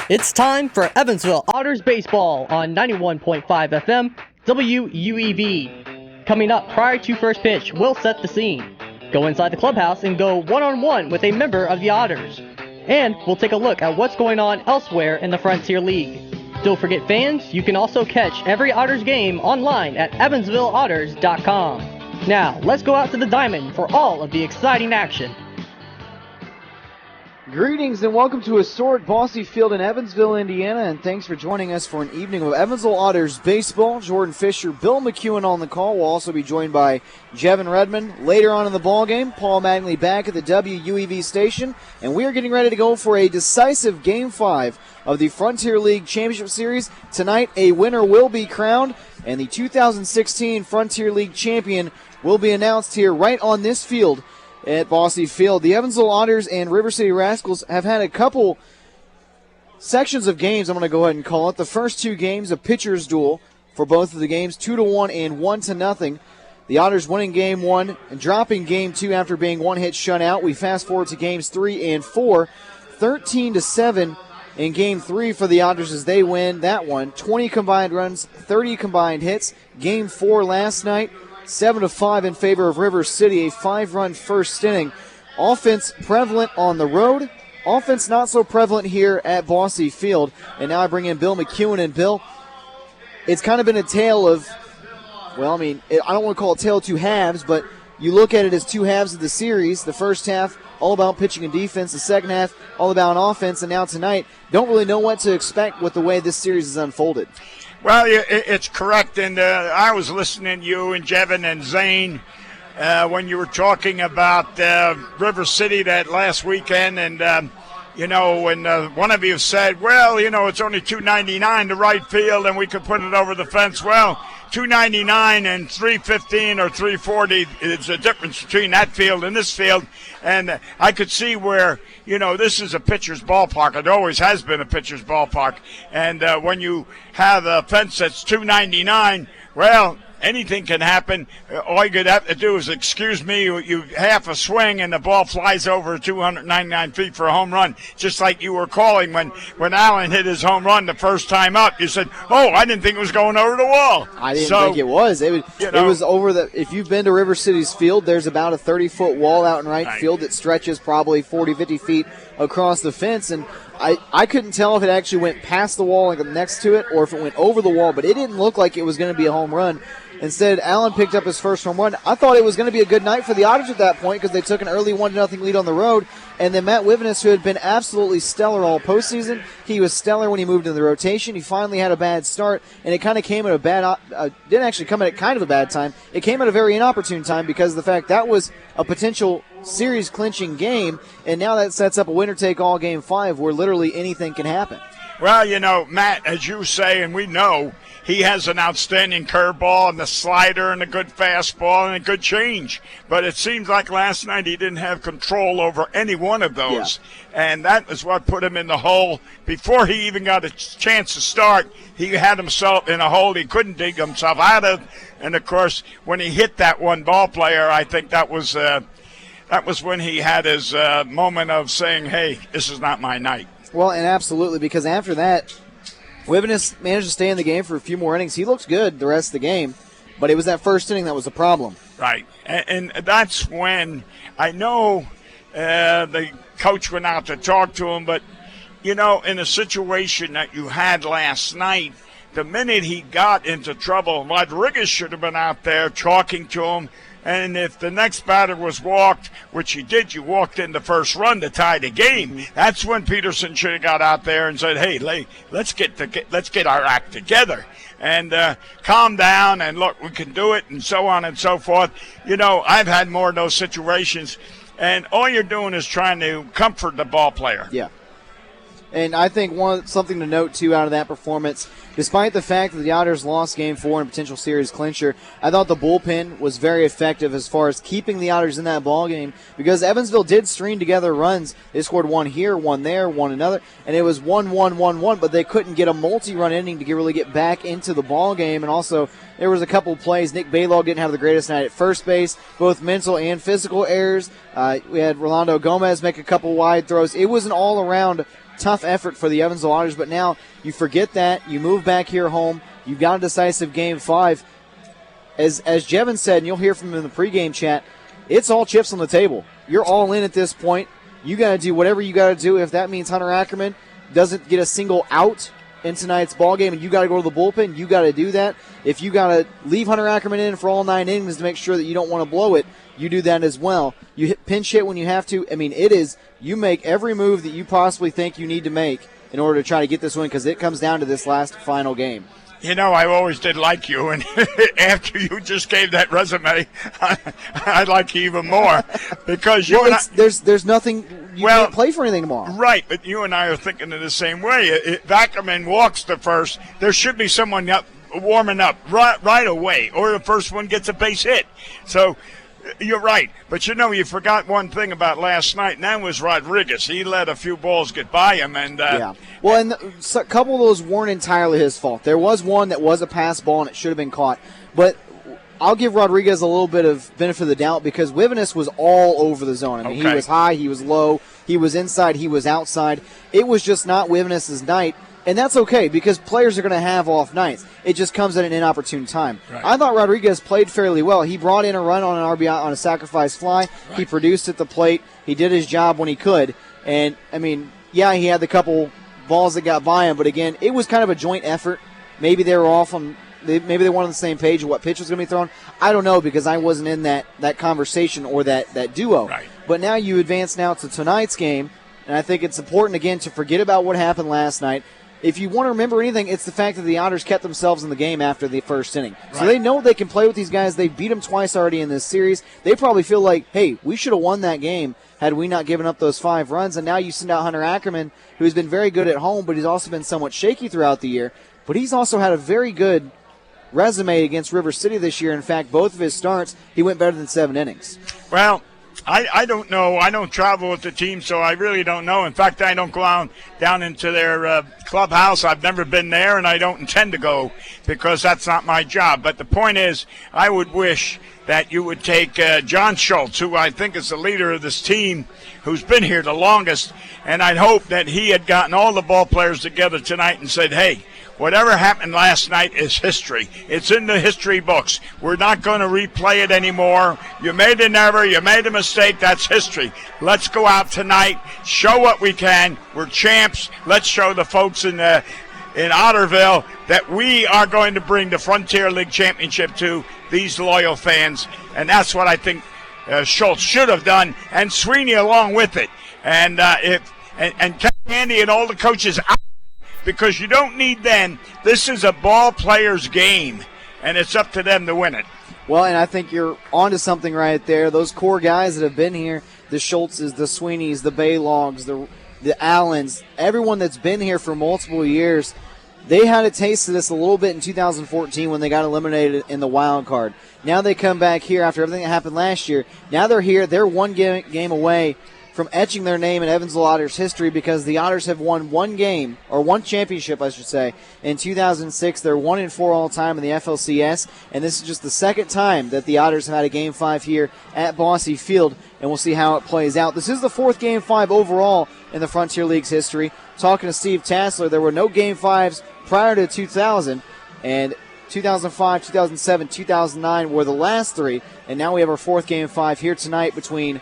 It's time for Evansville Otters baseball on 91.5 FM WUEV. Coming up prior to first pitch, we'll set the scene, go inside the clubhouse and go one-on-one with a member of the Otters. And we'll take a look at what's going on elsewhere in the Frontier League. Don't forget, fans, you can also catch every Otters game online at EvansvilleOtters.com. Now, let's go out to the diamond for all of the exciting action. Greetings and welcome to historic Bosse Field in Evansville, Indiana, and thanks for joining us for an evening of Evansville Otters baseball. Jordan Fisher, Bill McKeon on the call. We'll also be joined by Jevin Redman. Later on in the ballgame, Paul Mattingly back at the WUEV station, and we are getting ready to go for a decisive Game 5 of the Frontier League Championship Series. Tonight, a winner will be crowned, and the 2016 Frontier League champion will be announced here right on this field at Bosse Field. The Evansville Otters and River City Rascals have had a couple sections of games, I'm going to go ahead and call it. The first two games, a pitcher's duel for both of the games, 2-1 and 1-0. The Otters winning Game 1 and dropping Game 2 after being one-hit shut out. We fast forward to Games 3 and 4, 13-7 in Game 3 for the Otters as they win that one. 20 combined runs, 30 combined hits. Game 4 last night, 7-5 in favor of River City, a 5-run first inning. Offense prevalent on the road, offense not so prevalent here at Bosse Field. And now I bring in Bill McKeon. And Bill, it's kind of been a tale of, well, I don't want to call it tale of two halves, but you look at it as two halves of the series. The first half, all about pitching and defense. The second half, all about offense. And now tonight, don't really know what to expect with the way this series is unfolded. Well, it's correct, and I was listening to you and Jevin and Zane when you were talking about River City that last weekend, and when one of you said, well, it's only $2.99 to right field, and we could put it over the fence. Well, $2.99 and $3.15 or $3.40 is the difference between that field and this field. And I could see where, this is a pitcher's ballpark. It always has been a pitcher's ballpark. And when you have a fence that's $2.99, well, anything can happen. All you have to do is, excuse me, you half a swing and the ball flies over 299 feet for a home run, just like you were calling when Allen hit his home run the first time up. You said, oh, I didn't think it was going over the wall. I didn't think it was. It was over the – if you've been to River City's field, there's about a 30-foot wall out in right field that stretches probably 40, 50 feet across the fence, and I couldn't tell if it actually went past the wall like next to it or if it went over the wall, but it didn't look like it was going to be a home run. Instead, Allen picked up his first home run. I thought it was going to be a good night for the Otters at that point because they took an early 1-0 lead on the road. And then Matt Wivenis, who had been absolutely stellar all postseason, he was stellar when he moved into the rotation. He finally had a bad start, and it kind of came at a bad didn't actually come at kind of a bad time. It came at a very inopportune time because of the fact that was a potential series-clinching game, and now that sets up a winner-take-all Game 5 where literally anything can happen. Well, Matt, as you say, and we know, he has an outstanding curveball and the slider and a good fastball and a good change. But it seems like last night he didn't have control over any one of those. Yeah. And that is what put him in the hole. Before he even got a chance to start, he had himself in a hole he couldn't dig himself out of. And, of course, when he hit that one ball player, I think that was when he had his moment of saying, hey, this is not my night. Well, and absolutely, because after that, Wivenis managed to stay in the game for a few more innings. He looks good the rest of the game, but it was that first inning that was the problem. Right, and that's when I know the coach went out to talk to him, but, in a situation that you had last night, the minute he got into trouble, Rodriguez should have been out there talking to him. And if the next batter was walked, which he did, you walked in the first run to tie the game. That's when Peterson should have got out there and said, "Hey, let's get our act together and calm down and look, we can do it," and so on and so forth. I've had more of those situations, and all you're doing is trying to comfort the ball player. Yeah. And I think something to note, too, out of that performance, despite the fact that the Otters lost Game 4 in a potential series clincher, I thought the bullpen was very effective as far as keeping the Otters in that ballgame because Evansville did string together runs. They scored one here, one there, one another, and it was 1-1-1-1, but they couldn't get a multi-run inning to really get back into the ballgame. And also, there was a couple of plays. Nick Baylog didn't have the greatest night at first base, both mental and physical errors. We had Rolando Gomez make a couple wide throws. It was an all-around tough effort for the Evansville Otters, but now you forget that. You move back here home. You've got a decisive Game 5. As Jevin said, and you'll hear from him in the pregame chat, it's all chips on the table. You're all in at this point. You got to do whatever you got to do. If that means Hunter Ackerman doesn't get a single out in tonight's ball game and you got to go to the bullpen, you got to do that. If you got to leave Hunter Ackerman in for all 9 innings to make sure that you don't want to blow it, you do that as well. You pinch hit when you have to. I mean, you make every move that you possibly think you need to make in order to try to get this win, because it comes down to this last final game. You know, I always did like you, and after you just gave that resume, I like you even more, because there's nothing. You can't play for anything tomorrow. Right, but you and I are thinking in the same way. If Ackerman walks the first, there should be someone warming up right away, or the first one gets a base hit. So you're right. But, you forgot one thing about last night, and that was Rodriguez. He let a few balls get by him. And yeah. Well, and a couple of those weren't entirely his fault. There was one that was a pass ball, and it should have been caught. But I'll give Rodriguez a little bit of benefit of the doubt, because Wivenis was all over the zone. I mean, He was high, he was low, he was inside, he was outside. It was just not Wivenis' night. And that's okay, because players are going to have off nights. It just comes at an inopportune time. Right. I thought Rodriguez played fairly well. He brought in a run on an RBI on a sacrifice fly. Right. He produced at the plate. He did his job when he could. And, I mean, yeah, he had the couple balls that got by him. But, again, it was kind of a joint effort. Maybe they were off on maybe they weren't on the same page of what pitch was going to be thrown. I don't know, because I wasn't in that conversation or that duo. Right. But now you advance now to tonight's game. And I think it's important, again, to forget about what happened last night. If you want to remember anything, it's the fact that the Otters kept themselves in the game after the first inning. Right. So they know they can play with these guys. They beat them twice already in this series. They probably feel like, hey, we should have won that game had we not given up those 5 runs. And now you send out Hunter Ackerman, who's been very good at home, but he's also been somewhat shaky throughout the year. But he's also had a very good resume against River City this year. In fact, both of his starts, he went better than 7 innings. Well, I don't know. I don't travel with the team, so I really don't know. In fact, I don't go down into their clubhouse. I've never been there, and I don't intend to go, because that's not my job. But the point is, I would wish that you would take John Schultz, who I think is the leader of this team, who's been here the longest, and I'd hope that he had gotten all the ball players together tonight and said, hey, whatever happened last night is history. It's in the history books. We're not going to replay it anymore. You made an error. You made a mistake. That's history. Let's go out tonight, show what we can. We're champs. Let's show the folks in Otterville that we are going to bring the Frontier League Championship to these loyal fans. And that's what I think Schultz should have done, and Sweeney along with it. And Andy and all the coaches out, because you don't need them. This is a ball player's game, and it's up to them to win it. Well, and I think you're onto something right there. Those core guys that have been here, the Schultzes, the Sweeneys, the Baylogs, the Allens, everyone that's been here for multiple years, they had a taste of this a little bit in 2014 when they got eliminated in the wild card. Now they come back here after everything that happened last year. Now they're here. They're one game away from etching their name in Evansville Otters history, because the Otters have won one game, or one championship, I should say, in 2006. They're 1-4 all time in the FLCS, and this is just the second time that the Otters have had a Game 5 here at Bosse Field, and we'll see how it plays out. This is the 4th Game 5 overall in the Frontier League's history. Talking to Steve Tassler, there were no Game 5s prior to 2000, and 2005, 2007, 2009 were the last 3, and now we have our 4th Game 5 here tonight between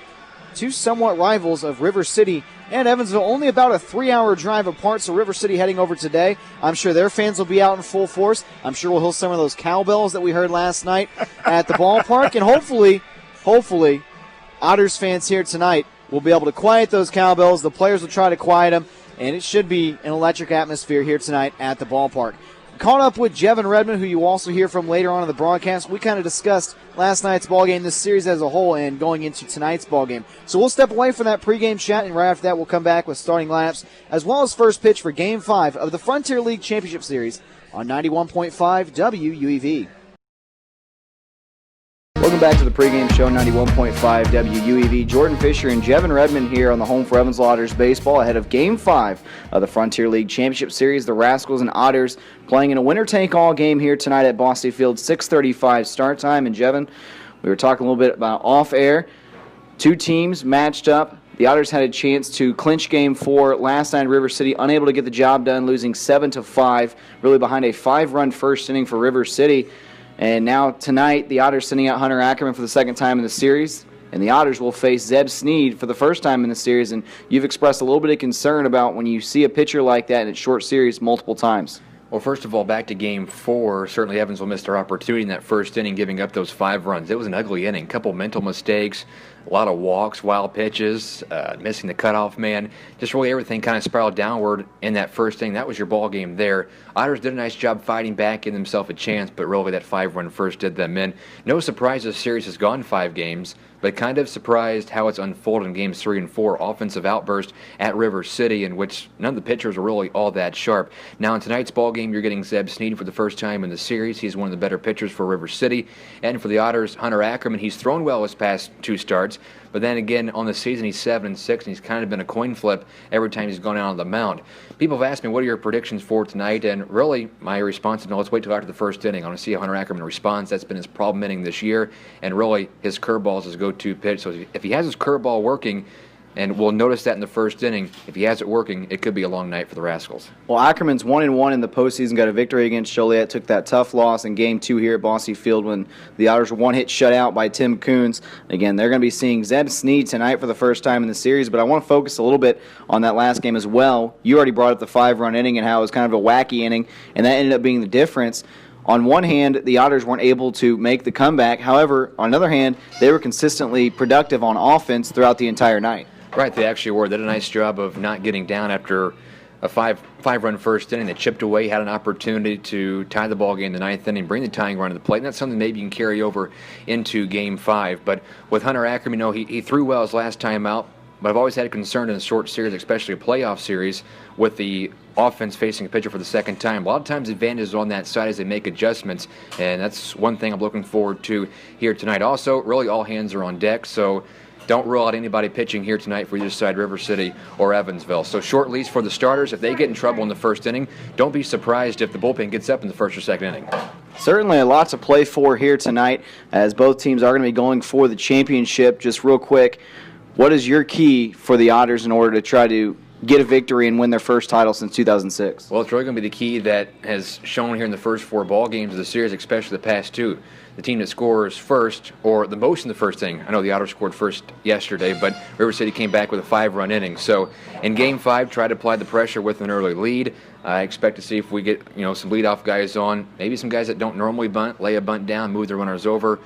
two somewhat rivals of River City and Evansville, only about a 3-hour drive apart. So River City heading over today. I'm sure their fans will be out in full force. I'm sure we'll hear some of those cowbells that we heard last night at the ballpark. And hopefully, Otters fans here tonight will be able to quiet those cowbells. The players will try to quiet them, and it should be an electric atmosphere here tonight at the ballpark. Caught up with Jevin Redman, who you also hear from later on in the broadcast. We kind of discussed last night's ballgame, this series as a whole, and going into tonight's ballgame. So we'll step away from that pregame chat, and right after that we'll come back with starting lineups, as well as first pitch for Game 5 of the Frontier League Championship Series on 91.5 WUEV. Welcome back to the pregame show, 91.5 WUEV. Jordan Fisher and Jevin Redman here on the home for Evansville Otters baseball ahead of Game 5 of the Frontier League Championship Series. The Rascals and Otters playing in a winner-take-all game here tonight at Bosse Field, 6:35 start time. And Jevin, we were talking a little bit about off-air. Two teams matched up. The Otters had a chance to clinch Game 4 last night. River City unable to get the job done, losing 7-5, really behind a 5-run first inning for River City. And now tonight, the Otters sending out Hunter Ackerman for the second time in the series. And the Otters will face Zeb Sneed for the first time in the series. And you've expressed a little bit of concern about when you see a pitcher like that in a short series multiple times. Well, first of all, back to Game 4, certainly Evansville missed their opportunity in that first inning, giving up those 5 runs. It was an ugly inning. A couple mental mistakes, a lot of walks, wild pitches, missing the cutoff man. Just really everything kind of spiraled downward in that first inning. That was your ball game there. Otters did a nice job fighting back, giving themselves a chance, but really that 5-run first did them in. No surprise this series has gone 5 games, but kind of surprised how it's unfolded in Games 3 and 4. Offensive outburst at River City, in which none of the pitchers are really all that sharp. Now in tonight's ball game, you're getting Zeb Sneed for the first time in the series. He's one of the better pitchers for River City. And for the Otters, Hunter Ackerman, he's thrown well his past 2 starts. But then again, on the season, he's 7-6, and he's kind of been a coin flip every time he's gone out on the mound. People have asked me, what are your predictions for tonight? And really, my response is, no, let's wait till after the first inning. I want to see how Hunter Ackerman responds. That's been his problem inning this year. And really, his curveball is his go-to pitch. So if he has his curveball working, and we'll notice that in the first inning, if he has it working, it could be a long night for the Rascals. Well, Ackerman's 1-1 in the postseason, got a victory against Joliet, took that tough loss in Game 2 here at Bosse Field when the Otters were one-hit shut out by Tim Coons. Again, they're going to be seeing Zeb Sneed tonight for the first time in the series, but I want to focus a little bit on that last game as well. You already brought up the 5-run inning and how it was kind of a wacky inning, and that ended up being the difference. On one hand, the Otters weren't able to make the comeback. However, on the other hand, they were consistently productive on offense throughout the entire night. Right, they actually were. They did a nice job of not getting down after a five-run first inning. They chipped away, had an opportunity to tie the ball game in the 9th inning, bring the tying run to the plate. And that's something maybe you can carry over into Game 5. But with Hunter Ackerman, you know, he threw well his last time out. But I've always had a concern in a short series, especially a playoff series, with the offense facing a pitcher for the second time. A lot of times the advantage is on that side as they make adjustments, and that's one thing I'm looking forward to here tonight. Also, really all hands are on deck, so don't rule out anybody pitching here tonight for either side, River City or Evansville. So short leash for the starters. If they get in trouble in the first inning, don't be surprised if the bullpen gets up in the first or second inning. Certainly a lot to play for here tonight, as both teams are going to be going for the championship. Just real quick, what is your key for the Otters in order to try to get a victory and win their first title since 2006? Well, it's really going to be the key that has shown here in the first 4 ball games of the series, especially the past 2. The team that scores first or the most in the first inning. I know the Otters scored first yesterday, but River City came back with a 5-run inning. So in Game 5, try to apply the pressure with an early lead. I expect to see if we get some leadoff guys on, maybe some guys that don't normally bunt, lay a bunt down, move the runners over.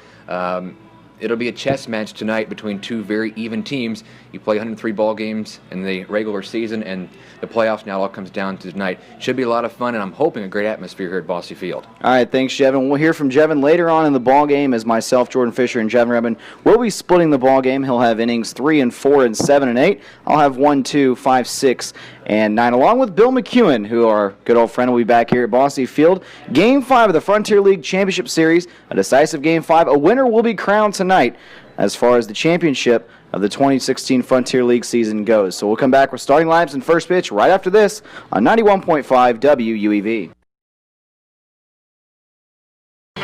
It'll be a chess match tonight between 2 very even teams. You play 103 ball games in the regular season, and the playoffs now all comes down to tonight. Should be a lot of fun, and I'm hoping a great atmosphere here at Bosse Field. All right, thanks, Jevin. We'll hear from Jevin later on in the ball game, as myself, Jordan Fisher, and Jevin Redman will be splitting the ball game. He'll have innings 3 and 4 and 7 and 8. I'll have 1, 2, 5, 6, and 9, along with Bill McKeon, who our good old friend will be back here at Bosse Field. Game 5 of the Frontier League Championship Series, a decisive Game 5. A winner will be crowned tonight as far as the championship of the 2016 Frontier League season goes. So we'll come back with starting lineups and first pitch right after this on 91.5 WUEV.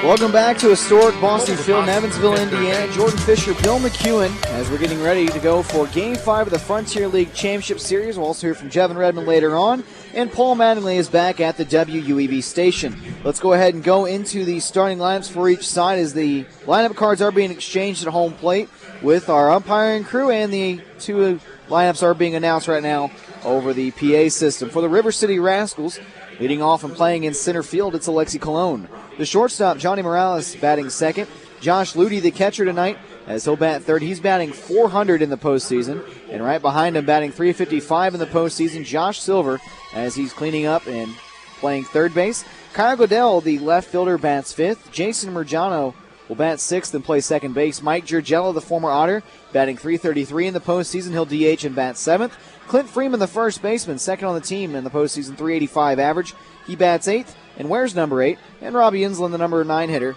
Welcome back to historic Bosse Field in Evansville, Indiana. Jordan Fisher, Bill McKeon, as we're getting ready to go for Game 5 of the Frontier League Championship Series. We'll also hear from Jevin Redman later on. And Paul Mattingly is back at the WUEV station. Let's go ahead and go into the starting lineups for each side as the lineup cards are being exchanged at home plate with our umpiring crew, and the 2 lineups are being announced right now over the PA system. For the River City Rascals, leading off and playing in center field, it's Alexi Colon. The shortstop, Johnny Morales, batting second. Josh Ludy, the catcher tonight, as he'll bat third. He's batting .400 in the postseason. And right behind him, batting .355 in the postseason, Josh Silver, as he's cleaning up and playing third base. Kyle Goodell, the left fielder, bats fifth. Jason Murgiano will bat sixth and play second base. Mike Giorgello, the former Otter, batting .333 in the postseason. He'll DH and bat seventh. Clint Freeman, the first baseman, second on the team in the postseason, .385 average. He bats eighth and wears number 8. And Robbie Insland, the number 9 hitter,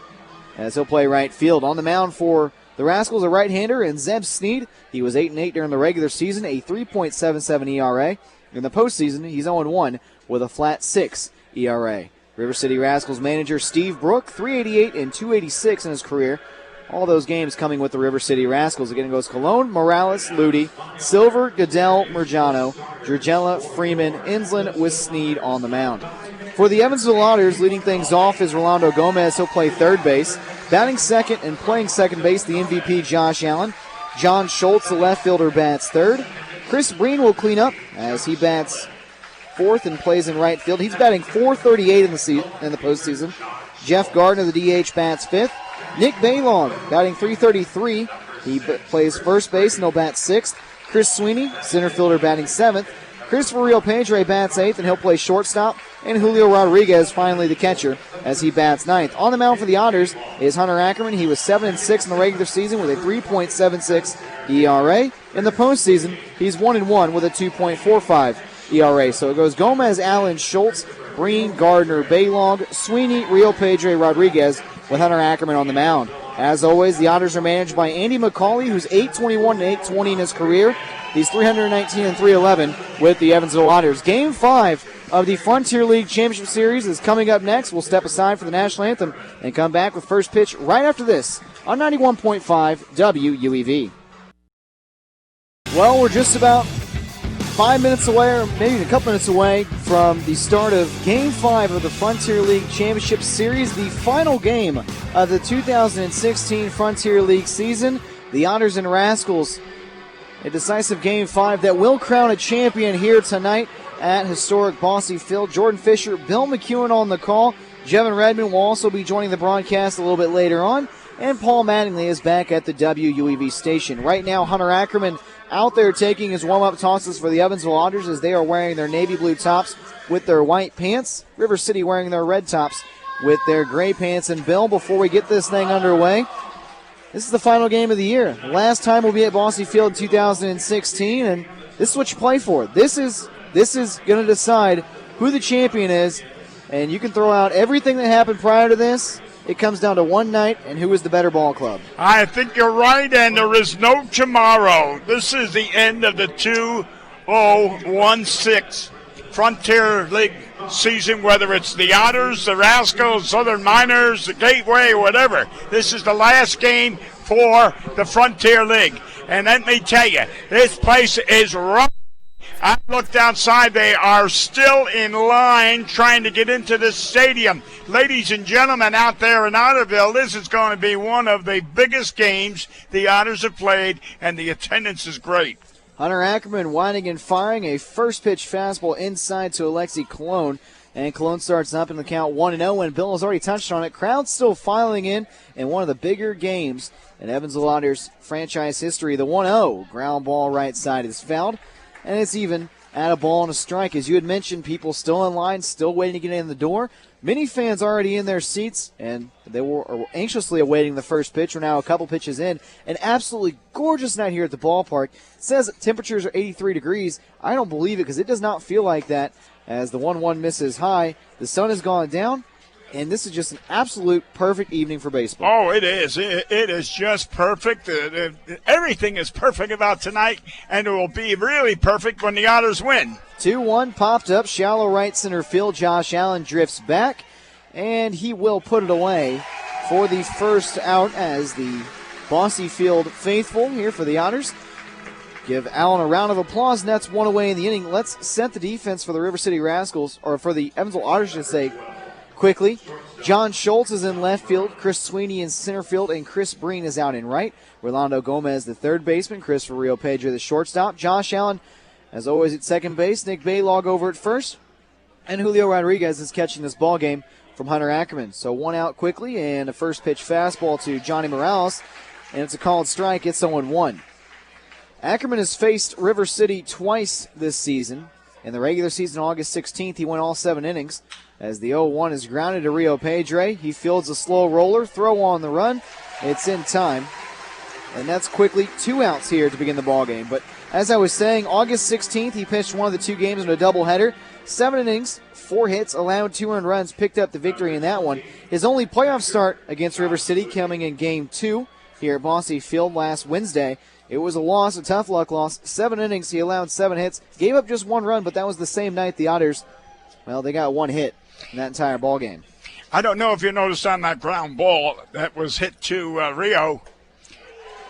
as he'll play right field. On the mound for the Rascals, a right-hander, and Zeb Sneed. He was 8-8 during the regular season, a 3.77 ERA. In the postseason, he's 0-1 with a flat 6 ERA. River City Rascals manager Steve Brook, .388 and .286 in his career. All those games coming with the River City Rascals. Again, it goes Colon, Morales, Ludi, Silver, Goodell, Murgiano, Dragella, Freeman, Insland with Sneed on the mound. For the Evansville Otters, leading things off is Rolando Gomez. He'll play third base. Batting second and playing second base, the MVP, Josh Allen. John Schultz, the left fielder, bats third. Chris Breen will clean up as he bats fourth and plays in right field. He's batting .438 in the postseason. Jeff Gardner, the DH, bats fifth. Nick Baylong batting .333. He plays first base and he'll bat sixth. Chris Sweeney, center fielder, batting seventh. Christopher Rio Pedre bats eighth and he'll play shortstop. And Julio Rodriguez, finally the catcher, as he bats ninth. On the mound for the Otters is Hunter Ackerman. He was 7-6 in the regular season with a 3.76 ERA. In the postseason, he's 1-1 with a 2.45 ERA. So it goes Gomez, Allen, Schultz, Breen, Gardner, Baylong, Sweeney, Rio Pedre, Rodriguez, with Hunter Ackerman on the mound. As always, the Otters are managed by Andy McCauley, who's 821 and 820 in his career. He's 319 and 311 with the Evansville Otters. Game 5 of the Frontier League Championship Series is coming up next. We'll step aside for the national anthem and come back with first pitch right after this on 91.5 WUEV. Well, we're just about 5 minutes away, or maybe a couple minutes away, from the start of Game 5 of the Frontier League Championship Series, the final game of the 2016 Frontier League season. The Otters and Rascals, a decisive Game 5 that will crown a champion here tonight at historic Bosse Field. Jordan Fisher, Bill McKeon on the call. Jevin Redman will also be joining the broadcast a little bit later on. And Paul Mattingly is back at the WUEV station. Right now, Hunter Ackerman out there taking his warm-up tosses for the Evansville Otters as they are wearing their navy blue tops with their white pants. River City wearing their red tops with their gray pants. And Bill, before we get this thing underway, this is the final game of the year. Last time we'll be at Bosse Field in 2016, and this is what you play for. This is going to decide who the champion is, and you can throw out everything that happened prior to this. It comes down to one night and who is the better ball club. I think you're right, and there is no tomorrow. This is the end of the 2016 Frontier League season, whether it's the Otters, the Rascals, Southern Miners, the Gateway, whatever. This is the last game for the Frontier League. And let me tell you, this place is rough. I looked outside. They are still in line trying to get into this stadium. Ladies and gentlemen out there in Otterville, this is going to be one of the biggest games the Otters have played, and the attendance is great. Hunter Ackerman winding and firing a first pitch fastball inside to Alexi Colon. And Colon starts up in the count 1-0, and Bill has already touched on it. Crowd still filing in one of the bigger games in Evansville Otters franchise history. The 1-0 ground ball right side is fouled. And it's even at a ball and a strike. As you had mentioned, people still in line, still waiting to get in the door. Many fans already in their seats, and they were anxiously awaiting the first pitch. We're now a couple pitches in. An absolutely gorgeous night here at the ballpark. It says temperatures are 83 degrees. I don't believe it because it does not feel like that as the 1-1 misses high. The sun has gone down, and this is just an absolute perfect evening for baseball. Oh, it is. It is just perfect. Everything is perfect about tonight, and it will be really perfect when the Otters win. 2-1 popped up, shallow right center field. Josh Allen drifts back, and he will put it away for the first out as the Bosse Field faithful here for the Otters give Allen a round of applause, and that's one away in the inning. Let's set the defense for the River City Rascals, or for the Evansville Otters, to say quickly. John Schultz is in left field, Chris Sweeney in center field, and Chris Breen is out in right. Rolando Gomez, the third baseman, Christopher Rio Pedro, the shortstop. Josh Allen, as always, at second base. Nick Baylog over at first. And Julio Rodriguez is catching this ball game from Hunter Ackerman. So one out quickly, and a first pitch fastball to Johnny Morales, and it's a called strike. It's 0-1. Ackerman has faced River City twice this season. In the regular season, August 16th, he went all 7 innings. As the 0-1 is grounded to Rio Pedre, he fields a slow roller, throw on the run. It's in time. And that's quickly 2 outs here to begin the ball game. But as I was saying, August 16th, he pitched one of the 2 games in a doubleheader. 7 innings, 4 hits, allowed 2 earned runs, picked up the victory in that one. His only playoff start against River City coming in Game 2 here at Bosse Field last Wednesday. It was a loss, a tough luck loss. 7 innings, he allowed 7 hits, gave up just 1 run, but that was the same night the Otters, well, they got 1 hit in that entire ball game. I don't know if you noticed on that ground ball that was hit to Rio.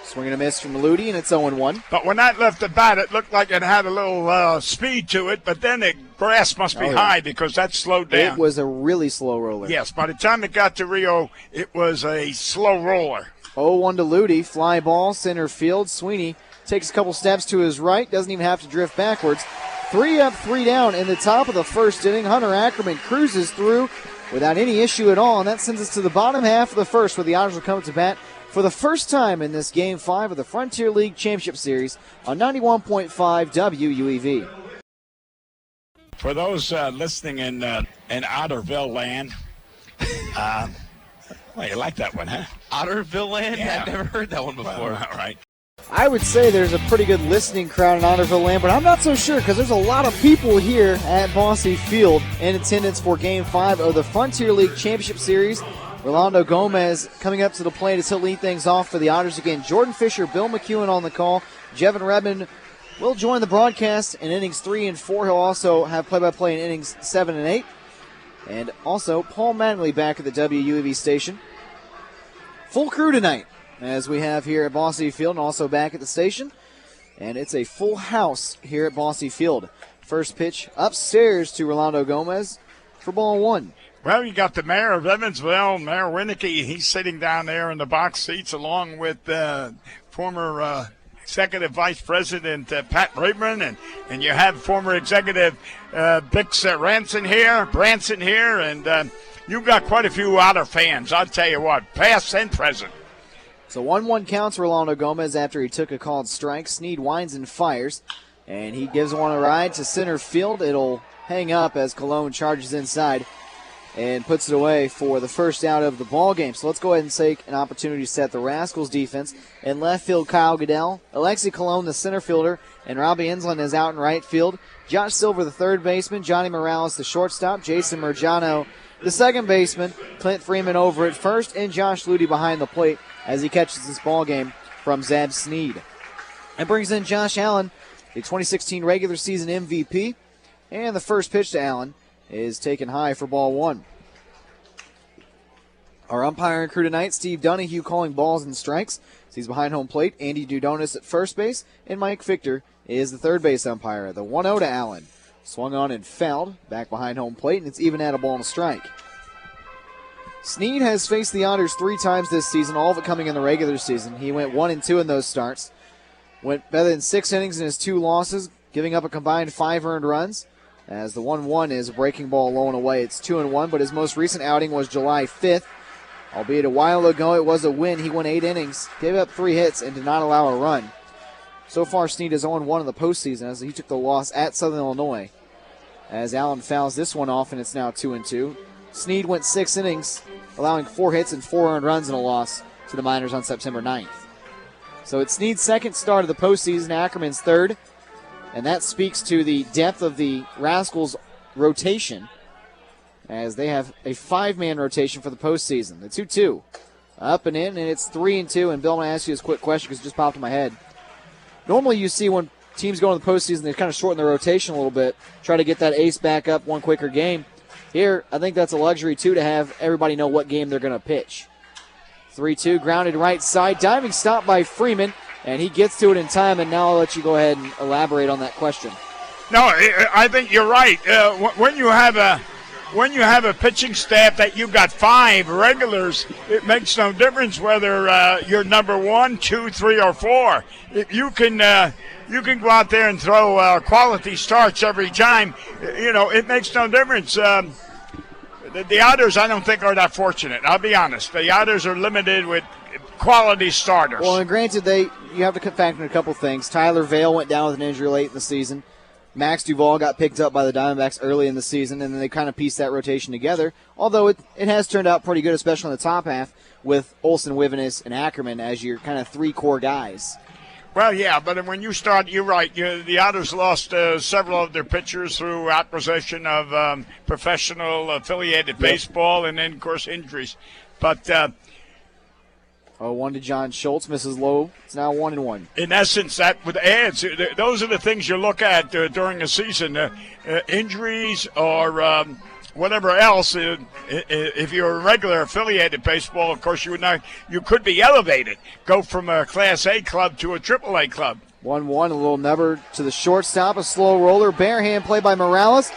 Swing and a miss from Ludi, and it's 0-1. But when that left the bat, it looked like it had a little speed to it, but then the grass must be high because that slowed down. It was a really slow roller. Yes, by the time it got to Rio, it was a slow roller. 0-1 to Ludi. Fly ball, center field. Sweeney takes a couple steps to his right, doesn't even have to drift backwards. 3 up, 3 down in the top of the first inning. Hunter Ackerman cruises through without any issue at all, and that sends us to the bottom half of the first, where the Otters will come to bat for the first time in this Game 5 of the Frontier League Championship Series on 91.5 WUEV. For those listening in Otterville land, well, you like that one, huh? Otterville land? Yeah. I've never heard that one before. Well, all right. I would say there's a pretty good listening crowd in Otterville land, but I'm not so sure because there's a lot of people here at Bosse Field in attendance for Game 5 of the Frontier League Championship Series. Rolando Gomez coming up to the plate as he'll lead things off for the Otters again. Jordan Fisher, Bill McKeon on the call. Jevin Redman will join the broadcast in innings 3 and 4. He'll also have play-by-play in innings 7 and 8. And also Paul Mattingly back at the WUEV station. Full crew tonight, as we have here at Bosse Field, and also back at the station. And it's a full house here at Bosse Field. First pitch upstairs to Rolando Gomez for ball 1. Well, you got the mayor of Evansville, Mayor Winnicky. He's sitting down there in the box seats along with former Executive Vice President Pat Redman, and you have former Executive Bix Branson here, and you've got quite a few Otter fans. I'll tell you what, past and present. So 1-1 counts Rolando Gomez after he took a called strike. Sneed winds and fires, and he gives one a ride to center field. It'll hang up as Cologne charges inside and puts it away for the first out of the ball game. So let's go ahead and take an opportunity to set the Rascals defense. In left field, Kyle Goodell, Alexi Cologne, the center fielder, and Robbie Insland is out in right field. Josh Silver, the third baseman, Johnny Morales, the shortstop, Jason Mergiano, the second baseman, Clint Freeman over at first, and Josh Ludi behind the plate as he catches this ball game from Zab Sneed. And brings in Josh Allen, the 2016 regular season MVP, and the first pitch to Allen is taken high for ball 1. Our umpiring crew tonight, Steve Donahue calling balls and strikes. He's behind home plate. Andy Dudonis at first base, and Mike Victor is the third base umpire. The 1-0 to Allen. Swung on and fouled, back behind home plate, and it's even at a ball and a strike. Sneed has faced the Otters 3 times this season, all of it coming in the regular season. He went 1-2 in those starts. Went better than 6 innings in his 2 losses, giving up a combined 5 earned runs. As the 1-1 is a breaking ball low and away. It's 2-1, but his most recent outing was July 5th. Albeit a while ago, it was a win. He went 8 innings, gave up 3 hits, and did not allow a run. So far, Sneed is 0-1 in the postseason as he took the loss at Southern Illinois. As Allen fouls this one off, and it's now 2-2. Sneed went 6 innings, allowing 4 hits and 4 earned runs in a loss to the Miners on September 9th. So it's Sneed's second start of the postseason, Ackerman's third. And that speaks to the depth of the Rascals' rotation, as they have a 5-man rotation for the postseason. The 2-2 up and in, and it's 3-2. And Bill, I'm going to ask you this quick question because it just popped in my head. Normally you see when teams go into the postseason, they kind of shorten their rotation a little bit, try to get that ace back up one quicker game. Here, I think that's a luxury, too, to have everybody know what game they're going to pitch. 3-2, grounded right side, diving stop by Freeman. And he gets to it in time, and now I'll let you go ahead and elaborate on that question. No, I think you're right. When you have a pitching staff that you've got 5 regulars, it makes no difference whether you're number 1, 2, 3, or 4. You can go out there and throw quality starts every time. It makes no difference. The Otters, I don't think, are that fortunate. I'll be honest. The Otters are limited with quality starters. Well, and granted, you have to factor in a couple things. Tyler Vale went down with an injury late in the season. Max Duvall got picked up by the Diamondbacks early in the season, and then they kind of pieced that rotation together. Although it has turned out pretty good, especially in the top half, with Olsen, Wivenis, and Ackerman as your kind of 3 core guys. Well, yeah, but when you start, you're right. The Otters lost several of their pitchers through acquisition of professional affiliated baseball, and then, of course, injuries. But 0-1 to John Schultz, misses low. It's now 1-1. In essence, that with adds, those are the things you look at during a season. Injuries or whatever else. If you're a regular affiliated baseball, of course, you could be elevated, go from a Class A club to a AAA club. 1-1, a little number to the shortstop, a slow roller, bare hand play by Morales.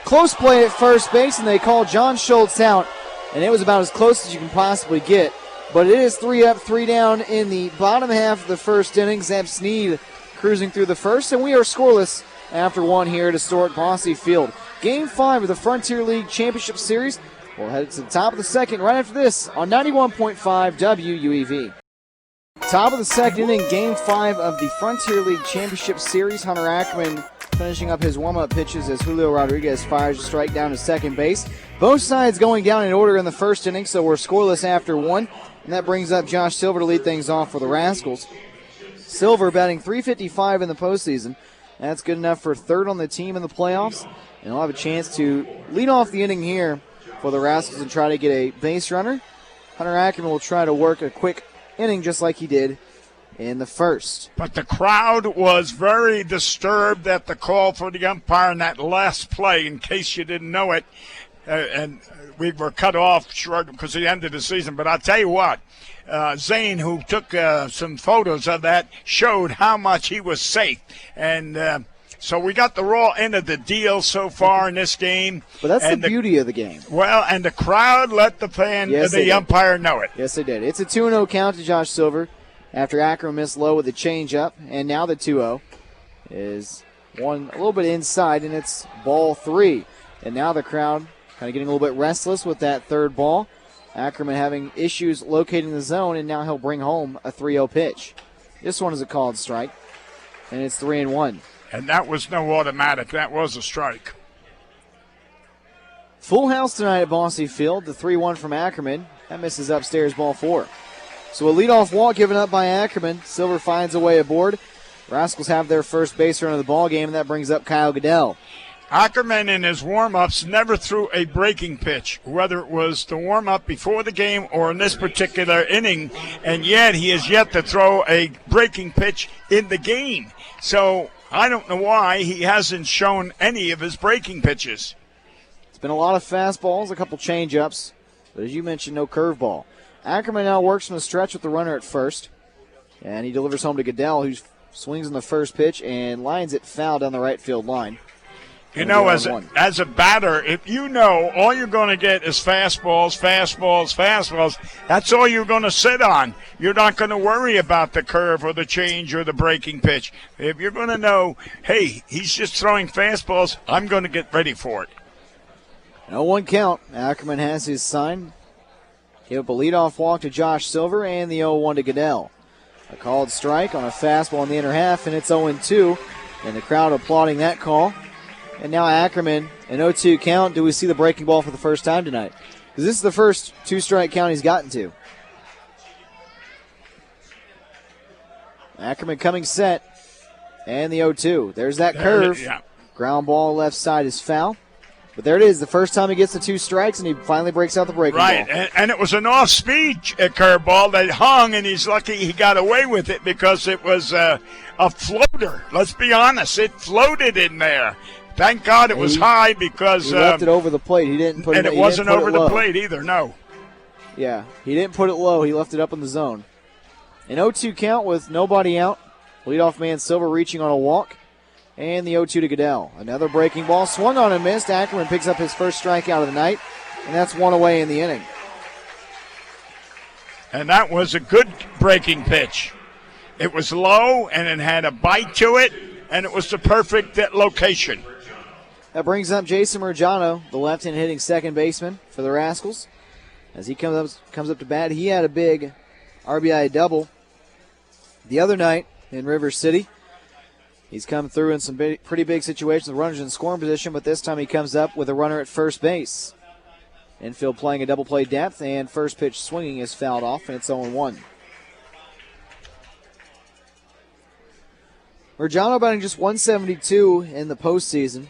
Close play at first base, and they call John Schultz out, and it was about as close as you can possibly get. But it is 3 up, 3 down in the bottom half of the first inning. Zeb Sneed cruising through the first, and we are scoreless after 1 here at historic Bosse Field. Game 5 of the Frontier League Championship Series. We'll head to the top of the second right after this on 91.5 WUEV. Top of the second inning, Game 5 of the Frontier League Championship Series. Hunter Ackerman finishing up his warm-up pitches as Julio Rodriguez fires a strike down to second base. Both sides going down in order in the first inning, so we're scoreless after 1. And that brings up Josh Silver to lead things off for the Rascals. Silver batting .355 in the postseason. That's good enough for third on the team in the playoffs. And he'll have a chance to lead off the inning here for the Rascals and try to get a base runner. Hunter Ackerman will try to work a quick inning just like he did in the first. But the crowd was very disturbed at the call for the umpire in that last play, in case you didn't know it. And we were cut off short because of the end of the season. But I'll tell you what, Zane, who took some photos of that, showed how much he was safe. And so we got the raw end of the deal so far in this game. But that's the beauty of the game. Well, and the crowd let the umpire know it. Yes, they did. It's a 2-0 count to Josh Silver after Ackerman missed low with a changeup. And now the 2-0 is one a little bit inside, and it's ball 3. And now the crowd kind of getting a little bit restless with that third ball. Ackerman having issues locating the zone, and now he'll bring home a 3-0 pitch. This one is a called strike, and it's 3-1. And that was no automatic. That was a strike. Full house tonight at Bosse Field. The 3-1 from Ackerman. That misses upstairs, ball 4. So a leadoff walk given up by Ackerman. Silver finds a way aboard. Rascals have their first base run of the ball game, and that brings up Kyle Goodell. Ackerman in his warm-ups never threw a breaking pitch, whether it was the warm-up before the game or in this particular inning, and yet he has yet to throw a breaking pitch in the game. So I don't know why he hasn't shown any of his breaking pitches. It's been a lot of fastballs, a couple change-ups, but as you mentioned, no curveball. Ackerman now works from the stretch with the runner at first, and he delivers home to Goodell, who swings on the first pitch and lines it foul down the right field line. You know, as a batter, if you know all you're going to get is fastballs, that's all you're going to sit on. You're not going to worry about the curve or the change or the breaking pitch. If you're going to know, hey, he's just throwing fastballs, I'm going to get ready for it. 0-1 count. Ackerman has his sign. Give up a leadoff walk to Josh Silver and the 0-1 to Goodell. A called strike on a fastball in the inner half, and it's 0-2. And the crowd applauding that call. And now Ackerman, an 0-2 count. Do we see the breaking ball for the first time tonight? Because this is the first two-strike count he's gotten to. Ackerman coming set. And the 0-2. There's that curve. Yeah. Ground ball left side is foul. But there it is, the first time he gets the 2 strikes, and he finally breaks out the breaking ball. Right, and it was an off-speed curveball that hung, and he's lucky he got away with it because it was a floater. Let's be honest, it floated in there. Thank God it was high because... He left it over the plate. He didn't put it. And it wasn't over the plate either, no. Yeah, he didn't put it low. He left it up in the zone. An 0-2 count with nobody out. Leadoff man Silver reaching on a walk. And the 0-2 to Goodell. Another breaking ball swung on and missed. Ackerman picks up his first strikeout of the night, and that's one away in the inning. And that was a good breaking pitch. It was low, and it had a bite to it, and it was the perfect location. That brings up Jason Murgiano, the left-hand hitting second baseman for the Rascals. As he comes up to bat, he had a big RBI double the other night in River City. He's come through in some pretty big situations with runners in scoring position, but this time he comes up with a runner at first base. Infield playing a double play depth, and first pitch swinging is fouled off, and it's 0-1. Murgiano batting just .172 in the postseason.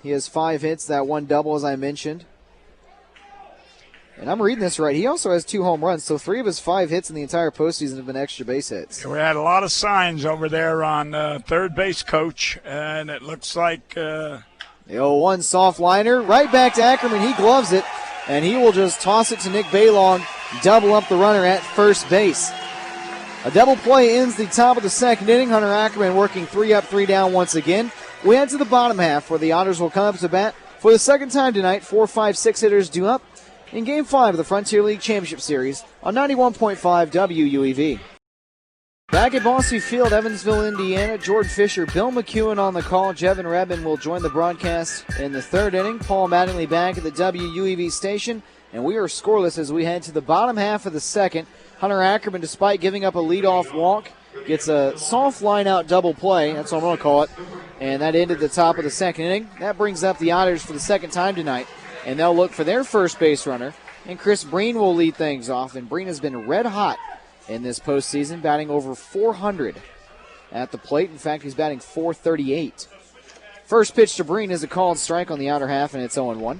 He has 5 hits, that one double as I mentioned. And I'm reading this right. He also has 2 home runs, so 3 of his 5 hits in the entire postseason have been extra base hits. We had a lot of signs over there on third base coach, and it looks like The 0-1 soft liner, right back to Ackerman. He gloves it, and he will just toss it to Nick Baylong, double up the runner at first base. A double play ends the top of the second inning. Hunter Ackerman working 3 up, 3 down once again. We head to the bottom half where the Otters will come up to bat for the second time tonight. 4, 5, 6 hitters due up in Game 5 of the Frontier League Championship Series on 91.5 WUEV. Back at Bosse Field, Evansville, Indiana, Jordan Fisher, Bill McKeon on the call. Jevin Redman will join the broadcast in the third inning. Paul Mattingly back at the WUEV station, and we are scoreless as we head to the bottom half of the second. Hunter Ackerman, despite giving up a leadoff walk, gets a soft line-out double play. That's what I'm going to call it. And that ended the top of the second inning. That brings up the Otters for the second time tonight, and they'll look for their first base runner. And Chris Breen will lead things off, and Breen has been red hot in this postseason, batting over 400 at the plate. In fact, he's batting 438. First pitch to Breen is a called strike on the outer half, and it's 0-1.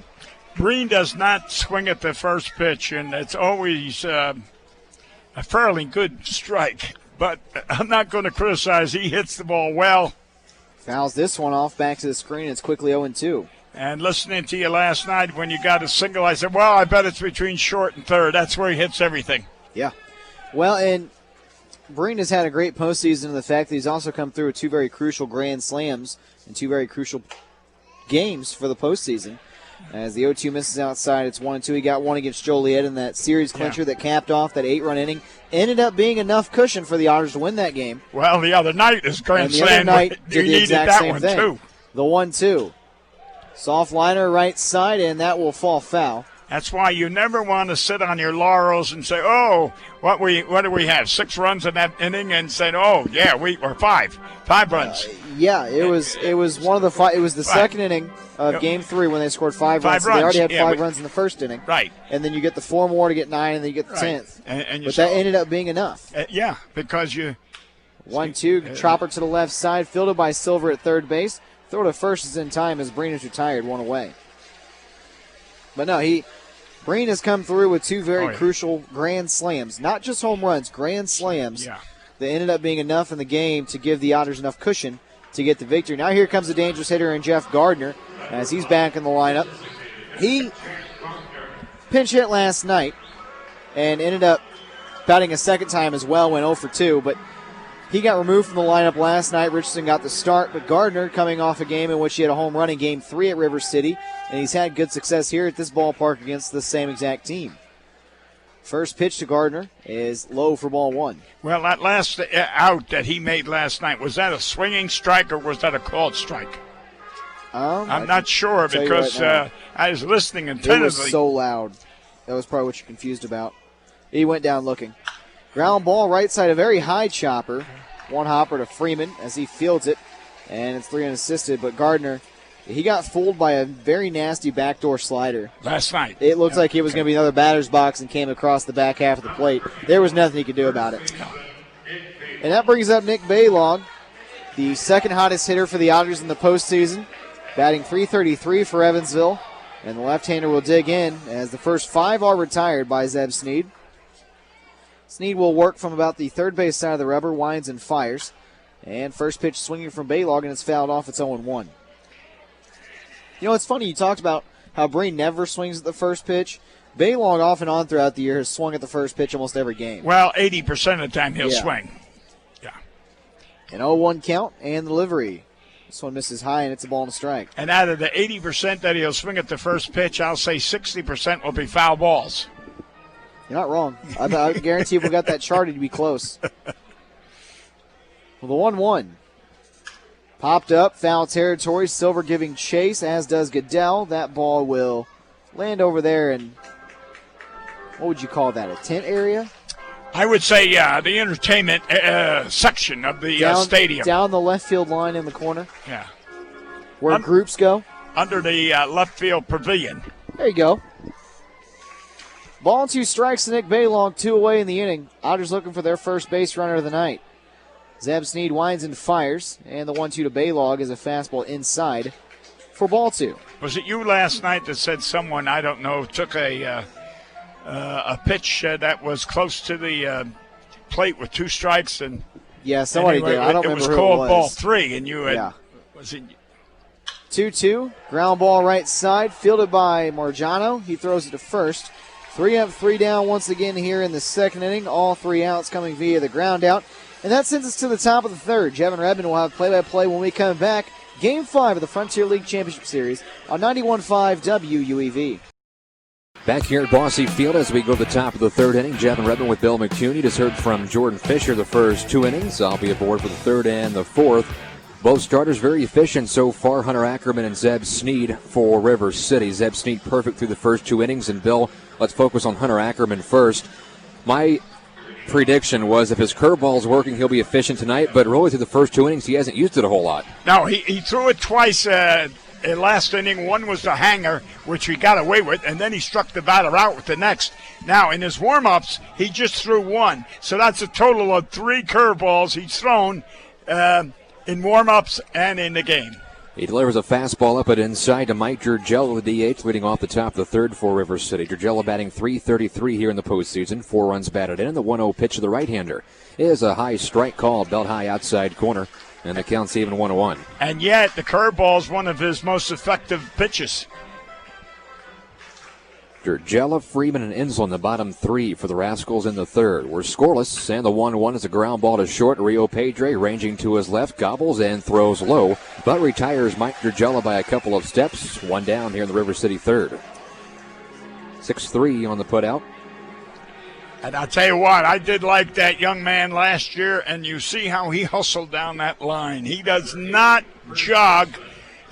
Breen does not swing at the first pitch, and it's always a fairly good strike. But I'm not going to criticize. He hits the ball well. Fouls this one off back to the screen. It's quickly 0-2. And listening to you last night when you got a single, I said, well, I bet it's between short and third. That's where he hits everything. Yeah. Well, and Breen has had a great postseason in the fact that he's also come through with 2 very crucial grand slams and 2 very crucial games for the postseason. As the 0-2 misses outside, it's 1-2. He got one against Joliet in that series clincher that capped off that 8-run inning. Ended up being enough cushion for the Otters to win that game. Well, the other night is grand slam. The other night did the exact same thing. Too. The 1-2. Soft liner right side, and that will fall foul. That's why you never want to sit on your laurels and say, "Oh, what do we have? 6 runs in that inning?" and say, "Oh, yeah, or 5 runs." Yeah, it was one of the 5. It was the second inning of Game 3 when they scored 5 runs. So they already had 5 runs in the first inning, right? And then you get the 4 more to get 9, and then you get the 10th. But that ended up being enough. Yeah, because you 1-2 chopper to the left side, fielded by Silver at third base. Throw to first is in time as Breen is retired, 1 away. But no, Breen has come through with 2 very crucial grand slams. Not just home runs, grand slams. Yeah. That ended up being enough in the game to give the Otters enough cushion to get the victory. Now here comes a dangerous hitter in Jeff Gardner as he's back in the lineup. He pinch hit last night and ended up batting a second time as well, went 0 for 2, but he got removed from the lineup last night. Richardson got the start, but Gardner coming off a game in which he had a home run in Game 3 at River City, and he's had good success here at this ballpark against the same exact team. First pitch to Gardner is low for ball 1. Well, that last out that he made last night, was that a swinging strike or was that a called strike? I'm not sure because I was listening attentively. It was so loud. That was probably what you're confused about. He went down looking. Ground ball right side, a very high chopper. One hopper to Freeman as he fields it, and it's 3 unassisted. But Gardner, he got fooled by a very nasty backdoor slider. Last night. It looked like it was going to be another batter's box and came across the back half of the plate. There was nothing he could do about it. And that brings up Nick Baylong, the second hottest hitter for the Otters in the postseason, batting .333 for Evansville. And the left-hander will dig in as the first 5 are retired by Zeb Sneed. Sneed will work from about the third base side of the rubber, winds and fires. And first pitch swinging from Baylog, and it's fouled off. It's 0-1. You know, it's funny. You talked about how Breen never swings at the first pitch. Baylog off and on throughout the year has swung at the first pitch almost every game. Well, 80% of the time he'll swing. Yeah. An 0-1 count and the delivery. This one misses high, and it's a ball and a strike. And out of the 80% that he'll swing at the first pitch, I'll say 60% will be foul balls. You're not wrong. I guarantee if we got that charted, you'd be close. Well, the 1-1. Popped up, foul territory. Silver giving chase, as does Goodell. That ball will land over there in, what would you call that, a tent area? I would say, the entertainment section of the stadium. Down the left field line in the corner. Yeah. Where groups go. Under the left field pavilion. There you go. Ball and 2 strikes to Nick Baylong, 2 away in the inning. Otters looking for their first base runner of the night. Zeb Sneed winds and fires, and the 1-2 to Baylog is a fastball inside for ball 2. Was it you last night that said someone, I don't know, took a pitch that was close to the plate with 2 strikes? And yeah, somebody did. I don't remember who it was. It was called ball 3, and you had, was it? 2-2. Ground ball right side, fielded by Margiano. He throws it to first. 3 up, 3 down once again here in the second inning. All 3 outs coming via the ground out. And that sends us to the top of the third. Jevin Redman will have play-by-play when we come back. Game 5 of the Frontier League Championship Series on 91.5 WUEV. Back here at Bosse Field as we go to the top of the third inning. Jevin Redman with Bill McKeon. You just heard from Jordan Fisher the first 2 innings. I'll be aboard for the third and the fourth. Both starters very efficient so far. Hunter Ackerman and Zeb Sneed for River City. Zeb Sneed perfect through the first 2 innings. And Bill, let's focus on Hunter Ackerman first. My prediction was if his curveball's working, he'll be efficient tonight. But really through the first 2 innings, he hasn't used it a whole lot. No, he threw it twice in last inning. One was the hanger, which he got away with, and then he struck the batter out with the next. Now, in his warm-ups, he just threw 1. So that's a total of 3 curveballs he's thrown in warm-ups and in the game. He delivers a fastball up and inside to Mike Gergello, the DH, leading off the top of the third for River City. Gergello batting .333 here in the postseason. 4 runs batted in, and the 1-0 pitch of the right-hander is a high strike call, belt high outside corner. And the count's even 1-1. And yet, the curveball is one of his most effective pitches. Gergello, Freeman, and Insel in the bottom 3 for the Rascals in the third. We're scoreless, and the 1-1 is a ground ball to short. Rio Pedre ranging to his left, gobbles and throws low, but retires Mike Gergello by a couple of steps. 1 down here in the River City third. 6-3 on the putout. And I'll tell you what, I did like that young man last year, and you see how he hustled down that line. He does not jog,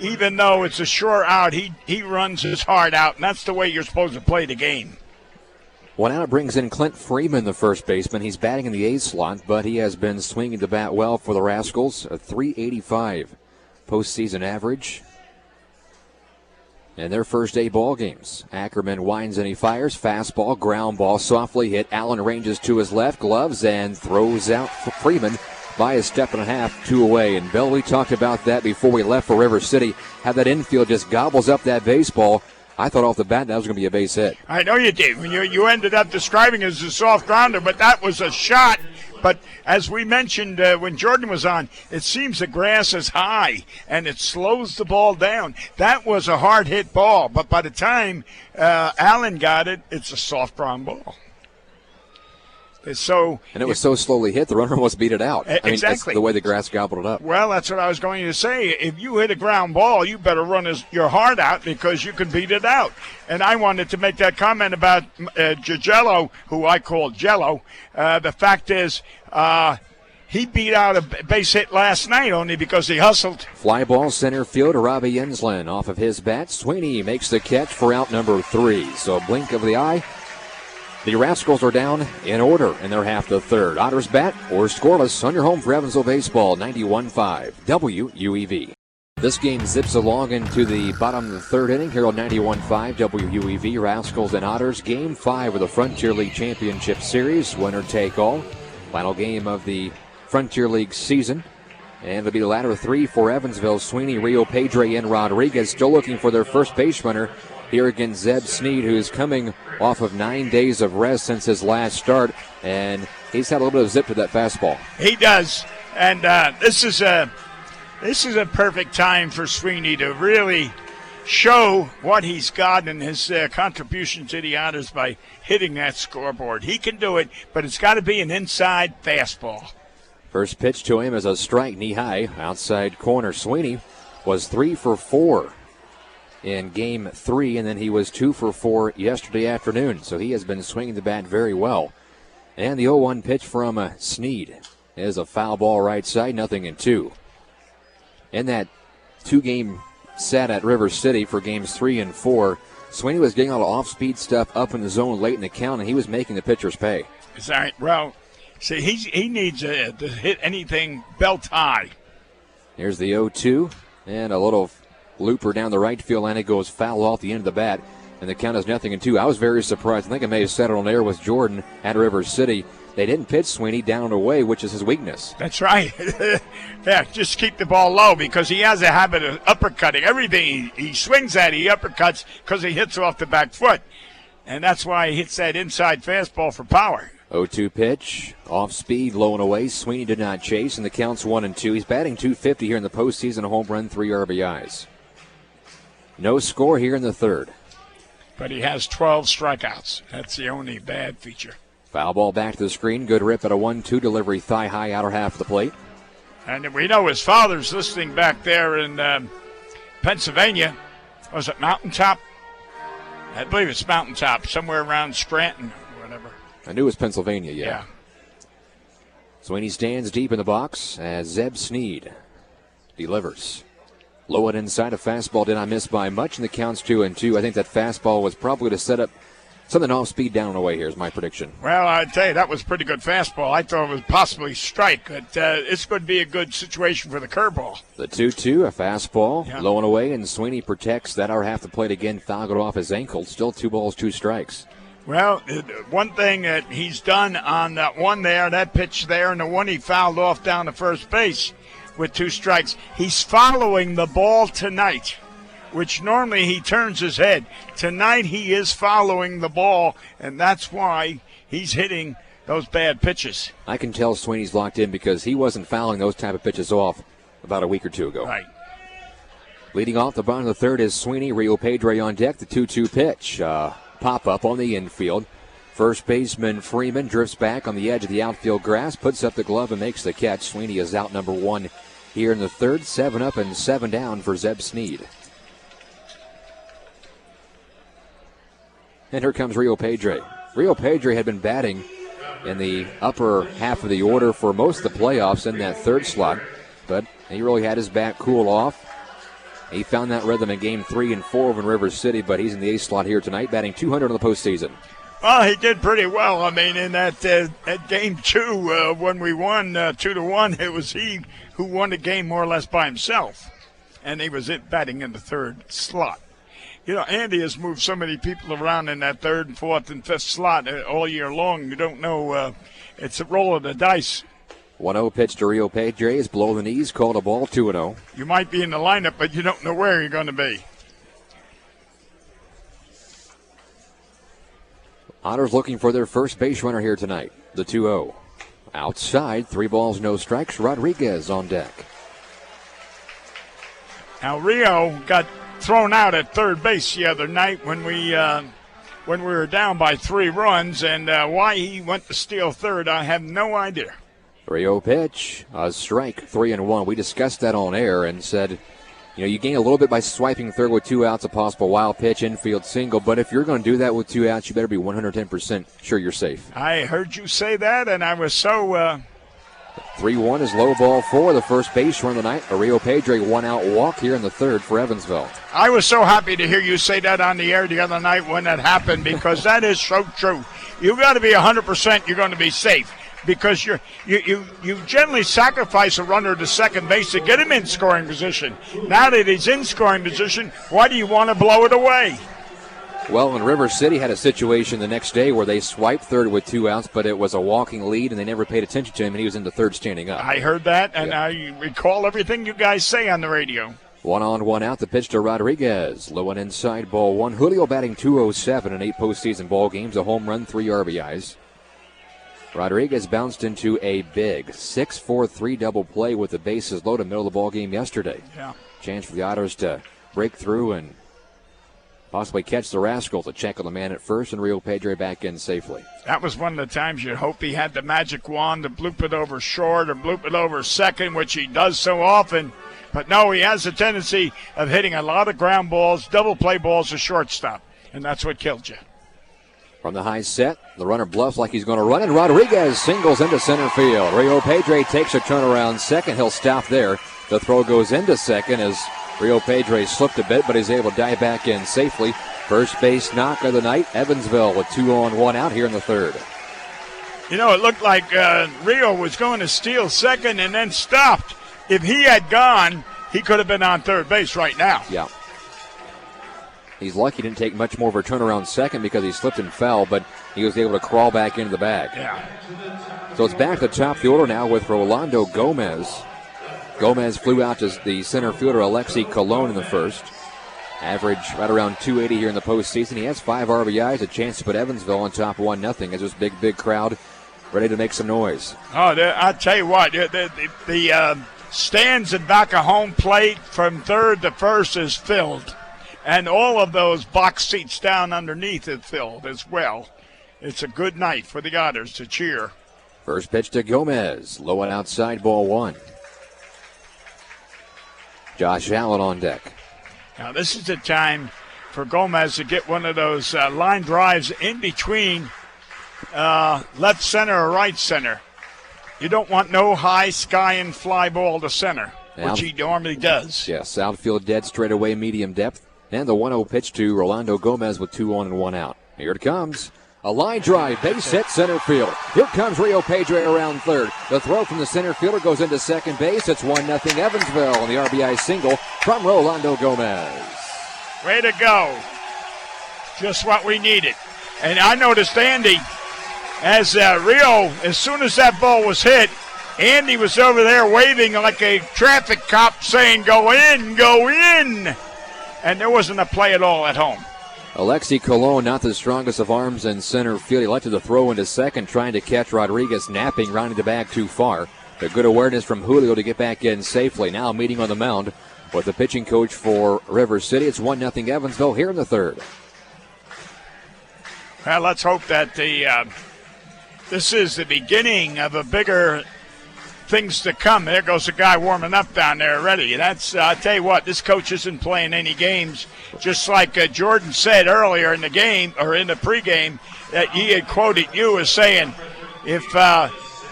even though it's a short out. He runs his heart out, and that's the way you're supposed to play the game. 1 out brings in Clint Freeman, the first baseman. He's batting in the A slot, but he has been swinging the bat well for the Rascals. A .385 postseason average. And their first 8 ball games. Ackerman winds and he fires. Fastball, ground ball, softly hit. Allen ranges to his left, gloves, and throws out Freeman by a step and a half, 2 away. And Bill, we talked about that before we left for River City. How that infield just gobbles up that baseball. I thought off the bat that was going to be a base hit. I know you did. When you ended up describing it as a soft grounder, but that was a shot. But as we mentioned when Jordan was on, it seems the grass is high, and it slows the ball down. That was a hard-hit ball, but by the time Allen got it, it's a soft ground ball. And it was so slowly hit, the runner almost beat it out. Exactly. That's the way the grass gobbled it up. Well, that's what I was going to say. If you hit a ground ball, you better run your heart out because you can beat it out. And I wanted to make that comment about Gergello, who I call Jello. The fact is, he beat out a base hit last night only because he hustled. Fly ball center field, Robbie Enslin off of his bat. Sweeney makes the catch for out number 3. So blink of the eye. The Rascals are down in order in their half the third. Otters bat or scoreless on your home for Evansville Baseball, 91.5 WUEV. This game zips along into the bottom of the third inning here on 91.5 WUEV. Rascals and Otters, Game 5 of the Frontier League Championship Series. Winner take all. Final game of the Frontier League season. And it'll be the latter 3 for Evansville. Sweeney, Rio Pedre, and Rodriguez still looking for their first base runner. Here against Zeb Sneed, who's coming off of 9 days of rest since his last start, and he's had a little bit of zip to that fastball. He does, and this is a perfect time for Sweeney to really show what he's got and his contribution to the Otters by hitting that scoreboard. He can do it, but it's got to be an inside fastball. First pitch to him is a strike, knee-high, outside corner. Sweeney was 3 for 4. In Game 3, and then he was 2 for 4 yesterday afternoon. So he has been swinging the bat very well. And the 0-1 pitch from Sneed is a foul ball right side, 0-2. In that 2-game set at River City for Games 3 and 4, Sweeney was getting a lot of off-speed stuff up in the zone late in the count, and he was making the pitchers pay. Is that right? Well, see, he needs to hit anything belt high. Here's the 0-2, and a little looper down the right field, and it goes foul off the end of the bat, and the count is 0-2. I was very surprised. I think I may have said it on air with Jordan at River City. They didn't pitch Sweeney down and away, which is his weakness. That's right. Yeah, just keep the ball low because he has a habit of uppercutting. Everything he swings at, he uppercuts because he hits off the back foot, and that's why he hits that inside fastball for power. 0-2 pitch, off speed, low and away. Sweeney did not chase, and the count's 1-2. He's batting .250 here in the postseason, a home run, 3 RBIs. No score here in the third. But he has 12 strikeouts. That's the only bad feature. Foul ball back to the screen. Good rip at a 1-2 delivery, thigh high, outer half of the plate. And we know his father's listening back there in Pennsylvania. Was it Mountaintop? I believe it's Mountaintop, somewhere around Scranton or whatever. I knew it was Pennsylvania, yeah. Sweeney stands deep in the box as Zeb Sneed delivers. Low and inside, a fastball did not miss by much, and the count's 2-2. I think that fastball was probably to set up something off speed down and away here is my prediction. Well, I tell you, that was a pretty good fastball. I thought it was possibly strike, but it's going to be a good situation for the curveball. The 2-2, a fastball, low and away, and Sweeney protects that outer half of the plate again, fouled it off his ankle. Still 2 balls, 2 strikes. Well, one thing that he's done on that one there, that pitch there, and the one he fouled off down to first base with 2 strikes, he's following the ball tonight, which normally he turns his head. Tonight he is following the ball, and that's why he's hitting those bad pitches. I can tell Sweeney's locked in because he wasn't fouling those type of pitches off about a week or 2 ago. Right. Leading off the bottom of the third is Sweeney. Rio Pedre on deck, the 2-2 pitch. Pop-up on the infield. First baseman Freeman drifts back on the edge of the outfield grass, puts up the glove and makes the catch. Sweeney is out number 1 here in the third. 7 up and 7 down for Zeb Sneed. And here comes Rio Pedre. Rio Pedre had been batting in the upper half of the order for most of the playoffs in that third slot, but he really had his bat cool off. He found that rhythm in Game 3 and 4 over in River City, but he's in the ace slot here tonight, batting .200 in the postseason. Well, he did pretty well. I mean, in that Game 2, when we won 2-1, it was he who won the game more or less by himself, and he was batting in the third slot. You know, Andy has moved so many people around in that third and fourth and fifth slot all year long. You don't know. It's a roll of the dice. 1-0 pitch to Rio Pedre is below the knees, called a ball, 2-0. You might be in the lineup, but you don't know where you're going to be. Otters looking for their first base runner here tonight, the 2-0. Outside, 3 balls, no strikes. Rodriguez on deck. Now, Rio got thrown out at third base the other night when we were down by 3 runs, and why he went to steal third, I have no idea. Rio pitch, a strike, 3-1. We discussed that on air and said, you know, you gain a little bit by swiping third with 2 outs, a possible wild pitch, infield single, but if you're going to do that with 2 outs, you better be 110% sure you're safe. I heard you say that, and I was so... 3-1 is low ball 4, the first base run of the night. A Rio Pedre 1-out walk here in the third for Evansville. I was so happy to hear you say that on the air the other night when that happened, because that is so true. You got to be 100% you're going to be safe, because you generally sacrifice a runner to second base to get him in scoring position. Now that he's in scoring position, why do you want to blow it away? Well, and River City had a situation the next day where they swiped third with 2 outs, but it was a walking lead, and they never paid attention to him, and he was in the third standing up. I heard that, and I recall everything you guys say on the radio. 1 on, 1 out, the pitch to Rodriguez. Low and inside, ball 1. Julio batting .207 in 8 postseason ball games, a home run, 3 RBIs. Rodriguez bounced into a big 6-4-3 double play with the bases loaded middle of the ball game yesterday. Yeah. Chance for the Otters to break through and possibly catch the Rascals. A check on the man at first, and Rio Pedre back in safely. That was one of the times you'd hope he had the magic wand to bloop it over short or bloop it over second, which he does so often. But no, he has a tendency of hitting a lot of ground balls, double play balls to shortstop, and that's what killed you. From the high set, the runner bluffs like he's going to run, and Rodriguez singles into center field. Rio Pedre takes a turnaround second. He'll stop there. The throw goes into second as Rio Pedre slipped a bit, but he's able to dive back in safely. First base knock of the night. Evansville with 2 on, 1 out here in the third. You know, it looked like Rio was going to steal second and then stopped. If he had gone, he could have been on third base right now. Yeah. He's lucky he didn't take much more of a turnaround second because he slipped and fell, but he was able to crawl back into the bag. Yeah. So it's back to the top of the order now with Rolando Gomez. Gomez flew out to the center fielder Alexi Colon in the first. Average right around 280 here in the postseason. He has 5 RBIs, a chance to put Evansville on top 1-0 as this big crowd ready to make some noise. Oh, I'll tell you what, the stands in back of home plate from third to first is filled. and all of those box seats down underneath it filled as well. It's a good night for the Otters to cheer. First pitch to Gomez. Low and outside, ball one. Josh Allen on deck. Now this is the time for Gomez to get one of those line drives in between left center or right center. You don't want no high sky and fly ball to center, which he normally does. Yes, outfield dead straight away, medium depth. And the 1-0 pitch to Rolando Gomez with 2 on and 1 out. Here it comes. A line drive, base hit, center field. Here comes Rio Pedre around third. The throw from the center fielder goes into second base. It's 1-0 Evansville on the RBI single from Rolando Gomez. Way to go. Just what we needed. And I noticed Andy, as Rio, as soon as that ball was hit, Andy was over there waving like a traffic cop saying, go in, go in. And there wasn't a play at all at home. Alexi Colon, not the strongest of arms in center field. He elected to throw into second, trying to catch Rodriguez napping, rounding the bag too far. But good awareness from Julio to get back in safely. Now meeting on the mound with the pitching coach for River City. It's 1-0 Evansville here in the third. Well, let's hope that this is the beginning of a bigger things to come. There goes the guy warming up down there already. That's, I tell you what, this coach isn't playing any games. Just like Jordan said earlier in the game, or in the pregame, that he had quoted you as saying, if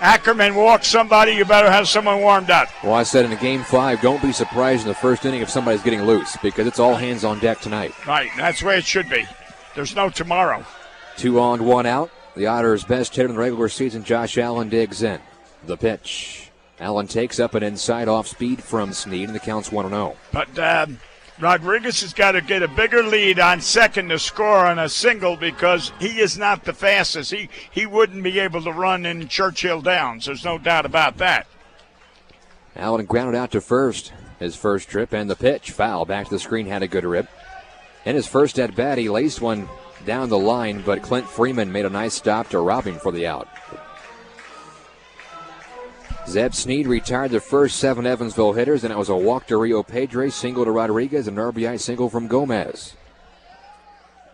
Ackerman walks somebody, you better have someone warmed up. Well, I said in the game 5, don't be surprised in the first inning if somebody's getting loose, because it's all hands on deck tonight. Right, that's the way it should be. There's no tomorrow. 2 on, 1 out. The Otters' best hitter in the regular season, Josh Allen, digs in. The pitch. Allen takes up an inside off speed from Snead, and the count's 1-0. But Rodriguez has got to get a bigger lead on second to score on a single, because he is not the fastest. He wouldn't be able to run in Churchill Downs. There's no doubt about that. Allen grounded out to first his first trip, and the pitch. Foul. Back to the screen, had a good rip. In his first at bat, he laced one down the line, but Clint Freeman made a nice stop to rob him for the out. Zeb Snead retired the first 7 Evansville hitters, and it was a walk to Rio Pedre, single to Rodriguez, and an RBI single from Gomez.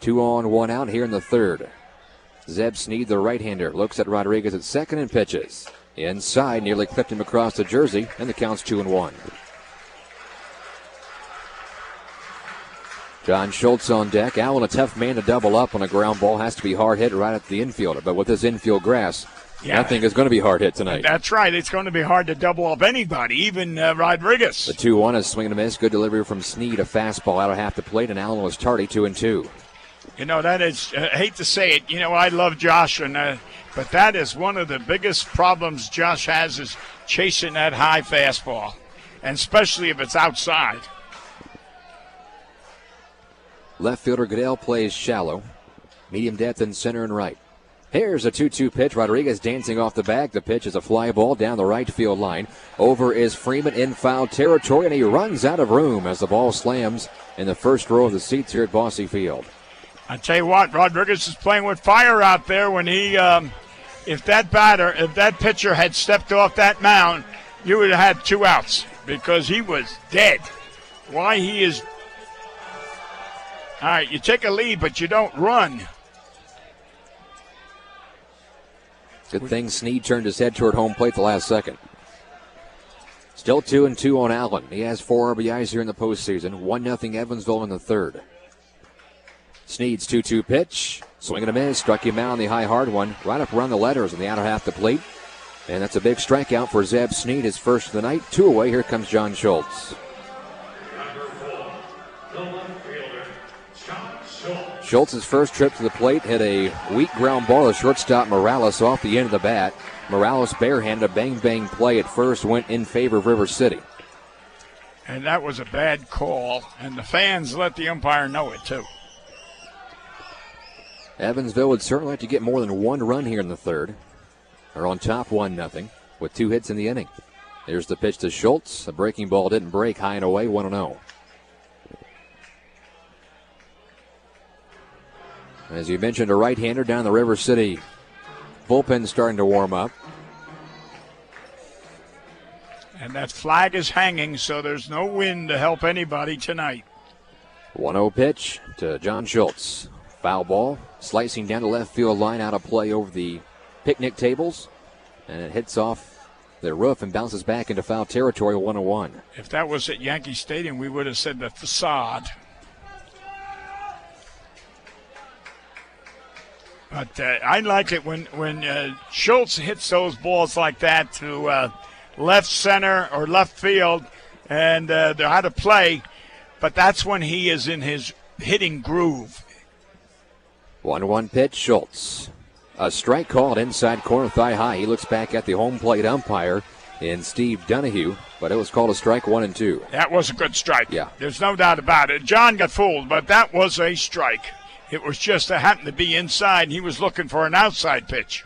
2 on, 1 out here in the third. Zeb Snead, the right-hander, looks at Rodriguez at second and pitches. Inside, nearly clipped him across the jersey, and the count's 2-1. John Schultz on deck. Allen, a tough man to double up on a ground ball, has to be hard hit right at the infielder, but with this infield grass, nothing is going to be hard hit tonight. That's right. It's going to be hard to double up anybody, even Rodriguez. The 2-1 is swing and a miss. Good delivery from Snead. A fastball out of half the plate, and Allen was tardy, 2-2. You know, that is, I hate to say it, you know, I love Josh, but that is one of the biggest problems Josh has, is chasing that high fastball, and especially if it's outside. Left fielder Goodell plays shallow. Medium depth in center and right. Here's a 2-2 pitch. Rodriguez dancing off the bag. The pitch is a fly ball down the right field line. Over is Freeman in foul territory, and he runs out of room as the ball slams in the first row of the seats here at Bosse Field. I tell you what, Rodriguez is playing with fire out there. When he, if that pitcher had stepped off that mound, you would have had 2 outs, because he was dead. Why he is. All right, you take a lead, but you don't run. Good thing Snead turned his head toward home plate the last second. Still 2-2 on Allen. He has 4 RBIs here in the postseason. 1-0 Evansville in the third. Snead's 2-2 pitch. Swing and a miss. Struck him out on the high hard one. Right up around the letters on the outer half of the plate. And that's a big strikeout for Zeb Snead, his first of the night. 2 away. Here comes John Schultz. Schultz's first trip to the plate hit a weak ground ball to shortstop Morales off the end of the bat. Morales barehanded, a bang-bang play at first, went in favor of River City. And that was a bad call, and the fans let the umpire know it too. Evansville would certainly like to get more than 1 run here in the third. They're on top 1-0 with 2 hits in the inning. Here's the pitch to Schultz. The breaking ball didn't break, high and away, 1-0. As you mentioned, a right-hander down the River City bullpen starting to warm up. And that flag is hanging, so there's no wind to help anybody tonight. 1-0 pitch to John Schultz. Foul ball, slicing down the left field line, out of play over the picnic tables, and it hits off the roof and bounces back into foul territory, 1-1. If that was at Yankee Stadium, we would have said the facade. But I like it when Schultz hits those balls like that to left center or left field, and they're out of play. But that's when he is in his hitting groove. 1-1 pitch, Schultz. A strike called inside corner, thigh high. He looks back at the home plate umpire in Steve Donahue, but it was called a strike, 1-2. That was a good strike. Yeah. There's no doubt about it. John got fooled, but that was a strike. It was just it happened to be inside, and he was looking for an outside pitch.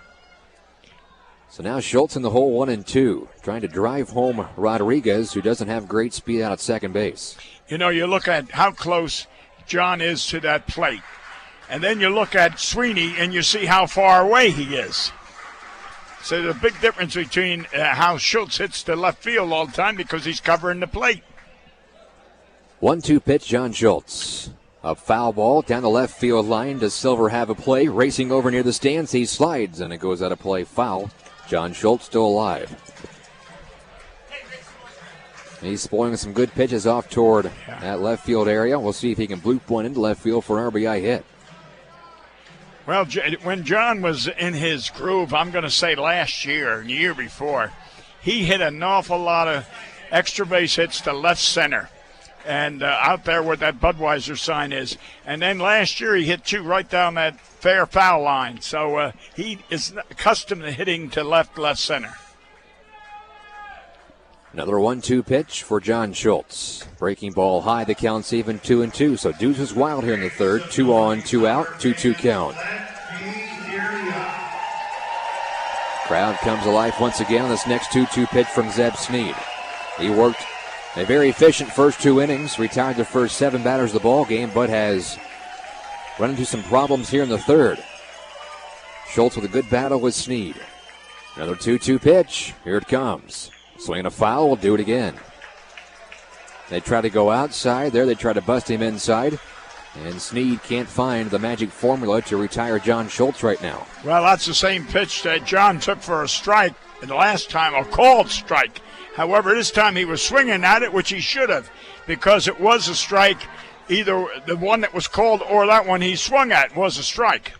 So now Schultz in the hole, 1-2, trying to drive home Rodriguez, who doesn't have great speed out at second base. You know, you look at how close John is to that plate. And then you look at Sweeney and you see how far away he is. So there's a big difference between how Schultz hits the left field all the time because he's covering the plate. 1-2 pitch, John Schultz. A foul ball down the left field line. Does Silver have a play? Racing over near the stands, he slides and it goes out of play, foul. John Schultz still alive. He's spoiling some good pitches off toward that left field area. We'll see if he can bloop one into left field for an RBI hit. Well, when John was in his groove, I'm going to say last year and the year before, he hit an awful lot of extra base hits to left center and out there where that Budweiser sign is. And then last year he hit 2 right down that fair foul line. So he is accustomed to hitting to left center. Another 1-2 pitch for John Schultz. Breaking ball high, the count's even 2-2. So Deuce is wild here in the third. 2 on, 2 out, 2-2 count. Crowd comes alive once again on this next 2-2 pitch from Zeb Sneed. He worked a very efficient first 2 innings, retired the first 7 batters of the ball game, but has run into some problems here in the third. Schultz with a good battle with Sneed. Another 2-2 pitch. Here it comes. Swinging a foul, will do it again. They try to go outside there. They try to bust him inside. And Sneed can't find the magic formula to retire John Schultz right now. Well, that's the same pitch that John took for a strike the last time, a called strike. However, this time he was swinging at it, which he should have, because it was a strike. Either the one that was called or that one he swung at was a strike.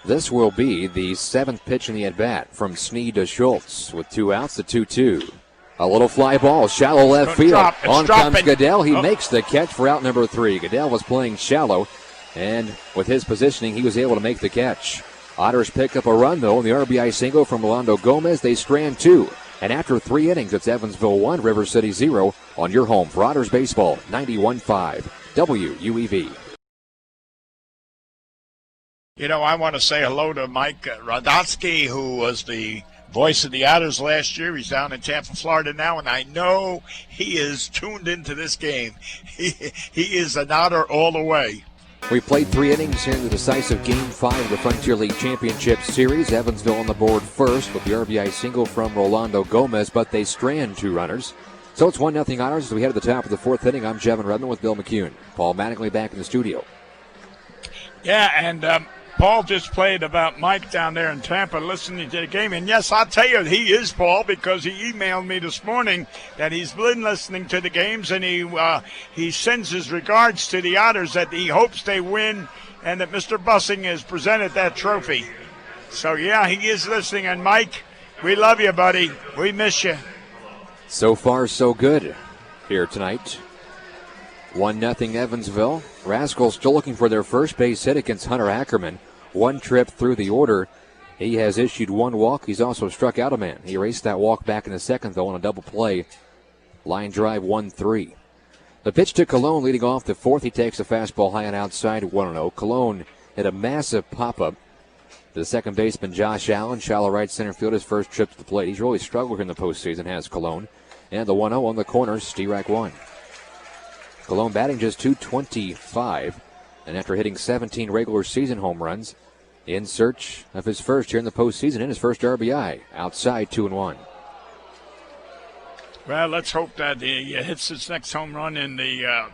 This will be the 7th pitch in the at-bat from Sneed to Schultz with 2 outs, the 2-2. A little fly ball, shallow left field. On comes Goodell. He makes the catch for out number 3. Goodell was playing shallow, and with his positioning, he was able to make the catch. Otters pick up a run, though, in the RBI single from Rolando Gomez. They strand 2. And after 3 innings, it's Evansville 1, River City 0 on your home for Otters Baseball, 91.5 WUEV. You know, I want to say hello to Mike Radotsky, who was the voice of the Otters last year. He's down in Tampa, Florida now, and I know he is tuned into this game. He is an Otter all the way. We played 3 innings here in the decisive Game 5 of the Frontier League Championship Series. Evansville on the board first with the RBI single from Rolando Gomez, but they strand 2 runners. So it's 1-0 Otters as we head to the top of the 4th inning. I'm Jevin Redman with Bill McKeon. Paul Mattingly back in the studio. Yeah, and Paul just played about Mike down there in Tampa listening to the game. And, yes, I'll tell you, he is Paul because he emailed me this morning that he's been listening to the games, and he sends his regards to the Otters that he hopes they win and that Mr. Bussing has presented that trophy. So, yeah, he is listening. And, Mike, we love you, buddy. We miss you. So far, so good here tonight. 1-0 Evansville. Rascals still looking for their first base hit against Hunter Ackerman. 1 trip through the order. He has issued 1 walk. He's also struck out a man. He raced that walk back in the second, though, on a double play. Line drive 1-3. The pitch to Colon leading off the 4th. He takes a fastball high and outside, 1-0. Colon hit a massive pop-up to the second baseman, Josh Allen. Shallow right center field, his first trip to the plate. He's really struggled in the postseason, has Colon. And the 1-0 on the corner, Sterak 1. Colon batting just .225, and after hitting 17 regular season home runs, in search of his first here in the postseason and his first RBI. Outside 2-1. Well, let's hope that he hits his next home run in the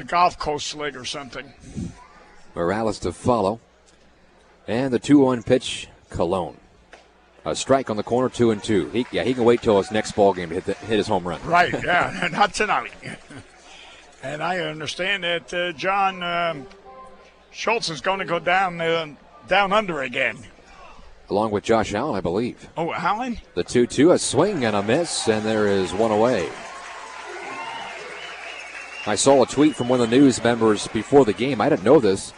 Gulf Coast League or something. Morales to follow. And the 2-1 pitch, Colon. A strike on the corner, 2-2. He can wait till his next ball game to hit his home run. Right, yeah, not tonight. And I understand that John Schultz is going to go down under again. Along with Josh Allen, I believe. Oh, Allen? The 2-2, a swing and a miss, and there is one away. I saw a tweet from one of the news members before the game. I didn't know this.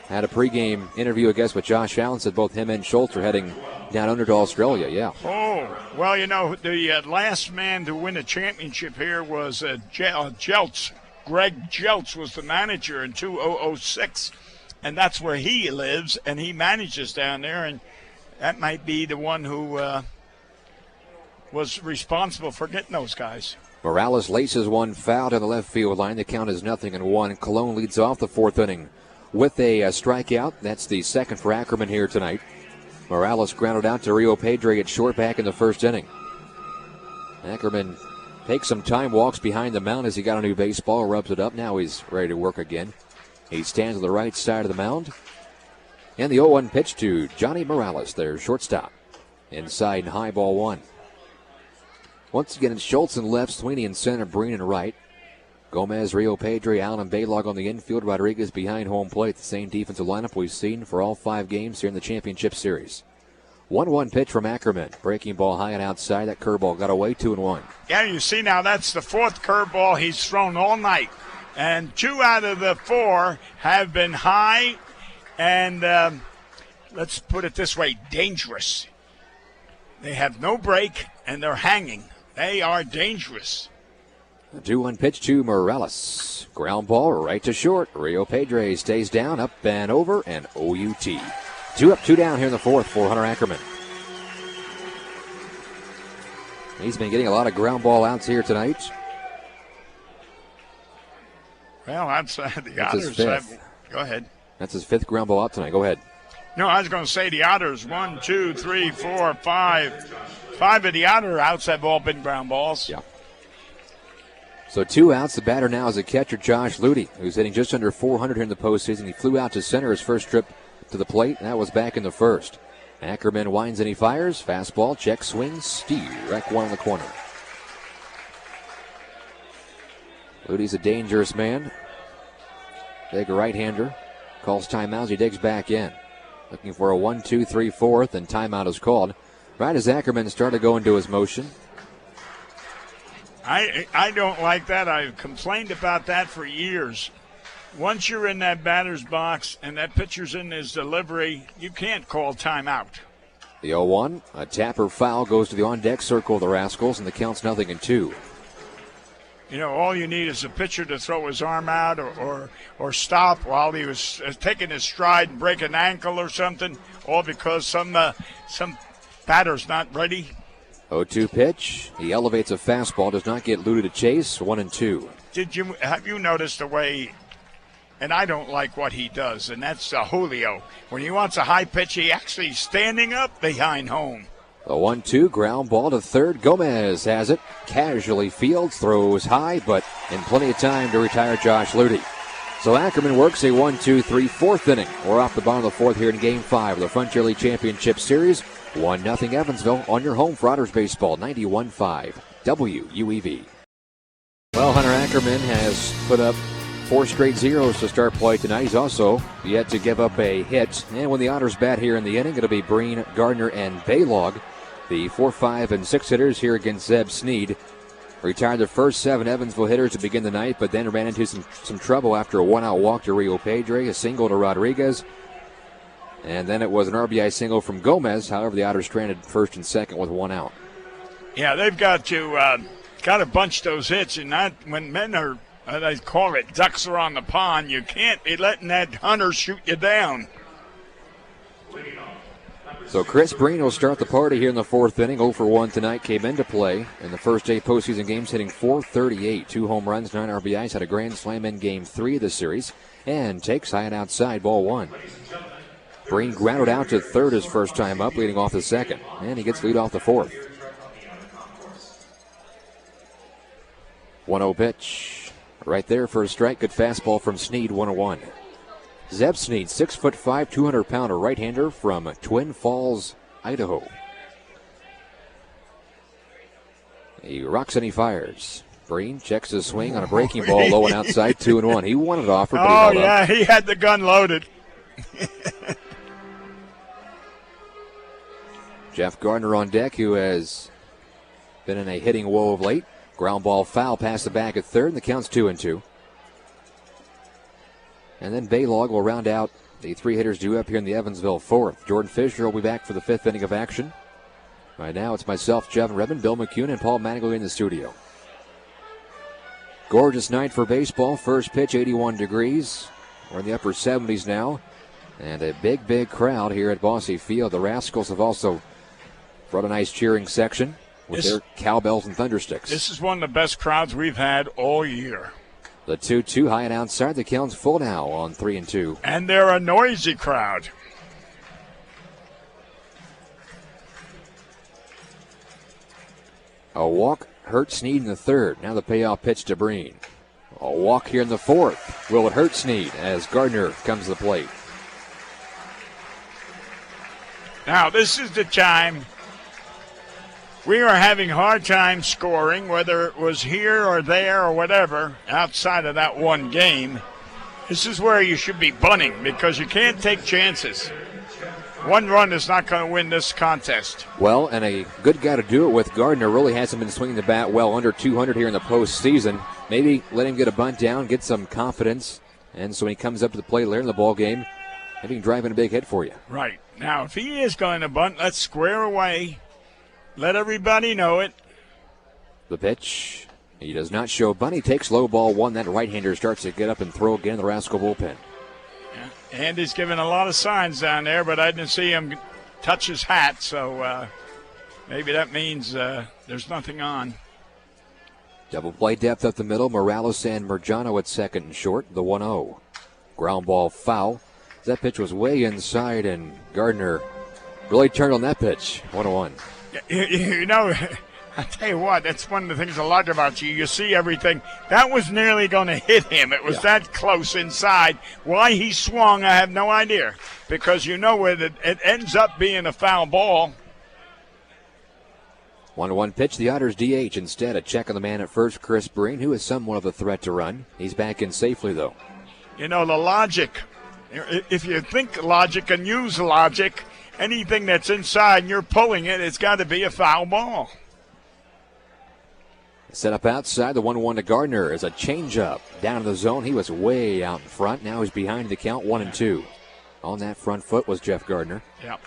Had a pregame interview, I guess, with Josh Allen. Said both him and Schultz are heading down under to Australia, yeah. Oh, well, the last man to win a championship here was Jeltz. Greg Jeltz was the manager in 2006, and that's where he lives, and he manages down there, and that might be the one who was responsible for getting those guys. Morales laces one foul to the left field line. The count is 0-1. Cologne leads off the fourth inning with a strikeout. That's the second for Ackerman here tonight. Morales grounded out to Rio Pedre at short back in the first inning. Ackerman takes some time, walks behind the mound as he got a new baseball, rubs it up. Now he's ready to work again. He stands on the right side of the mound. And the 0-1 pitch to Johnny Morales, their shortstop. Inside and high, ball one. Once again, it's Schultz in left, Sweeney in center, Breen in right. Gomez, Rio Pedre, Allen, and Baylog on the infield. Rodriguez behind home plate. The same defensive lineup we've seen for all 5 games here in the championship series. 1-1 pitch from Ackerman. Breaking ball high and outside. That curveball got away, 2-1. Yeah, you see now that's the fourth curveball he's thrown all night. And 2 out of the 4 have been high and, let's put it this way, dangerous. They have no break and they're hanging. They are dangerous. The 2-1 pitch to Morales. Ground ball right to short. Rio Pedre stays down, up and over, and OUT. 2 up, 2 down here in the fourth for Hunter Ackerman. He's been getting a lot of ground ball outs here tonight. Well, that's the Otters. Go ahead. That's his 5th ground ball out tonight. Go ahead. No, I was going to say the Otters, 1, 2, 3, 4, 5. 5 of the Otter outs have all been ground balls. Yeah. So 2 outs. The batter now is a catcher, Josh Ludy, who's hitting just under 400 here in the postseason. He flew out to center his first trip to the plate, and that was back in the first. Ackerman winds and he fires. Fastball, check swing, steer. Rec one in the corner. Ludy's a dangerous man. Big right-hander. Calls timeout as he digs back in. Looking for a 1-2-3 fourth, and timeout is called. Right as Ackerman started going to his motion. I don't like that. I've complained about that for years. Once you're in that batter's box and that pitcher's in his delivery, you can't call timeout. The 0-1, a tapper foul goes to the on-deck circle of the Rascals, and the count's 0-2. You know, all you need is a pitcher to throw his arm out or stop while he was taking his stride and break an ankle or something, all because some batter's not ready. 0-2 pitch. He elevates a fastball, does not get Ludy to chase. 1-2. Have you noticed the way? And I don't like what he does, and that's Julio. When he wants a high pitch, he actually standing up behind home. The 1-2 ground ball to third. Gomez has it. Casually fields, throws high, but in plenty of time to retire Josh Ludy. So Ackerman works a 1-2-3 fourth inning. We're off the bottom of the fourth here in Game 5 of the Frontier League Championship Series. 1-0 Evansville on your home for Otters Baseball, 91.5 WUEV. Well, Hunter Ackerman has put up 4 straight zeros to start play tonight. He's also yet to give up a hit. And when the Otters bat here in the inning, it'll be Breen, Gardner, and Baylog. The 4, 5, and 6 hitters here against Zeb Sneed. Retired the first 7 Evansville hitters to begin the night, but then ran into some trouble after a 1-out walk to Rio Pedre, a single to Rodriguez. And then it was an RBI single from Gomez. However, the Otters stranded first and second with 1 out. Yeah, they've got to bunch those hits, and not when men are, they call it ducks are on the pond. You can't be letting that Hunter shoot you down. So Chris Breen will start the party here in the fourth inning. 0 for 1 tonight came into play in the first 8 postseason games, hitting .438. 2 home runs, 9 RBIs, had a grand slam in Game 3 of the series, and takes high and outside, ball 1. Breen grounded out to third his first time up, leading off the second, and he gets lead off the fourth. 1-0 pitch. Right there for a strike. Good fastball from Sneed, 1-1. Zeb Sneed, 6'5", 200-pounder right-hander from Twin Falls, Idaho. He rocks and he fires. Breen checks his swing on a breaking ball, low and outside, 2-1. He wanted off. Oh, yeah, he had the gun loaded. Jeff Gardner on deck, who has been in a hitting woe of late. Ground ball foul past the back at third, and the count's 2-2. And then Baylog will round out the three hitters due up here in the Evansville fourth. Jordan Fisher will be back for the fifth inning of action. Right now it's myself, Jevin, Redman, Bill McKeon, and Paul Mattingly in the studio. Gorgeous night for baseball. First pitch, 81 degrees. We're in the upper 70s now. And a big, big crowd here at Bosse Field. The Rascals have also brought a nice cheering section with their cowbells and thundersticks. This is one of the best crowds we've had all year. The 2-2 high and outside. The count's full now on 3-2. And they're a noisy crowd. A walk hurt Sneed in the third. Now the payoff pitch to Breen. A walk here in the fourth. Will it hurt Sneed as Gardner comes to the plate? Now this is the time we are having a hard time scoring, whether it was here or there or whatever, outside of that one game. This is where you should be bunting because you can't take chances. One run is not going to win this contest. Well, and a good guy to do it with. Gardner really hasn't been swinging the bat well, under 200 here in the postseason. Maybe let him get a bunt down, get some confidence, and so when he comes up to the plate later in the ball game, maybe he can drive in a big hit for you. Right. Now, if he is going to bunt, let's square away. Let everybody know it. The pitch. He does not show bunt. He takes low ball one. That right-hander starts to get up and throw again in the Rascal bullpen. Yeah. And he's given a lot of signs down there, but I didn't see him touch his hat, so maybe that means there's nothing on. Double play depth up the middle. Morales and Merjano at second and short. The 1-0. Ground ball foul. That pitch was way inside, and Gardner really turned on that pitch. 1-1. You know, I tell you what, that's one of the things I like about you. You see everything. That was nearly going to hit him. It was that close inside. Why he swung, I have no idea. Because you know it ends up being a foul ball. 1-1 pitch. The Otters DH instead. A check on the man at first, Chris Breen, who is somewhat of a threat to run. He's back in safely, though. You know, the logic. If you think logic and use logic, anything that's inside and you're pulling it, it's got to be a foul ball. Set up outside. The 1-1 to Gardner is a changeup down in the zone. He was way out in front. Now he's behind the count, 1-2. On that front foot was Jeff Gardner. Yeah.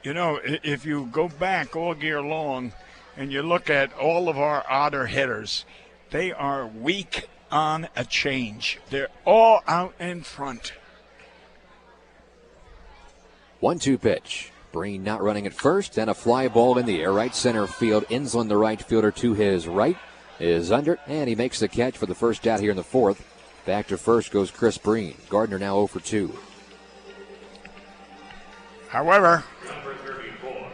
You know, if you go back all year long and you look at all of our Otter hitters, they are weak on a change. They're all out in front. 1-2 pitch. Breen not running at first, and a fly ball in the air, right center field. Insland, the right fielder, to his right, is under, and he makes the catch for the first out here in the fourth. Back to first goes Chris Breen. Gardner now 0 for 2. However,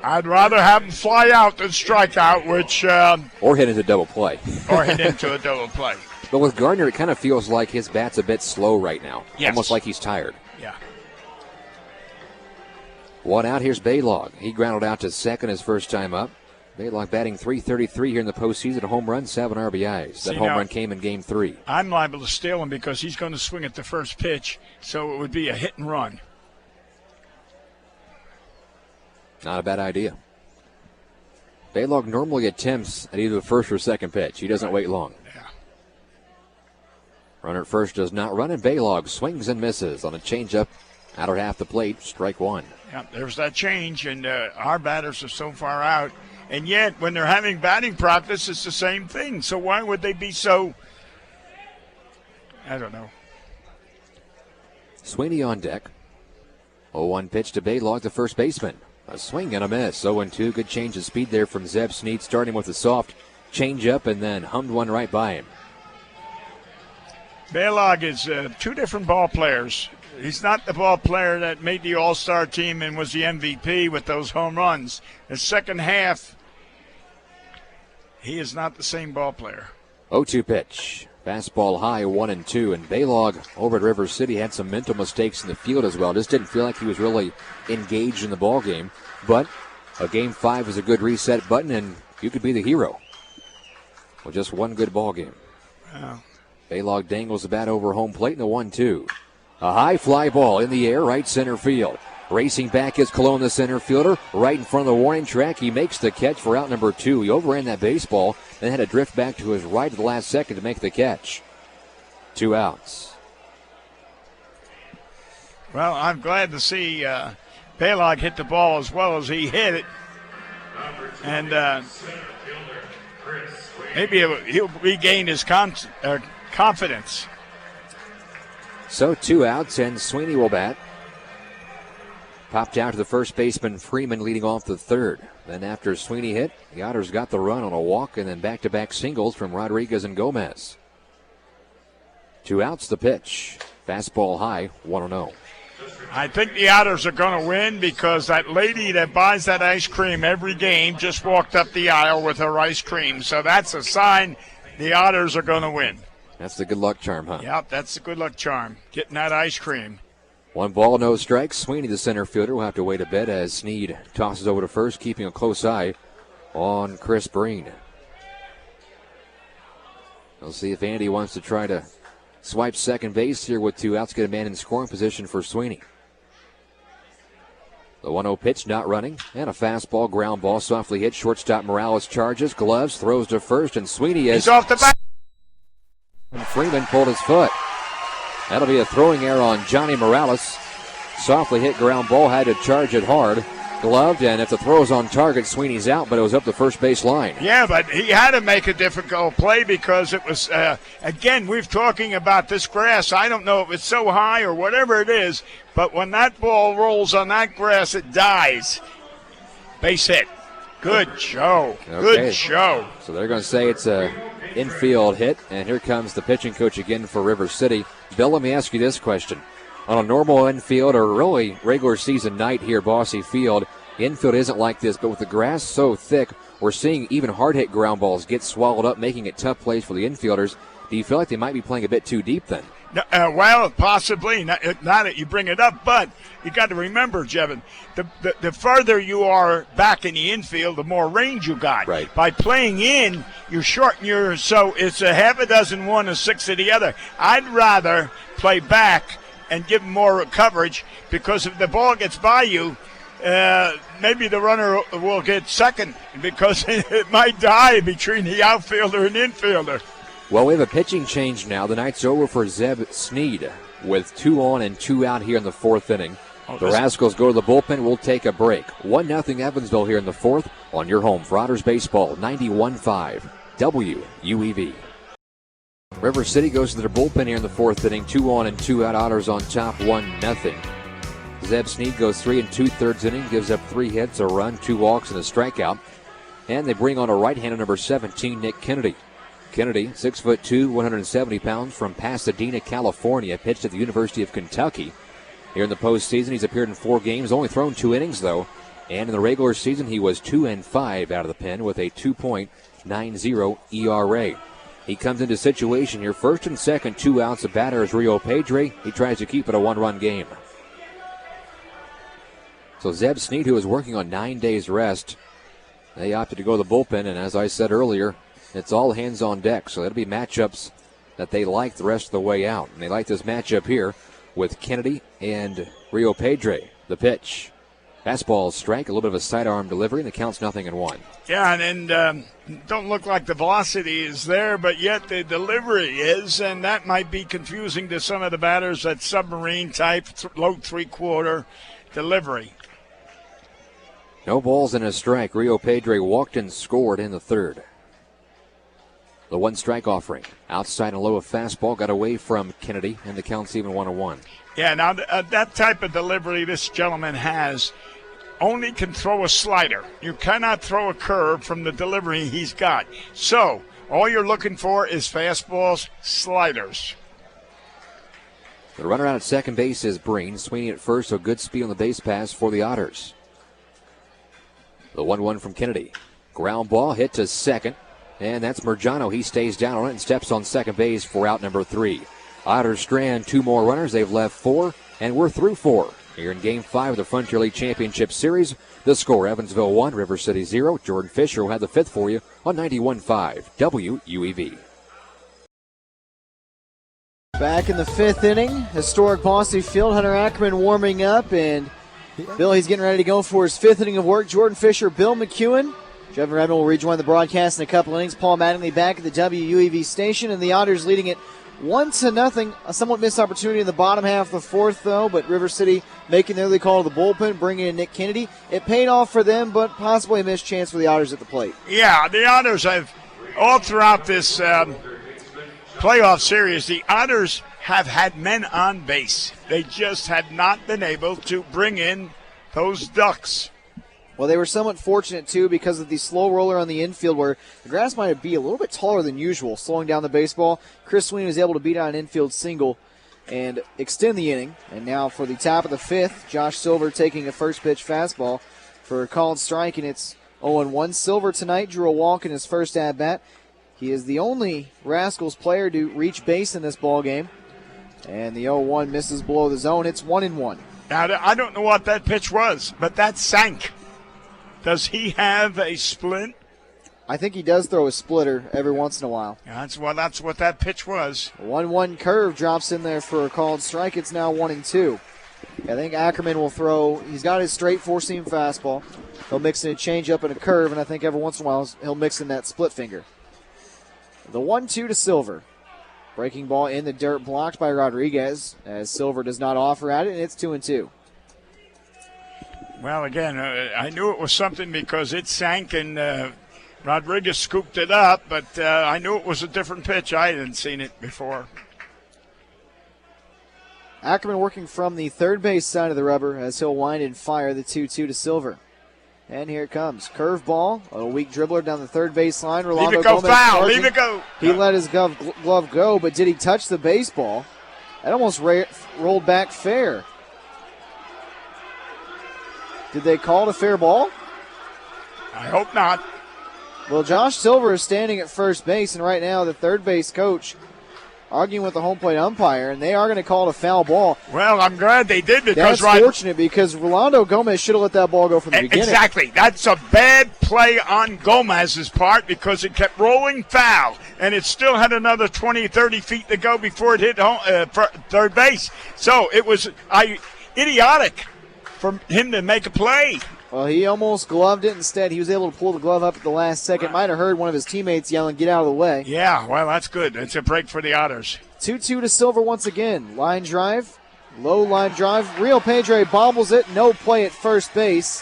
I'd rather have him fly out than strike out, which... or hit into double play. Or hit into a double play. But with Gardner, it kind of feels like his bat's a bit slow right now. Yes. Almost like he's tired. Yeah. One out, here's Baylog. He grounded out to second his first time up. Baylog batting .333 here in the postseason. A home run, 7 RBIs. That home run came in Game 3. I'm liable to steal him because he's going to swing at the first pitch, so it would be a hit and run. Not a bad idea. Baylog normally attempts at either the first or second pitch. He doesn't wait long. Yeah. Runner at first does not run, and Baylog swings and misses on a changeup. Outer half the plate, strike one. Yeah, there's that change, and our batters are so far out. And yet, when they're having batting practice, it's the same thing. So why would they be so, I don't know. Sweeney on deck. 0-1 pitch to Baylog, the first baseman. A swing and a miss. 0-2, good change of speed there from Zeb Sneed, starting with a soft changeup and then hummed one right by him. Baylog is two different ball players. He's not the ball player that made the All-Star team and was the MVP with those home runs. The second half, he is not the same ball player. 0-2 pitch. Fastball high, 1-2. And Baylog over at River City had some mental mistakes in the field as well. Just didn't feel like he was really engaged in the ball game. But a Game 5 is a good reset button, and you could be the hero with just one good ball game. Wow. Baylog dangles the bat over home plate in the 1-2. A high fly ball in the air, right center field. Racing back is Cologne, the center fielder, right in front of the warning track. He makes the catch for out number 2. He overran that baseball, then had to drift back to his right at the last second to make the catch. 2 outs. Well, I'm glad to see Baylog hit the ball as well as he hit it. And maybe he'll regain his confidence. So 2 outs, and Sweeney will bat. Popped out to the first baseman, Freeman, leading off the third. Then after Sweeney hit, the Otters got the run on a walk and then back-to-back singles from Rodriguez and Gomez. 2 outs, the pitch. Fastball high, 1-0. I think the Otters are going to win because that lady that buys that ice cream every game just walked up the aisle with her ice cream. So that's a sign the Otters are going to win. That's the good luck charm, huh? Yep, that's the good luck charm, getting that ice cream. 1 ball, no strikes. Sweeney, the center fielder, will have to wait a bit as Sneed tosses over to first, keeping a close eye on Chris Breen. We'll see if Andy wants to try to swipe second base here with 2 outs, get a man in scoring position for Sweeney. The 1-0 pitch not running, and a fastball, ground ball, softly hit. Shortstop Morales charges, gloves, throws to first, and Sweeney is... He's off the bat. And Freeman pulled his foot. That'll be a throwing error on Johnny Morales. Softly hit ground ball, had to charge it hard. Gloved, and if the throw's on target, Sweeney's out, but it was up the first base line. Yeah, but he had to make a difficult play because it was, again, we're talking about this grass. I don't know if it's so high or whatever it is, but when that ball rolls on that grass, it dies. Base hit. Good show. Okay. Good show. So they're going to say it's a infield hit, and here comes the pitching coach again for River City. Bill, let me ask you this question. On a normal infield or really regular season night here at Bosse Field, the infield isn't like this, but with the grass so thick, we're seeing even hard-hit ground balls get swallowed up, making it tough plays for the infielders. Do you feel like they might be playing a bit too deep then? Well, possibly. Not that you bring it up, but you got to remember, Jevin, the further you are back in the infield, the more range you got. Right. By playing in, you shorten so it's a half a dozen one and 6 of the other. I'd rather play back and give them more coverage because if the ball gets by you, maybe the runner will get second because it might die between the outfielder and infielder. Well, we have a pitching change now. The night's over for Zeb Sneed with 2 on and 2 out here in the 4th inning. The Rascals go to the bullpen. We'll take a break. 1-0 Evansville here in the 4th on your home for Otters Baseball, 91.5 WUEV. River City goes to their bullpen here in the 4th inning. 2 on and 2 out. Otters on top, 1-0. Zeb Sneed goes 3 2/3 inning, gives up 3 hits, a run, 2 walks, and a strikeout. And they bring on a right-hander, number 17, Nick Kennedy. Kennedy, 6'2", 170 pounds, from Pasadena, California, pitched at the University of Kentucky. Here in the postseason, he's appeared in 4 games, only thrown 2 innings, though. And in the regular season, he was 2-5 out of the pen with a 2.90 ERA. He comes into situation here, first and second, 2 outs. The batter is Rio Pedre. He tries to keep it a 1-run game. So Zeb Sneed, who was working on 9 days rest, they opted to go to the bullpen, and as I said earlier, it's all hands on deck. So that'll be matchups that they like the rest of the way out. And they like this matchup here with Kennedy and Rio Pedre. The pitch. Fastball strike, a little bit of a sidearm delivery, and the count's 0-1. Yeah, and don't look like the velocity is there, but yet the delivery is, and that might be confusing to some of the batters, that submarine type, low 3/4 delivery. No balls and a strike. Rio Pedre walked and scored in the 3rd. The 1 strike offering. Outside and low, a fastball got away from Kennedy, and the count's even 1-1. Yeah, now that type of delivery this gentleman has only can throw a slider. You cannot throw a curve from the delivery he's got. So all you're looking for is fastballs, sliders. The runner out at second base is Breen. Sweeney at first, so good speed on the base pass for the Otters. The 1-1 from Kennedy. Ground ball hit to second. and that's Mergiano. He stays down on it and steps on second base for out number 3. Otters strand 2 more runners. They've left 4, and we're through 4. Here in Game 5 of the Frontier League Championship Series, the score, Evansville 1, River City 0. Jordan Fisher will have the 5th for you on 91.5 WUEV. Back in the 5th inning, historic Bosse Field. Hunter Ackerman warming up, and Bill, he's getting ready to go for his 5th inning of work. Jordan Fisher, Bill McKeon. Jevin Redman will rejoin the broadcast in a couple innings. Paul Mattingly back at the WUEV station, and the Otters leading it 1-0. A somewhat missed opportunity in the bottom half of the 4th, though, but River City making the early call to the bullpen, bringing in Nick Kennedy. It paid off for them, but possibly a missed chance for the Otters at the plate. Yeah, the Otters have, all throughout this playoff series, the Otters have had men on base. They just had not been able to bring in those ducks. Well, they were somewhat fortunate, too, because of the slow roller on the infield where the grass might be a little bit taller than usual, slowing down the baseball. Chris Sweeney was able to beat out an infield single and extend the inning. And now for the top of the 5th, Josh Silver taking a first pitch fastball for a called strike, and it's 0-1. Silver tonight drew a walk in his first at-bat. He is the only Rascals player to reach base in this ball game. And the 0-1 misses below the zone. It's 1-1. Now, I don't know what that pitch was, but that sank. Does he have a splint? I think he does throw a splitter every once in a while. That's what that pitch was. 1-1 curve drops in there for a called strike. It's now 1-2. I think Ackerman will throw. He's got his straight four-seam fastball. He'll mix in a changeup and a curve, and I think every once in a while he'll mix in that split finger. The 1-2 to Silver. Breaking ball in the dirt, blocked by Rodriguez, as Silver does not offer at it, and it's 2-2. Well, again, I knew it was something because it sank and Rodriguez scooped it up, but I knew it was a different pitch. I hadn't seen it before. Ackerman working from the third base side of the rubber as he'll wind and fire the 2-2 to Silver. And here it comes. Curveball, a weak dribbler down the third base line. Leave it go, foul. Leave it go. He let his glove go, but did he touch the baseball? That almost rolled back fair. Did they call it a fair ball? I hope not. Well, Josh Silver is standing at first base, and right now the third base coach arguing with the home plate umpire, and they are going to call it a foul ball. Well, I'm glad they did because that's fortunate because Rolando Gomez should have let that ball go from the beginning. Exactly. That's a bad play on Gomez's part because it kept rolling foul, and it still had another 20, 30 feet to go before it hit third base. So it was idiotic for him to make a play. Well, he almost gloved it. Instead, he was able to pull the glove up at the last second. Might have heard one of his teammates yelling, "Get out of the way." Yeah, well, that's good. It's a break for the Otters. 2-2 to Silver once again. Line drive, low line drive. Rio Pedre bobbles it. No play at first base.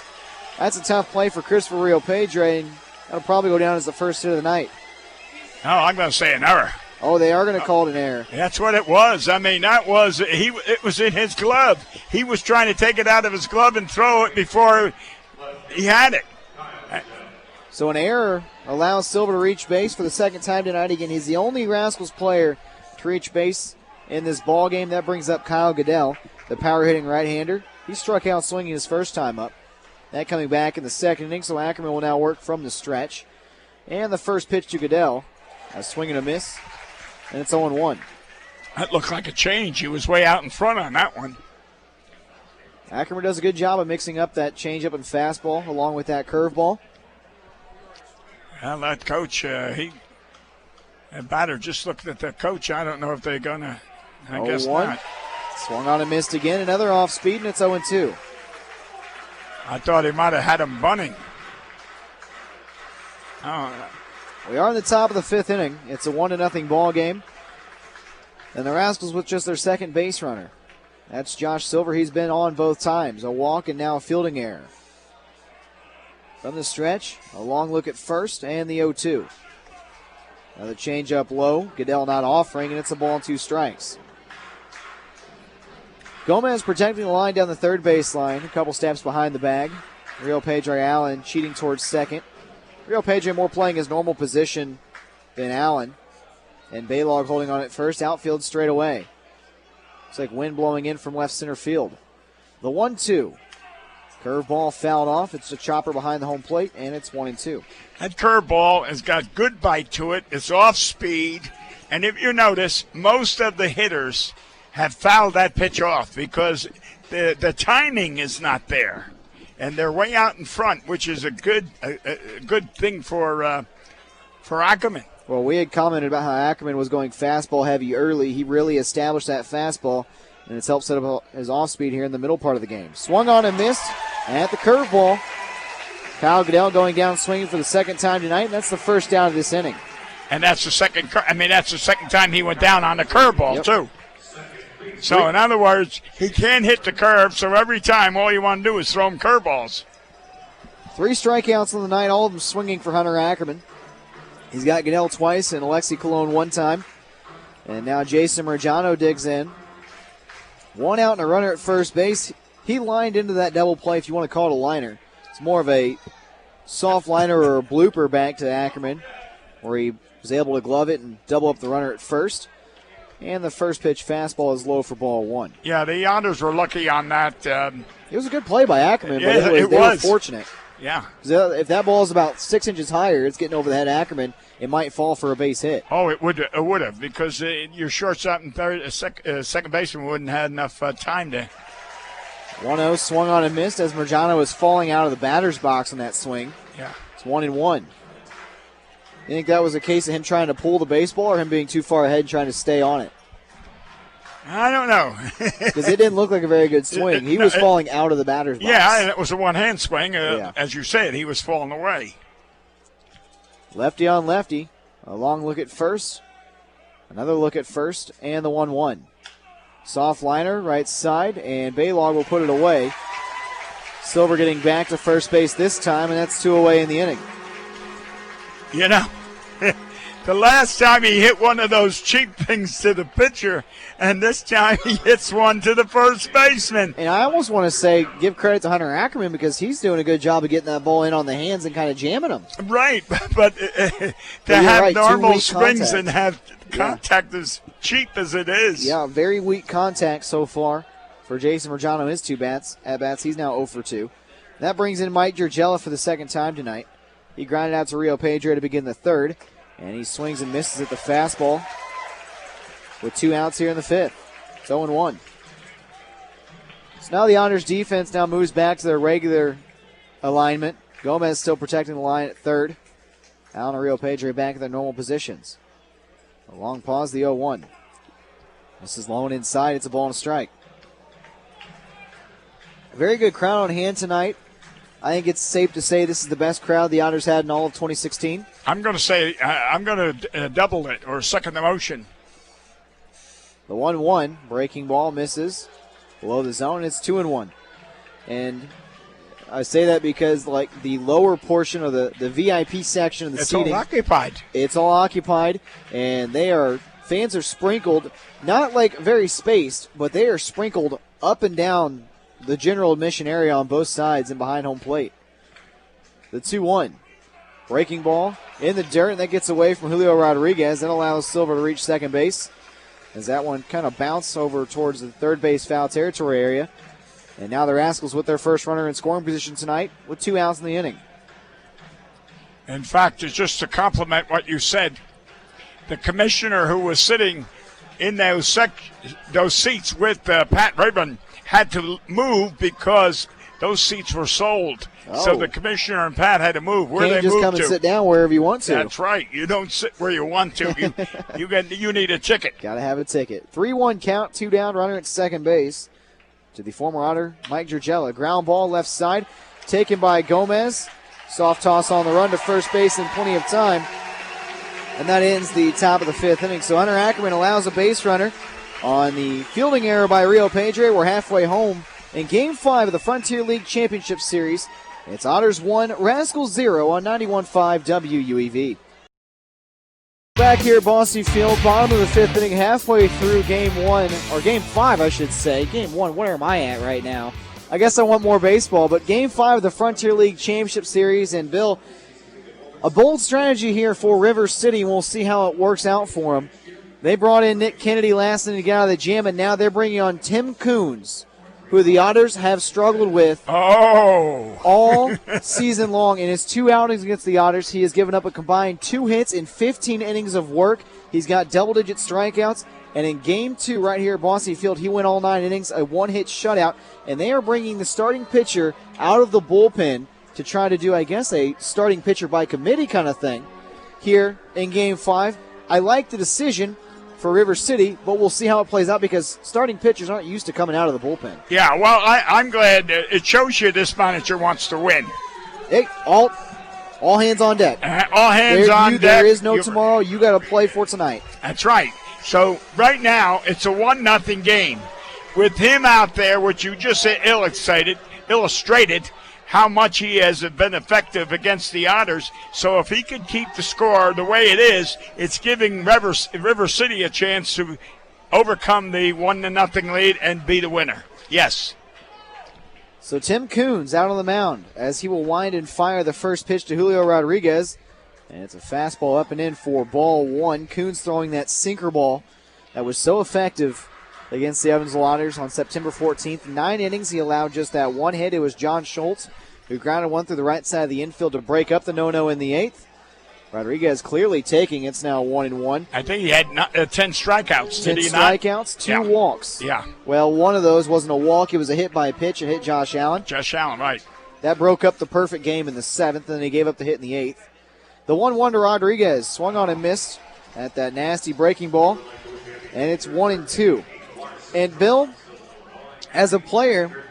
That's a tough play for Christopher Rio Pedre, and that'll probably go down as the first hit of the night. Oh, I'm going to say an error. Oh, they are going to call it an error. That's what it was. I mean, it was in his glove. He was trying to take it out of his glove and throw it before he had it. So an error allows Silver to reach base for the second time tonight. Again, he's the only Rascals player to reach base in this ball game. That brings up Kyle Goodell, the power-hitting right-hander. He struck out swinging his first time up. That coming back in the second inning, so Ackerman will now work from the stretch. And the first pitch to Goodell, a swing and a miss, and it's 0-1. That looked like a change. He was way out in front on that one. Ackerman does a good job of mixing up that changeup and fastball along with that curveball. Well, that coach, that batter just looked at the coach. I don't know if they're going to. I guess not. Swung on and missed again. Another off speed, and it's 0-2. I thought he might have had him bunting. Oh. We are in the top of the fifth inning. It's a 1-0 ball game. And the Rascals with just their second base runner. That's Josh Silver. He's been on both times. A walk and now a fielding error. From the stretch, a long look at first and the 0-2. Another change up low. Goodell not offering, and it's a ball and 2 strikes. Gomez protecting the line down the third baseline. A couple steps behind the bag. Rio Pedre Allen cheating towards second. Rio Pedre more playing his normal position than Allen. And Baylog holding on at first. Outfield straight away. Looks like wind blowing in from left center field. The 1-2. Curveball fouled off. It's a chopper behind the home plate, and it's 1-2. That curveball has got good bite to it. It's off speed. And if you notice, most of the hitters have fouled that pitch off because the timing is not there. And they're way out in front, which is a good thing for Ackerman. Well, we had commented about how Ackerman was going fastball heavy early. He really established that fastball, and it's helped set up his off-speed here in the middle part of the game. Swung on and missed at the curveball. Kyle Goodell going down swinging for the second time tonight, and that's the first down of this inning. And that's the second time he went down on the curveball, too. So, in other words, he can't hit the curve, so every time all you want to do is throw him curveballs. 3 strikeouts on the night, all of them swinging for Hunter Ackerman. He's got Goodell twice and Alexi Colon one time. And now Jason Margiano digs in. 1 out and a runner at first base. He lined into that double play, if you want to call it a liner. It's more of a soft liner or a blooper back to Ackerman, where he was able to glove it and double up the runner at first. And the first pitch fastball is low for ball 1. Yeah, the Otters were lucky on that. It was a good play by Ackerman, but Yeah, they it was. were fortunate. Yeah. If that ball is about 6 inches higher, it's getting over the head of Ackerman, it might fall for a base hit. Oh, it would have, because your shortstop and second baseman wouldn't have enough time to. 1-0 swung on and missed as Margiano is falling out of the batter's box on that swing. Yeah. It's 1-1. You think that was a case of him trying to pull the baseball or him being too far ahead and trying to stay on it? I don't know. Because it didn't look like a very good swing. He was falling out of the batter's box. Yeah, and it was a one-hand swing. As you said, he was falling away. Lefty on lefty. A long look at first. Another look at first. And the 1-1. Soft liner, right side, and Baylog will put it away. Silver getting back to first base this time, and that's 2 away in the inning. You know, the last time he hit one of those cheap things to the pitcher, and this time he hits one to the first baseman. And I almost want to say give credit to Hunter Ackerman because he's doing a good job of getting that ball in on the hands and kind of jamming them. Right, but to have normal swings and have contact as cheap as it is. Yeah, very weak contact so far for Jason Margiano. His 2 at-bats. He's now 0 for 2. That brings in Mike Giorgella for the second time tonight. He grounded out to Rio Pedro to begin the third, and he swings and misses at the fastball with 2 outs here in the 5th. It's 0-1. So now the Otters defense now moves back to their regular alignment. Gomez still protecting the line at third. Allen and Rio Pedro back in their normal positions. A long pause, the 0-1. This is low and inside. It's a ball and a strike. A very good crowd on hand tonight. I think it's safe to say this is the best crowd the Otters had in all of 2016. I'm going to say I'm going to double it or second the motion. The 1-1 breaking ball misses below the zone. It's 2-1, and I say that because like the lower portion of the VIP section of the seating, it's all occupied. It's all occupied, and fans are sprinkled, not like very spaced, but they are sprinkled up and down the general admission area on both sides and behind home plate. The 2-1. Breaking ball in the dirt, and that gets away from Julio Rodriguez. That allows Silver to reach second base as that one kind of bounced over towards the third base foul territory area. And now the Rascals with their first runner in scoring position tonight with 2 outs in the inning. In fact, just to compliment what you said, the commissioner who was sitting in those seats with Pat Redman had to move because those seats were sold. Oh. So the commissioner and Pat had to move. Where Can't they just moved come to. and sit down wherever you want to. That's right. You don't sit where you want to. You need a ticket. Got to have a ticket. 3-1 count, 2 down, runner at second base to the former Otter, Mike Giorgella. Ground ball left side, taken by Gomez. Soft toss on the run to first base in plenty of time. And that ends the top of the 5th inning. So Hunter Ackerman allows a base runner on the fielding error by Rio Pedro. We're halfway home in Game 5 of the Frontier League Championship Series. It's Otters 1, Rascals 0 on 91.5 WUEV. Back here at Bosse Field, bottom of the 5th inning, halfway through Game 1, or Game 5, I should say. Game 1, where am I at right now? I guess I want more baseball, but Game 5 of the Frontier League Championship Series, and Bill, a bold strategy here for River City, and we'll see how it works out for them. They brought in Nick Kennedy last inning to get out of the jam, and now they're bringing on Tim Coons, who the Otters have struggled with all season long. In his 2 outings against the Otters, he has given up a combined 2 hits in 15 innings of work. He's got double-digit strikeouts. And in Game 2 right here at Bosse Field, he went all 9 innings, a 1-hit shutout. And they are bringing the starting pitcher out of the bullpen to try to do, I guess, a starting pitcher by committee kind of thing here in Game 5. I like the decision for River City, but we'll see how it plays out because starting pitchers aren't used to coming out of the bullpen. Yeah, well, I'm glad. It shows you this manager wants to win. Hey, all hands on deck. All hands on deck. There is no tomorrow. You got to play for tonight. That's right. So right now, it's a 1-0 game. With him out there, which you just illustrated how much he has been effective against the Otters. So if he could keep the score the way it is, it's giving River City a chance to overcome the 1-0 lead and be the winner. Yes. So Tim Coons out on the mound as he will wind and fire the first pitch to Julio Rodriguez. And it's a fastball up and in for ball 1. Coons throwing that sinker ball that was so effective against the Evansville Otters on September 14th. 9 innings, he allowed just that 1 hit. It was John Schultz who grounded one through the right side of the infield to break up the no-no in the 8th. Rodriguez clearly taking. It's now 1-1. I think he had 10 strikeouts. 10 strikeouts, 2 walks. Yeah. Well, one of those wasn't a walk. It was a hit by a pitch. It hit Josh Allen. Josh Allen, right. That broke up the perfect game in the 7th, and then he gave up the hit in the 8th. The 1-1 to Rodriguez. Swung on and missed at that nasty breaking ball. And it's 1-2. And, Bill, as a player,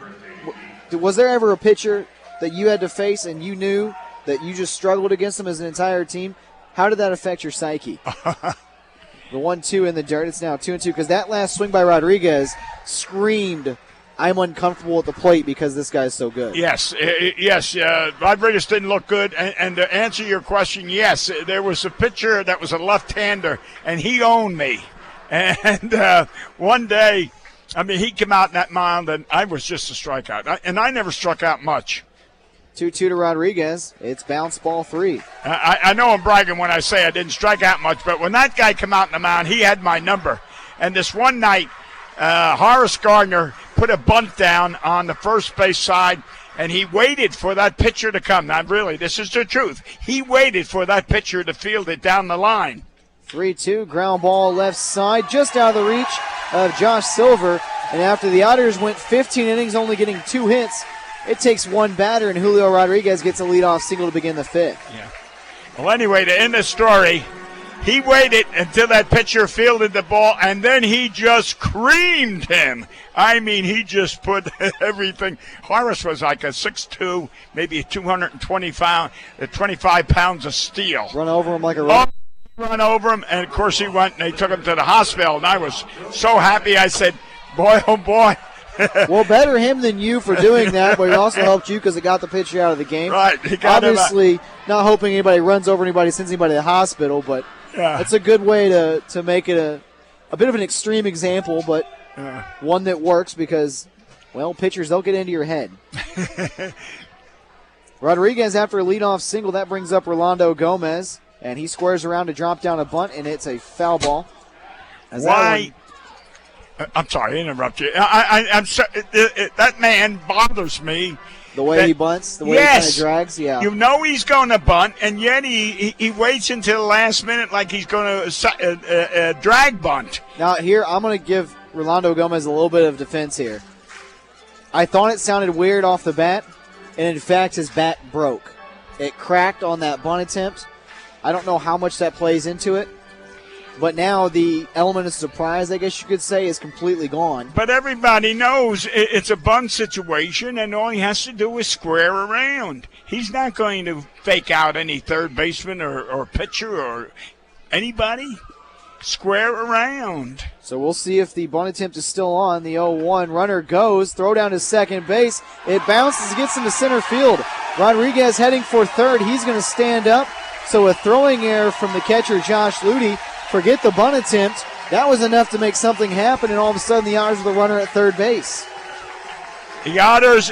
was there ever a pitcher that you had to face and you knew that you just struggled against them as an entire team? How did that affect your psyche? The 1-2 in the dirt. It's now 2-2 because that last swing by Rodriguez screamed, I'm uncomfortable at the plate because this guy's so good. Yes. Rodriguez didn't look good. And to answer your question, yes, there was a pitcher that was a left-hander, and he owned me. And one day, he came out in that mound, and I was just a strikeout. And I never struck out much. 2-2 to Rodriguez. It's bounce ball 3. I know I'm bragging when I say I didn't strike out much, but when that guy came out in the mound, he had my number. And this one night, Horace Gardner put a bunt down on the first base side, and he waited for that pitcher to come. Now, really, this is the truth. He waited for that pitcher to field it down the line. 3-2, ground ball left side, just out of the reach of Josh Silver. And after the Otters went 15 innings, only getting 2 hits, it takes one batter, and Julio Rodriguez gets a leadoff single to begin the 5th. Yeah. Well, anyway, to end the story, he waited until that pitcher fielded the ball, and then he just creamed him. He just put everything. Horace was like a 6'2", maybe 25 pounds of steel. Run over him like a rock. Run over him, and of course he went, and they took him to the hospital, and I was so happy. I said, boy, oh boy. Well, better him than you for doing that, but it also helped you because it got the pitcher out of the game. Right. Obviously, not hoping anybody runs over anybody, sends anybody to the hospital, but it's a good way to make it a bit of an extreme example, but one that works because, well, pitchers, they'll get into your head. Rodriguez after a leadoff single, that brings up Rolando Gomez, and he squares around to drop down a bunt, and it's a foul ball. Why? I'm sorry to interrupt you. I'm sorry. That man bothers me. The way he bunts, the way he kind of drags, yeah. You know he's going to bunt, and yet he waits until the last minute like he's going to drag bunt. Now, here, I'm going to give Rolando Gomez a little bit of defense here. I thought it sounded weird off the bat, and in fact, his bat broke. It cracked on that bunt attempt. I don't know how much that plays into it. But now the element of surprise, I guess you could say, is completely gone. But everybody knows it's a bunt situation, and all he has to do is square around. He's not going to fake out any third baseman or pitcher or anybody. Square around. So we'll see if the bunt attempt is still on. The 0-1 runner goes, throw down to second base. It bounces, gets into center field. Rodriguez heading for third. He's going to stand up. So a throwing error from the catcher, Josh Ludy. Forget the bunt attempt. That was enough to make something happen, and all of a sudden the Otters with a runner at third base. The Otters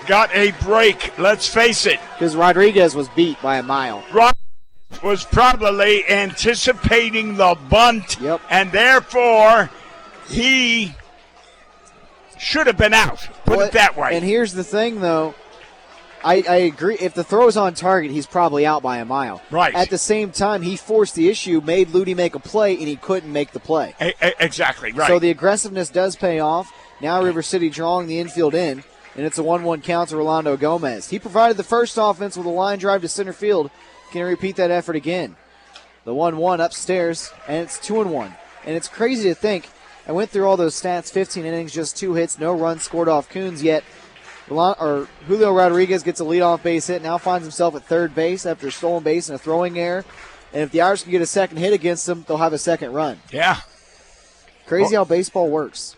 got a break, let's face it. Because Rodriguez was beat by a mile. Rodriguez was probably anticipating the bunt, yep. And therefore he should have been out. Put it that way. And here's the thing, though. I agree. If the throw is on target, he's probably out by a mile. Right. At the same time, he forced the issue, made Ludi make a play, and he couldn't make the play. Exactly, right. So the aggressiveness does pay off. Now River City drawing the infield in, and it's a 1-1 count to Rolando Gomez. He provided the first offense with a line drive to center field. Can he repeat that effort again? The 1-1 upstairs, and it's 2-1. And it's crazy to think. I went through all those stats, 15 innings, just 2 hits, no runs scored off Coons yet. Julio Rodriguez gets a leadoff base hit, now finds himself at third base after a stolen base and a throwing error. And if the Irish can get a second hit against them, they'll have a second run. Yeah. Crazy how baseball works.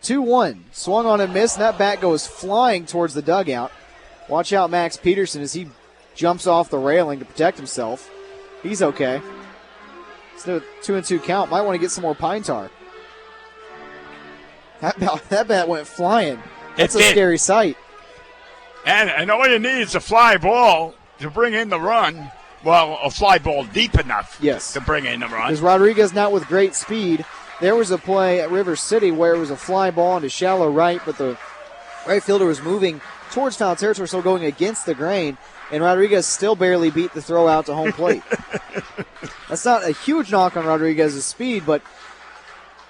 2-1, swung on and missed, and that bat goes flying towards the dugout. Watch out Max Peterson as he jumps off the railing to protect himself. He's okay. It's a 2-2 count. Might want to get some more pine tar. That bat went flying. That's a scary sight. And all you need is a fly ball to bring in the run. Well, a fly ball deep enough to bring in the run. Because Rodriguez not with great speed. There was a play at River City where it was a fly ball into shallow right, but the right fielder was moving towards foul territory, so going against the grain, and Rodriguez still barely beat the throw out to home plate. That's not a huge knock on Rodriguez's speed, but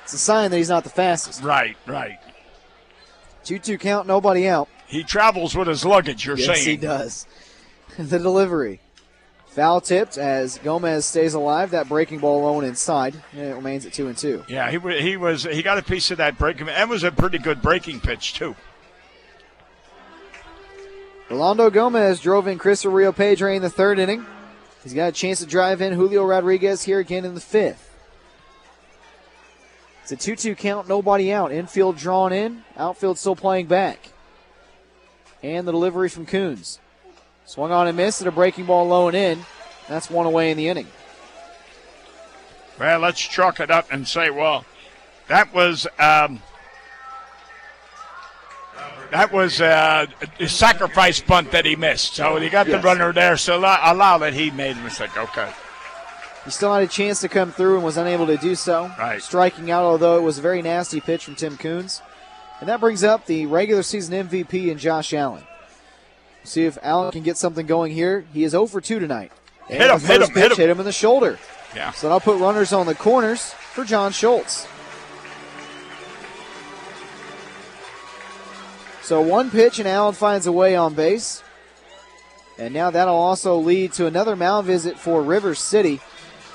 it's a sign that he's not the fastest. Right. 2-2 count, nobody out. He travels with his luggage, you're saying. Yes, he does. The delivery. Foul tipped as Gomez stays alive. That breaking ball alone inside, and it remains at 2-2. Yeah, he got a piece of that breaking. That was a pretty good breaking pitch, too. Rolando Gomez drove in Chris Rio Pedre in the third inning. He's got a chance to drive in Julio Rodriguez here again in the fifth. It's a 2-2 count, nobody out. Infield drawn in, outfield still playing back. And the delivery from Coons. Swung on and missed, and a breaking ball low and in. That's one away in the inning. Well, let's chalk it up and say, well, that was a sacrifice bunt that he missed. So he got the runner there, so allow that he made a mistake. Okay. He still had a chance to come through and was unable to do so. Right. Striking out, although it was a very nasty pitch from Tim Coons. And that brings up the regular season MVP in Josh Allen. See if Allen can get something going here. He is 0 for 2 tonight. And hit him in the shoulder. Yeah. So I'll put runners on the corners for John Schultz. So one pitch and Allen finds a way on base. And now that'll also lead to another mound visit for River City.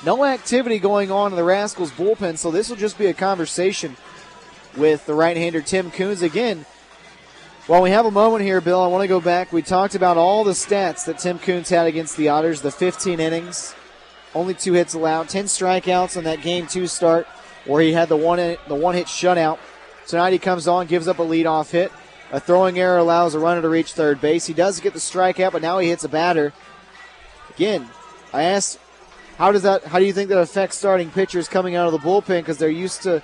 No activity going on in the Rascals bullpen, so this will just be a conversation with the right-hander Tim Coons. Again, while we have a moment here, Bill, I want to go back. We talked about all the stats that Tim Coons had against the Otters, the 15 innings, only 2 hits allowed, 10 strikeouts on that Game 2 start where he had the one-hit shutout. Tonight he comes on, gives up a leadoff hit. A throwing error allows a runner to reach third base. He does get the strikeout, but now he hits a batter. Again, I asked, how do you think that affects starting pitchers coming out of the bullpen, because they're used to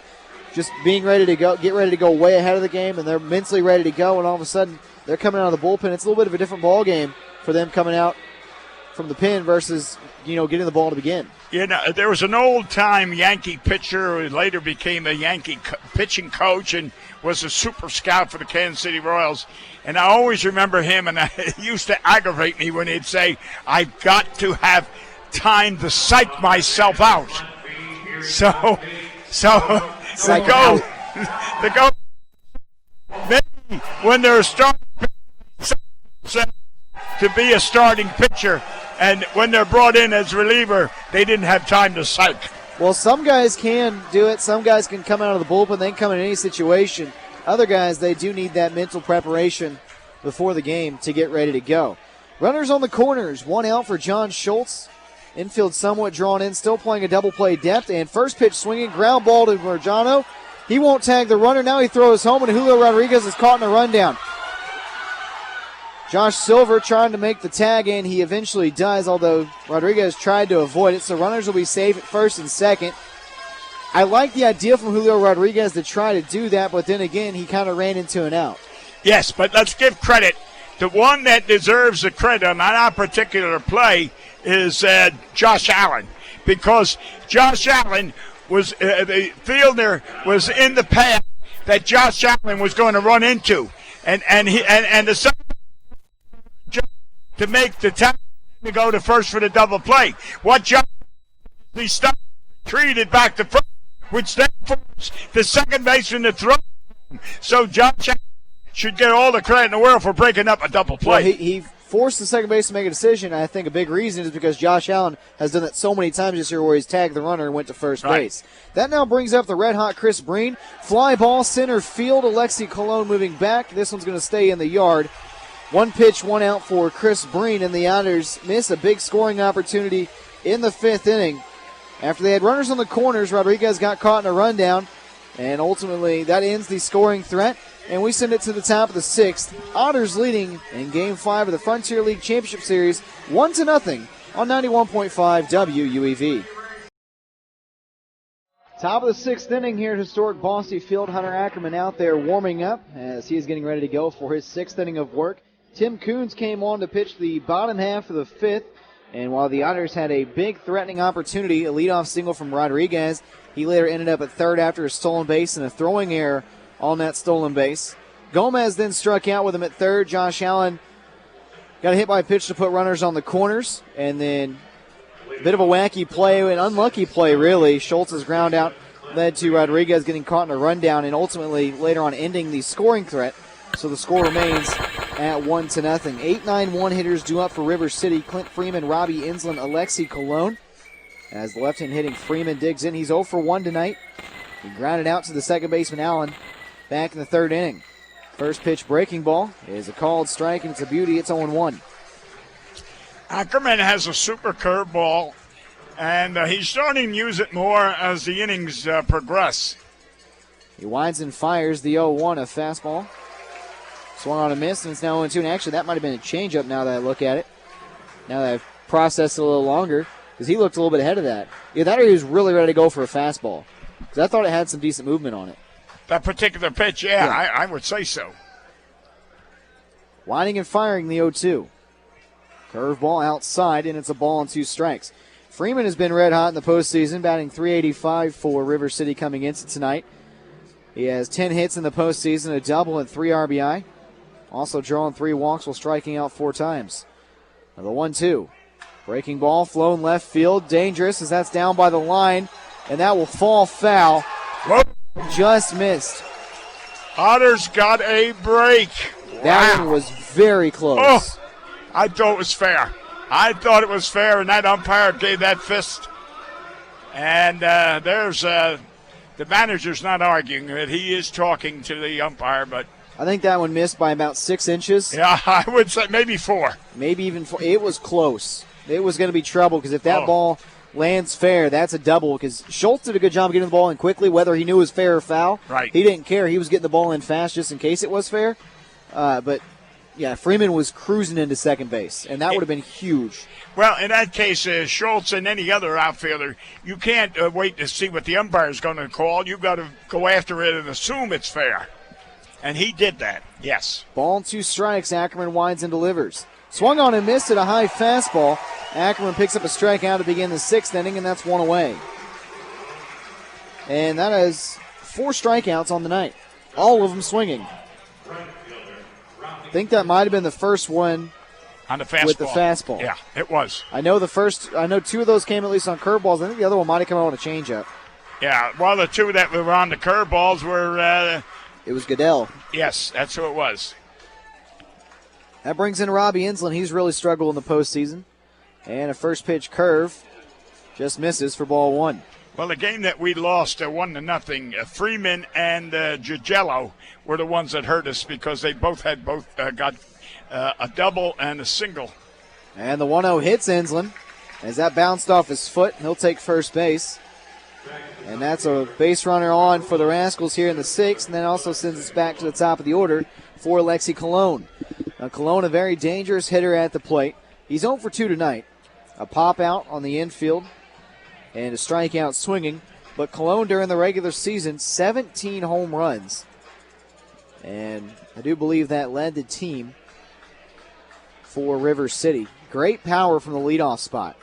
just being ready to go, get ready to go way ahead of the game, and they're mentally ready to go, and all of a sudden they're coming out of the bullpen. It's a little bit of a different ball game for them coming out from the pen versus, getting the ball to begin. There was an old-time Yankee pitcher who later became a Yankee pitching coach and was a super scout for the Kansas City Royals. And I always remember him, and it used to aggravate me when he'd say, I've got to have time to psych myself out. So to go maybe when they're starting to be a starting pitcher, and when they're brought in as reliever, they didn't have time to psych. Well, some guys can do it. Some guys can come out of the bullpen. They can come in any situation. Other guys, they do need that mental preparation before the game to get ready to go. Runners on the corners. 1 out for John Schultz. Infield somewhat drawn in, still playing a double play depth. And first pitch swinging, ground ball to Marjano. He won't tag the runner. Now he throws home, and Julio Rodriguez is caught in a rundown. Josh Silver trying to make the tag, and he eventually does, although Rodriguez tried to avoid it. So runners will be safe at first and second. I like the idea from Julio Rodriguez to try to do that, but then again, he kind of ran into an out. Yes, but let's give credit. The one that deserves the credit on that particular play is Josh Allen, because Josh Allen was the fielder was in the path that Josh Allen was going to run into, and the second to make the time to go to first for the double play. What Josh he stopped, treated back to first, which then forced the second baseman to throw. So Josh Allen should get all the credit in the world for breaking up a double play. Well, he forced the second baseman to make a decision. I think a big reason is because Josh Allen has done that so many times this year where he's tagged the runner and went to first base. That now brings up the red-hot Chris Breen. Fly ball center field. Alexi Colon moving back. This one's going to stay in the yard. 1 pitch, 1 out for Chris Breen, and the Otters miss a big scoring opportunity in the 5th inning. After they had runners on the corners, Rodriguez got caught in a rundown, and ultimately that ends the scoring threat. And we send it to the top of the 6th. Otters leading in Game 5 of the Frontier League Championship Series, 1-0 on 91.5 WUEV. Top of the 6th inning here at historic Bosse Field. Hunter Ackerman out there warming up as he is getting ready to go for his 6th inning of work. Tim Coons came on to pitch the bottom half of the 5th. And while the Otters had a big threatening opportunity, a leadoff single from Rodriguez, he later ended up at third after a stolen base and a throwing error on that stolen base. Gomez then struck out with him at third. Josh Allen got a hit by a pitch to put runners on the corners. And then a bit of a wacky play, an unlucky play really. Schultz's ground out led to Rodriguez getting caught in a rundown and ultimately later on ending the scoring threat. So the score remains at 1-0. 8-9 one-hitters due up for River City. Clint Freeman, Robbie Insland, Alexi Colon. As the left-hand hitting Freeman digs in. He's 0 for 1 tonight. He grounded out to the second baseman Allen back in the 3rd inning. First pitch breaking ball is a called strike, and it's a beauty. It's 0-1. Ackerman has a super curveball, and he's starting to use it more as the innings progress. He winds and fires the 0-1, a fastball. Swung on a miss, and it's now 0-2. And actually, that might have been a changeup now that I look at it. Now that I've processed it a little longer, because he looked a little bit ahead of that. Yeah, that he was really ready to go for a fastball, because I thought it had some decent movement on it. That particular pitch, yeah. I would say so. Winding and firing the 0-2. Curveball outside, and it's a ball and 2 strikes. Freeman has been red hot in the postseason, batting .385 for River City coming into tonight. He has 10 hits in the postseason, a double and 3 RBI. Also drawing 3 walks while striking out 4 times. Now the 1-2. Breaking ball, flown left field. Dangerous as that's down by the line, and that will fall foul. Whoa. Just missed. Otters got a break. That one was very close. Oh, I thought it was fair. And that umpire gave that fist. And there's the manager's not arguing that he is talking to the umpire, but I think that one missed by about 6 inches. Yeah, I would say maybe 4. Maybe even 4. It was close. It was going to be trouble because if that ball lands fair, that's a double, because Schultz did a good job of getting the ball in quickly, whether he knew it was fair or foul. Right. He didn't care. He was getting the ball in fast just in case it was fair. But, yeah, Freeman was cruising into second base, and that would have been huge. Well, in that case, Schultz and any other outfielder, you can't wait to see what the umpire is going to call. You've got to go after it and assume it's fair. And he did that, yes. Ball and 2 strikes. Ackerman winds and delivers. Swung on and missed at a high fastball. Ackerman picks up a strikeout to begin the 6th inning, and that's 1 away. And that is 4 strikeouts on the night, all of them swinging. I think that might have been the first one on the fastball. With the fastball. Yeah, it was. I know 2 of those came at least on curveballs. I think the other one might have come out on a changeup. Yeah, well, the 2 that were on the curveballs were... it was Goodell. Yes, that's who it was. That brings in Robbie Insland. He's really struggled in the postseason. And a first pitch curve just misses for ball 1. Well, the game that we lost 1-0, Freeman and Gigello were the ones that hurt us because they both got a double and a single. And the 1-0 hits Insland as that bounced off his foot. He'll take first base. And that's a base runner on for the Rascals here in the 6th, and then also sends us back to the top of the order for Alexi Colon. Now, Colon, a very dangerous hitter at the plate. He's 0 for 2 tonight. A pop out on the infield and a strikeout swinging. But Colon during the regular season, 17 home runs. And I do believe that led the team for River City. Great power from the leadoff spot.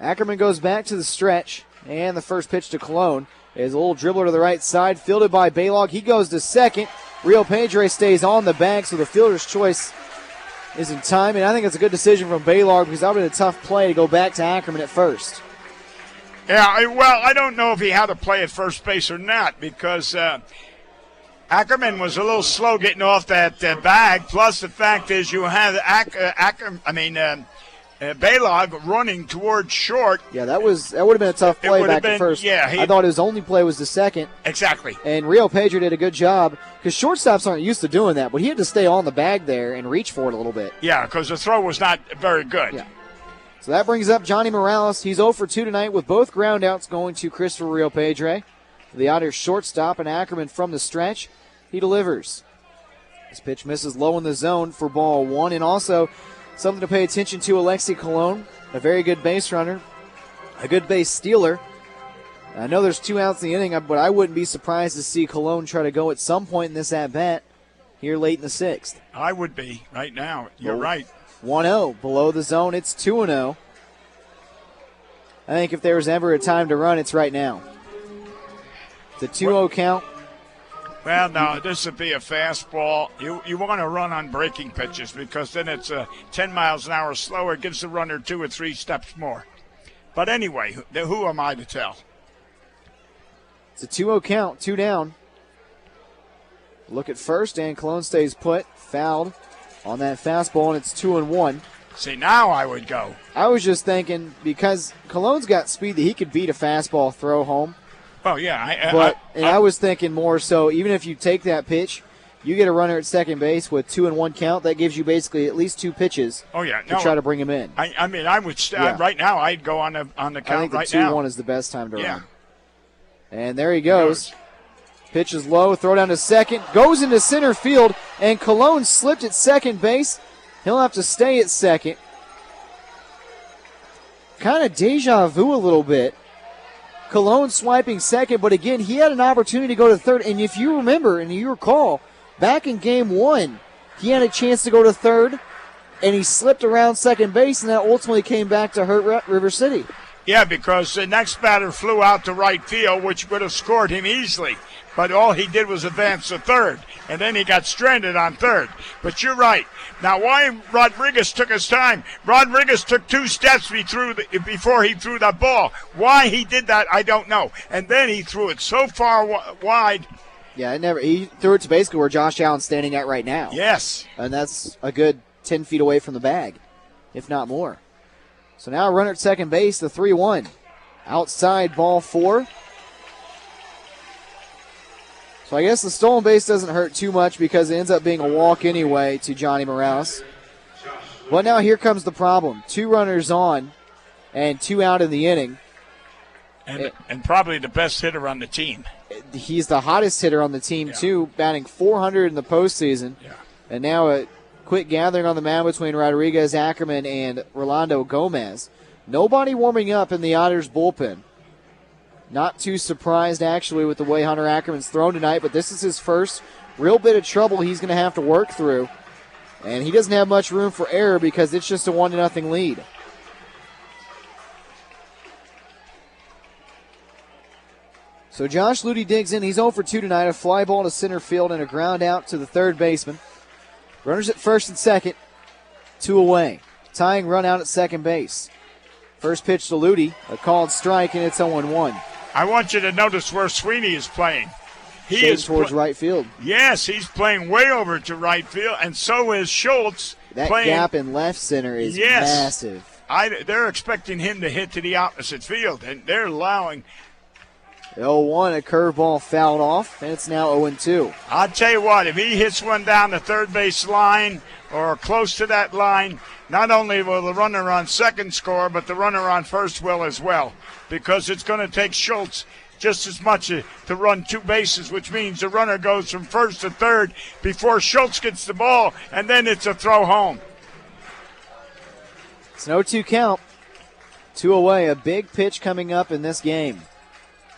Ackerman goes back to the stretch, and the first pitch to Colon is a little dribbler to the right side, fielded by Baylog. He goes to second. Rio Pedre stays on the bag, so the fielder's choice is in time, and I think it's a good decision from Baylog because that would have been a tough play to go back to Ackerman at first. Yeah, well, I don't know if he had to play at first base or not because Ackerman was a little slow getting off that bag. Plus, the fact is you have Baylog running towards short. Yeah, that would have been a tough play back at first. Yeah, I thought his only play was the second. Exactly. And Rio Pedro did a good job because shortstops aren't used to doing that, but he had to stay on the bag there and reach for it a little bit. Yeah, because the throw was not very good. Yeah. So that brings up Johnny Morales. He's 0 for 2 tonight with both groundouts going to Christopher Rio Pedro. The Otters shortstop and Ackerman from the stretch. He delivers. This pitch misses low in the zone for ball 1, and also something to pay attention to, Alexi Colon, a very good base runner, a good base stealer. I know there's 2 outs in the inning, but I wouldn't be surprised to see Colon try to go at some point in this at-bat here late in the 6th. I would be right now. You're right. 1-0 below the zone. It's 2-0. I think if there was ever a time to run, it's right now. It's a 2-0 count. Well, no, this would be a fastball. You want to run on breaking pitches because then it's 10 miles an hour slower. It gives the runner 2 or 3 steps more. But anyway, who am I to tell? It's a 2-0 count, 2 down. Look at first, and Colon stays put, fouled on that fastball, and it's 2-1. See, now I would go. I was just thinking because Colon's got speed that he could beat a fastball throw home. Oh, yeah. I was thinking more so even if you take that pitch, you get a runner at second base with 2-1 count. That gives you basically at least 2 pitches to try to bring him in. I would right now. I'd go on the count right now. I think the 2-1 is the best time to run. And there he goes. Pitch is low, throw down to second, goes into center field, and Colon slipped at second base. He'll have to stay at second. Kind of deja vu a little bit. Colon swiping second, but again, he had an opportunity to go to third. And if you remember and you recall, back in game 1, he had a chance to go to third, and he slipped around second base, and that ultimately came back to hurt River City. Yeah, because the next batter flew out to right field, which would have scored him easily. But all he did was advance to third, and then he got stranded on third. But you're right. Now, why Rodriguez took his time? Rodriguez took 2 steps before he threw that ball. Why he did that, I don't know. And then he threw it so far wide. Yeah, he threw it to basically where Josh Allen's standing at right now. Yes. And that's a good 10 feet away from the bag, if not more. So now a runner at second base, the 3-1. Outside, ball 4. So I guess the stolen base doesn't hurt too much because it ends up being a walk anyway to Johnny Morales. But now here comes the problem. 2 runners on and 2 out in the inning. And probably the best hitter on the team. He's the hottest hitter on the team, too, batting .400 in the postseason. Yeah. And now a quick gathering on the mound between Rodriguez, Ackerman, and Rolando Gomez. Nobody warming up in the Otters bullpen. Not too surprised, actually, with the way Hunter Ackerman's thrown tonight, but this is his first real bit of trouble he's going to have to work through. And he doesn't have much room for error because it's just a 1-0 lead. So Josh Ludy digs in. He's 0 for 2 tonight, a fly ball to center field and a ground out to the third baseman. Runners at first and second, 2 away. Tying run out at second base. First pitch to Ludy, a called strike, and it's 0-1. I want you to notice where Sweeney is playing. He is towards right field. Yes, he's playing way over to right field, and so is Schultz. That gap in left center is massive. They're expecting him to hit to the opposite field, and they're allowing. 0-1, a curveball fouled off, and it's now 0-2. I'll tell you what, if he hits one down the third base line or close to that line, not only will the runner on second score, but the runner on first will as well, because it's going to take Schultz just as much to run 2 bases, which means the runner goes from first to third before Schultz gets the ball, and then it's a throw home. It's an 0-2 count. 2 away, a big pitch coming up in this game.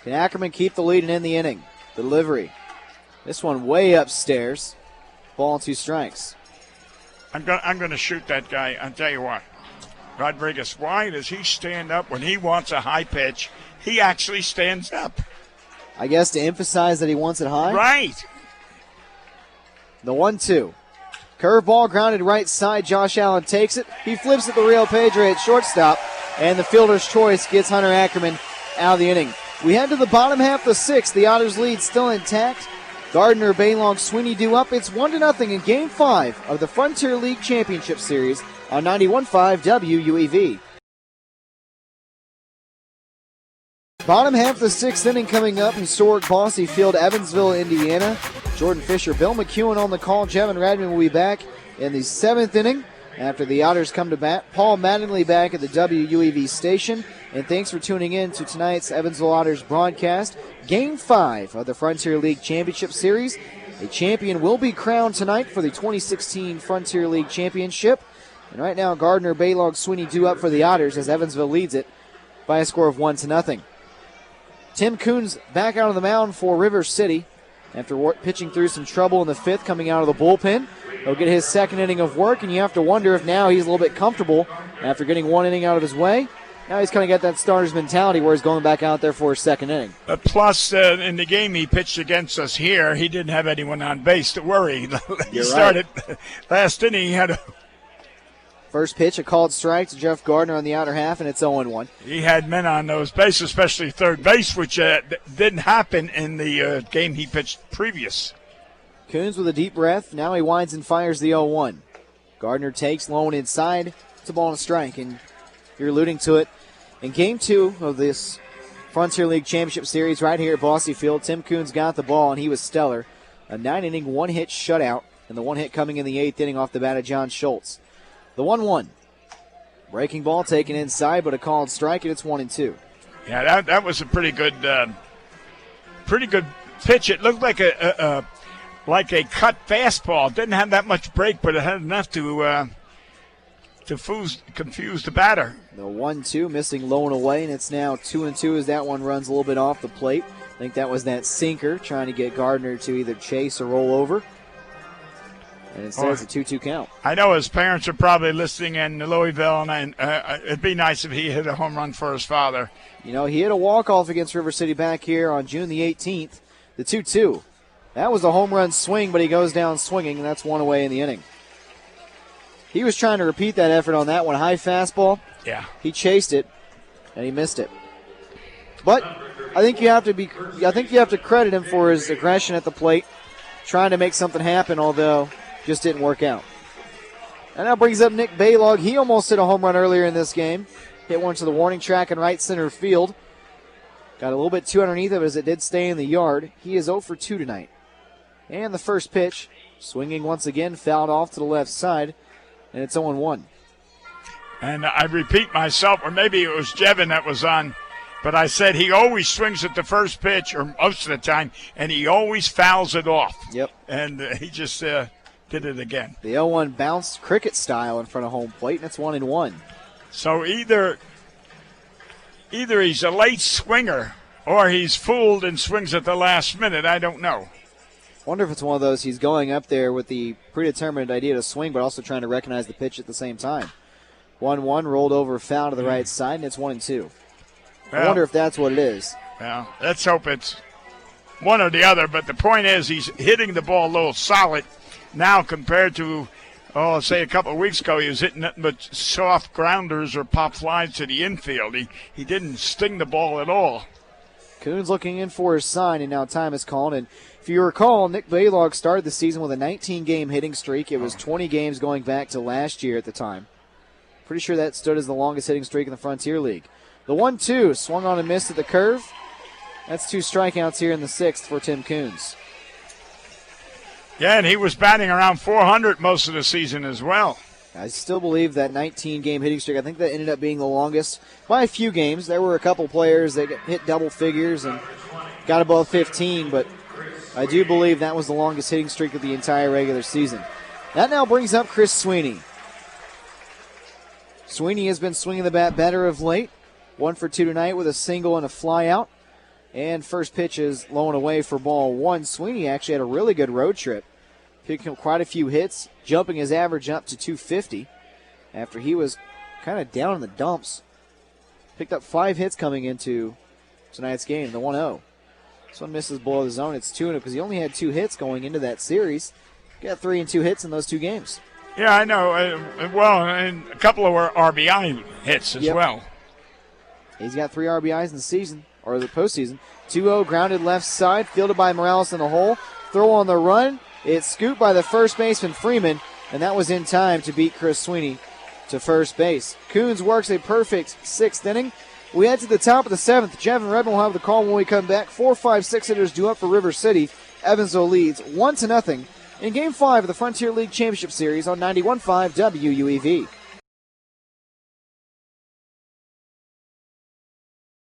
Can Ackerman keep the lead and end the inning? Delivery. This one way upstairs. Ball and 2 strikes. I'm going to shoot that guy. I'll tell you what. Rodriguez, why does he stand up when he wants a high pitch? He actually stands up. I guess to emphasize that he wants it high. Right. The 1-2. Curveball grounded right side. Josh Allen takes it. He flips it to Rio Pedro at shortstop. And the fielder's choice gets Hunter Ackerman out of the inning. We head to the bottom half of the sixth. The Otters lead still intact. Gardner, Baylong, Sweeney due up. It's 1-0 in Game 5 of the Frontier League Championship Series on 91.5 WUEV. Bottom half of the sixth inning coming up. Historic Bosse Field, Evansville, Indiana. Jordan Fisher, Bill McKeon on the call. Jevin Redman will be back in the seventh inning after the Otters come to bat. Paul Mattingly back at the WUEV station. And thanks for tuning in to tonight's Evansville Otters broadcast. Game 5 of the Frontier League Championship Series. A champion will be crowned tonight for the 2016 Frontier League Championship. And right now, Gardner, Baylog, Sweeney due up for the Otters as Evansville leads it by a score of 1-0. Tim Coons back out on the mound for River City after pitching through some trouble in the fifth coming out of the bullpen. He'll get his second inning of work, and you have to wonder if now he's a little bit comfortable after getting one inning out of his way. Now he's kind of got that starter's mentality where he's going back out there for his second inning. Plus, in the game he pitched against us here, he didn't have anyone on base to worry. He started last inning. He had a first pitch, a called strike to Jeff Gardner on the outer half, and it's 0-1. He had men on those bases, especially third base, which didn't happen in the game he pitched previous. Coons with a deep breath. Now he winds and fires the 0-1. Gardner takes, low and inside. It's a ball and a strike, and you're alluding to it. In Game 2 of this Frontier League Championship Series right here at Bosse Field, Tim Coons got the ball, and he was stellar. A 9-inning, one-hit shutout, and the one hit coming in the 8th inning off the bat of John Schultz. The 1-1. Breaking ball taken inside, but a called strike, and it's 1-2. Yeah, that was a pretty good pitch. It looked like a cut fastball. It didn't have that much break, but it had enough to confuse the batter. The 1-2 missing low and away, and it's now 2-2 as that one runs a little bit off the plate. I think that was that sinker trying to get Gardner to either chase or roll over. And instead it's a 2-2 count. I know his parents are probably listening in Louisville, and it'd be nice if he hit a home run for his father. You know, he hit a walk-off against River City back here on June the 18th, the 2-2. That was a home run swing, but he goes down swinging, and that's one away in the inning. He was trying to repeat that effort on that one. High fastball. Yeah. He chased it, and he missed it. But I think you have to credit him for his aggression at the plate, trying to make something happen, although just didn't work out. And that brings up Nick Baylog. He almost hit a home run earlier in this game. Hit one to the warning track in right center field. Got a little bit too underneath of it as it did stay in the yard. He is 0 for 2 tonight. And the first pitch, swinging once again, fouled off to the left side, and it's 0-1. And I repeat myself, or maybe it was Jevin that was on, but I said he always swings at the first pitch, or most of the time, and he always fouls it off. Yep. And he just did it again. The 0-1 bounced cricket style in front of home plate, and it's 1-1. So either he's a late swinger or he's fooled and swings at the last minute. I don't know. Wonder if it's one of those he's going up there with the predetermined idea to swing, but also trying to recognize the pitch at the same time. 1-1 rolled over, foul to the right side, and it's 1-2. I wonder if that's what it is. Well, let's hope it's one or the other. But the point is, he's hitting the ball a little solid now compared to, say a couple of weeks ago, he was hitting nothing but soft grounders or pop flies to the infield. He didn't sting the ball at all. Coons looking in for his sign, and now time is called. And if you recall, Nick Baylog started the season with a 19-game hitting streak. It was 20 games going back to last year at the time. Pretty sure that stood as the longest hitting streak in the Frontier League. The 1-2 swung on and missed at the curve. That's 2 strikeouts here in the 6th for Tim Coons. Yeah, and he was batting around 400 most of the season as well. I still believe that 19-game hitting streak, I think that ended up being the longest by a few games. There were a couple players that hit double figures and got above 15, but I do believe that was the longest hitting streak of the entire regular season. That now brings up Chris Sweeney. Sweeney has been swinging the bat better of late. 1 for 2 tonight with a single and a fly out. And first pitch is low and away for ball 1. Sweeney actually had a really good road trip. Picked up quite a few hits, jumping his average up to 250 after he was kind of down in the dumps. Picked up 5 hits coming into tonight's game, the 1-0. This one misses below the zone. It's 2-0 because he only had 2 hits going into that series. Got 3 and 2 hits in those 2 games. Yeah, I know. And a couple of RBI hits as well. He's got 3 RBIs in the season, or the postseason. 2-0, grounded left side, fielded by Morales in the hole. Throw on the run. It's scooped by the first baseman, Freeman, and that was in time to beat Chris Sweeney to first base. Coons works a perfect 6th inning. We head to the top of the 7th. Jevin Redman will have the call when we come back. 4, 5, 6 hitters due up for River City. Evansville leads 1-0 in Game 5 of the Frontier League Championship Series on 91.5 WUEV.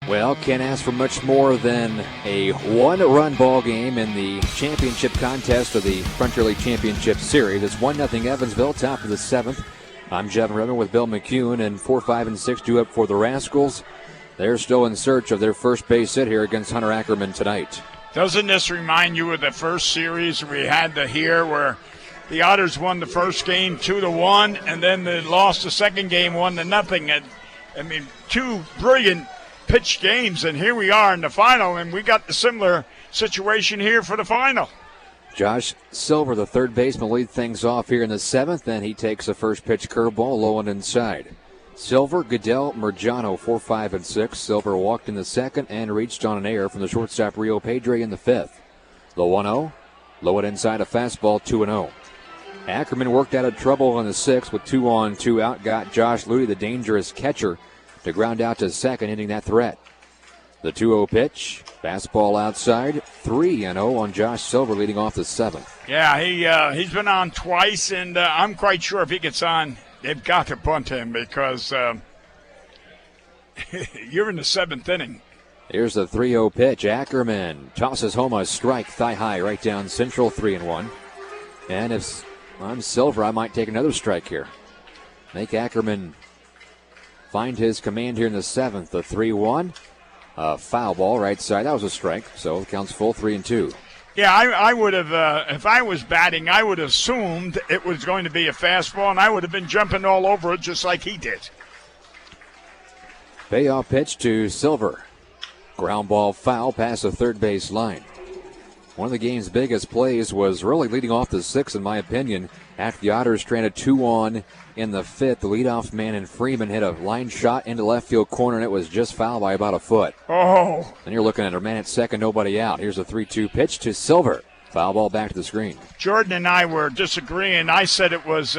Well, can't ask for much more than a 1-run ball game in the championship contest of the Frontier League Championship Series. It's 1-0 Evansville, top of the 7th. I'm Jevin Redman with Bill McKeon, and 4, 5, and 6 due up for the Rascals. They're still in search of their first base hit here against Hunter Ackerman tonight. Doesn't this remind you of the first series we had here where the Otters won the first game 2-1, and then they lost the second game 1-0? I mean, 2 brilliant pitched games, and here we are in the final, and we got the similar situation here for the final. Josh Silver, the third baseman, lead things off here in the 7th, and he takes the first pitch curveball low and inside. Silver, Goodell, Mergiano, 4, 5, and 6. Silver walked in the 2nd and reached on an error from the shortstop Rio Pedre in the 5th. The 1-0, low and inside a fastball, 2-0. Ackerman worked out of trouble on the 6th with 2 on, 2 out. Got Josh Luty, the dangerous catcher, to ground out to 2nd, ending that threat. The 2-0 pitch, fastball outside, 3-0 on Josh Silver, leading off the 7th. Yeah, he's been on twice, and I'm quite sure if he gets on, they've got to bunt him because you're in the 7th inning. Here's the 3-0 pitch. Ackerman tosses home a strike, thigh high, right down central, 3-1. And if I'm Silver, I might take another strike here. Make Ackerman find his command here in the 7th. The 3-1, foul ball right side. That was a strike, so it counts full, 3-2. Yeah, I would have, if I was batting, I would have assumed it was going to be a fastball, and I would have been jumping all over it just like he did. Payoff pitch to Silver. Ground ball foul past the third base line. One of the game's biggest plays was really leading off the 6th, in my opinion, after the Otters stranded 2 on in the 5th. The leadoff man in Freeman hit a line shot into left field corner, and it was just foul by about a foot. Oh. And you're looking at a man at 2nd, nobody out. Here's a 3-2 pitch to Silver. Foul ball back to the screen. Jordan and I were disagreeing. I said it was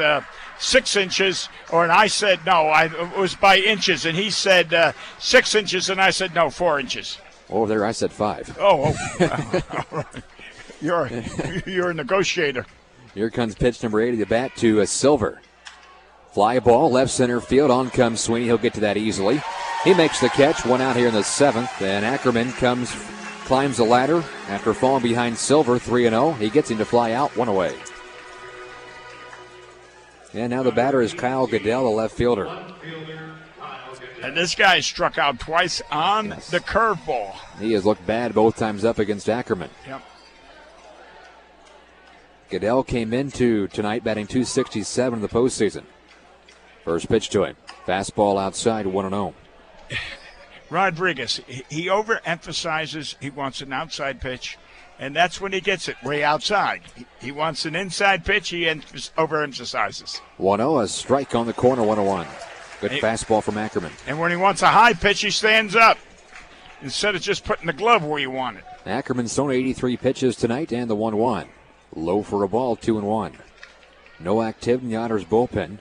6 inches, and I said no, it was by inches, and he said 6 inches, and I said no, 4 inches. Over there, I said 5. Oh. All right. You're a negotiator. Here comes pitch number 8 of the bat to Silver. Fly ball, left center field. On comes Sweeney. He'll get to that easily. He makes the catch. 1 out here in the 7th. And Ackerman climbs the ladder after falling behind Silver. 3-0. He gets him to fly out. 1 away. And now the batter is Kyle Goodell, the left fielder. And this guy struck out twice on the curveball. He has looked bad both times up against Ackerman. Yep. Goodell came into tonight batting .267 in the postseason. First pitch to him. Fastball outside, 1-0. Rodriguez, he overemphasizes he wants an outside pitch, and that's when he gets it, way outside. He wants an inside pitch, he overemphasizes. 1-0, a strike on the corner, 1-1. Good fastball from Ackerman. And when he wants a high pitch, he stands up instead of just putting the glove where you want it. Ackerman's thrown 83 pitches tonight and the 1-1. Low for a ball, 2-1. No activity in the Otters bullpen.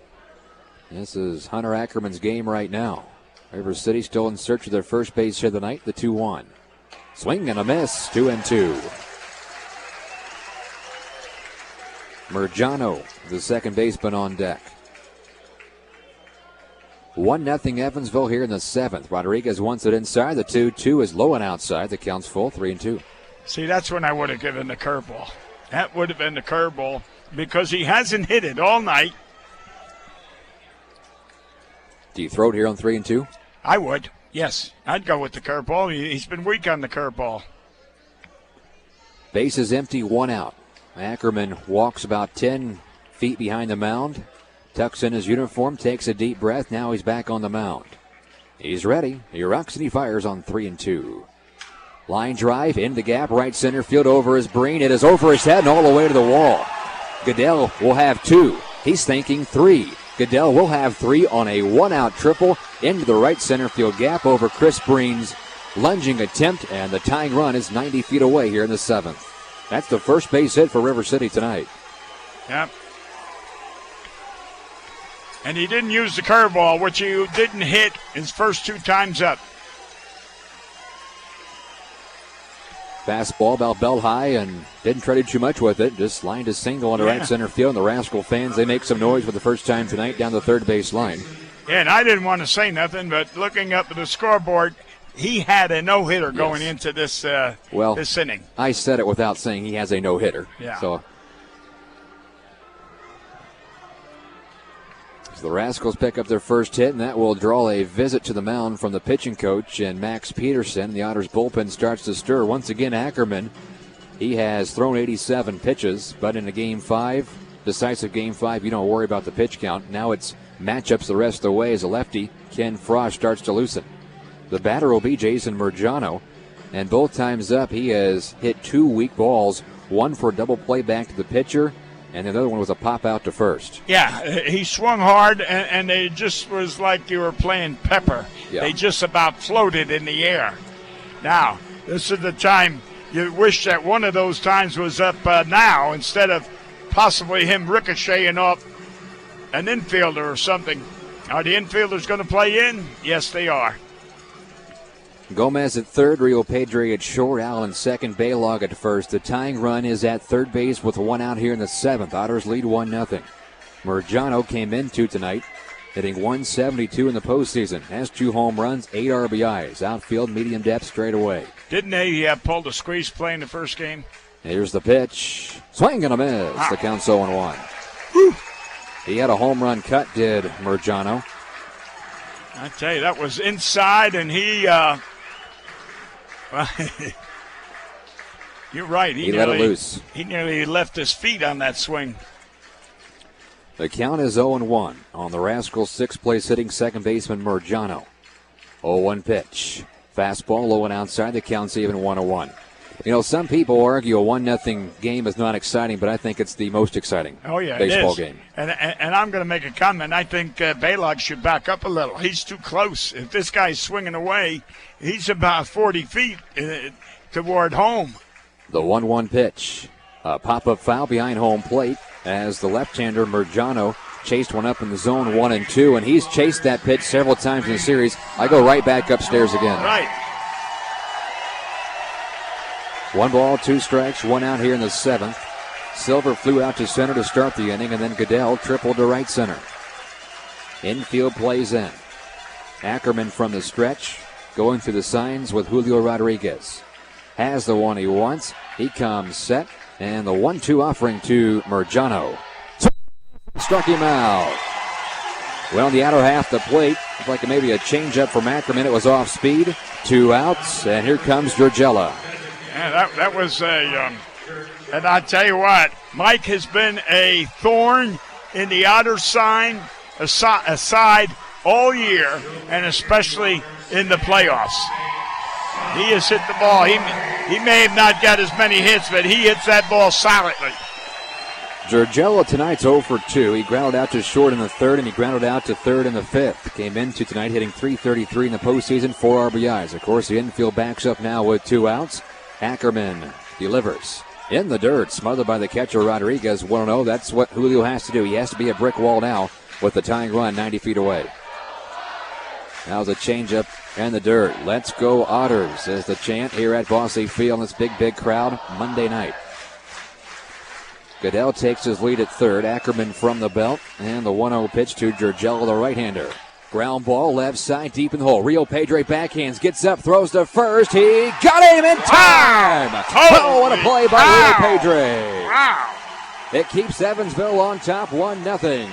This is Hunter Ackerman's game right now. River City still in search of their first base hit of the night, the 2-1. Swing and a miss, 2-2. Mergiano, the second baseman, on deck. 1-0 Evansville here in the 7th. Rodriguez wants it inside. The 2-2 is low and outside. The count's full, 3-2. See, that's when I would have given the curveball. That would have been the curveball because he hasn't hit it all night. Do you throw it here on 3-2? I would, yes. I'd go with the curveball. He's been weak on the curveball. Base is empty, 1 out. Ackerman walks about 10 feet behind the mound, tucks in his uniform, takes a deep breath. Now he's back on the mound. He's ready. He rocks and he fires on 3-2. Line drive in the gap, right center field over his Breen. It is over his head and all the way to the wall. Goodell will have 2. He's thinking 3. Goodell will have 3 on a 1-out triple into the right center field gap over Chris Breen's lunging attempt, and the tying run is 90 feet away here in the 7th. That's the first base hit for River City tonight. Yep. And he didn't use the curveball, which he didn't hit his first 2 times up. Fastball about belt high and didn't try to do too much with it. Just lined a single into right center field. And the Rascal fans, they make some noise for the first time tonight down the third base line. Yeah, and I didn't want to say nothing, but looking up at the scoreboard, he had a no-hitter going into this this inning. I said it without saying he has a no-hitter. Yeah. So the Rascals pick up their first hit, and that will draw a visit to the mound from the pitching coach and Max Peterson. The Otters bullpen starts to stir. Once again, Ackerman, he has thrown 87 pitches, but in a Game 5, decisive Game 5, you don't worry about the pitch count. Now it's matchups the rest of the way as a lefty. Ken Frost starts to loosen. The batter will be Jason Mergiano, and both times up he has hit 2 weak balls, one for a double play back to the pitcher, and the other one was a pop out to first. Yeah, he swung hard, and it just was like you were playing pepper. Yeah. They just about floated in the air. Now, this is the time you wish that one of those times was up now instead of possibly him ricocheting off an infielder or something. Are the infielders going to play in? Yes, they are. Gomez at third, Rio Pedre at short, Allen second, Baylog at first. The tying run is at third base with 1 out here in the 7th. Otters lead 1-0. Mergiano came into tonight, hitting 172 in the postseason. Has 2 home runs, 8 RBIs. Outfield, medium depth straight away. Didn't they pull the squeeze play in the first game? Here's the pitch. Swing and a miss. Wow. The count's 0-1. He had a home run cut, did Mergiano. I tell you, that was inside, and he you're right. He let it loose. He nearly left his feet on that swing. The count is 0-1 on the Rascals' 6th place hitting second baseman Mergiano. 0-1 pitch. Fastball low and outside. The count's even 1-1. You know, some people argue a 1-0 game is not exciting, but I think it's the most exciting baseball game. And I'm going to make a comment. I think Baylog should back up a little. He's too close. If this guy's swinging away, he's about 40 feet toward home. The 1-1 pitch. A pop-up foul behind home plate as the left-hander Mergiano chased one up in the zone 1-2, and he's chased that pitch several times in the series. I go right back upstairs again. Right. 1 ball, 2 strikes, 1 out here in the 7th. Silver flew out to center to start the inning, and then Goodell tripled to right center. Infield plays in. Ackerman from the stretch, going through the signs with Julio Rodriguez. Has the one he wants. He comes set, and the 1-2 offering to Mergiano. Struck him out. Well, in the outer half the plate, looked like maybe a changeup from Ackerman. It was off speed. 2 outs, and here comes Georgella. Yeah, that was and I tell you what, Mike has been a thorn in the Otters' side all year, and especially in the playoffs. He has hit the ball. He may have not got as many hits, but he hits that ball solidly. Georgella tonight's 0 for 2. He grounded out to short in the 3rd, and he grounded out to 3rd in the 5th. Came into tonight hitting .333 in the postseason, 4 RBIs. Of course, the infield backs up now with 2 outs. Ackerman delivers in the dirt, smothered by the catcher Rodriguez. 1-0. That's what Julio has to do. He has to be a brick wall now with the tying run 90 feet away. Now the changeup and the dirt. Let's go Otters is the chant here at Bosse Field. This big crowd Monday night. Goodell takes his lead at 3rd. Ackerman from the belt, and the 1-0 pitch to Georgella, the right-hander. Ground ball left side deep in the hole. Rio Pedre backhands, gets up, throws to first. He got him in time. Oh, what a play by Rio Pedre. Wow. It keeps Evansville on top 1-0.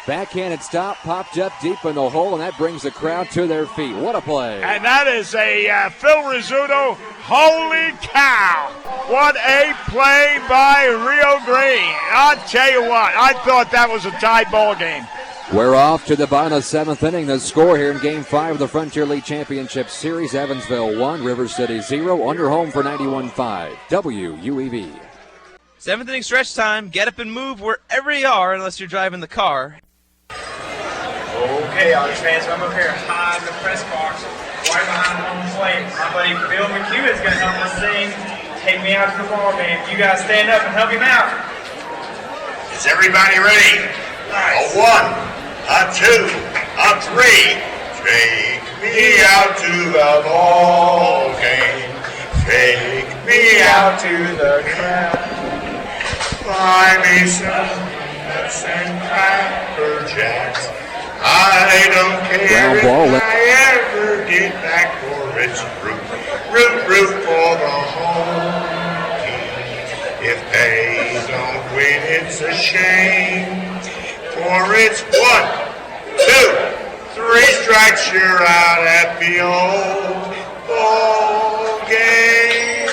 Backhanded stop, popped up deep in the hole, and that brings the crowd to their feet. What a play. And that is a Phil Rizzuto. Holy cow. What a play by Rio Green. I'll tell you what, I thought that was a tied ball game. We're off to the bottom of the seventh inning. The score here in Game 5 of the Frontier League Championship Series. Evansville 1, River City 0. Under home for 91.5 WUEV. Seventh inning stretch time. Get up and move wherever you are, unless you're driving the car. Okay, Otters fans, I'm up here high in the press box, right behind home plate. My buddy Bill McKeon is going to help us sing "Take Me Out to the Ball Game." You guys stand up and help him out. Is everybody ready? Nice. A 1, a 2, a 3. Take me out to the ball game. Take me out to the crowd. Buy me some peanuts and Cracker Jacks. I don't care if I ever get back, for it's root for the home team. If they don't win, it's a shame. For it's 1, 2, 3 strikes, you're out at the old ball game.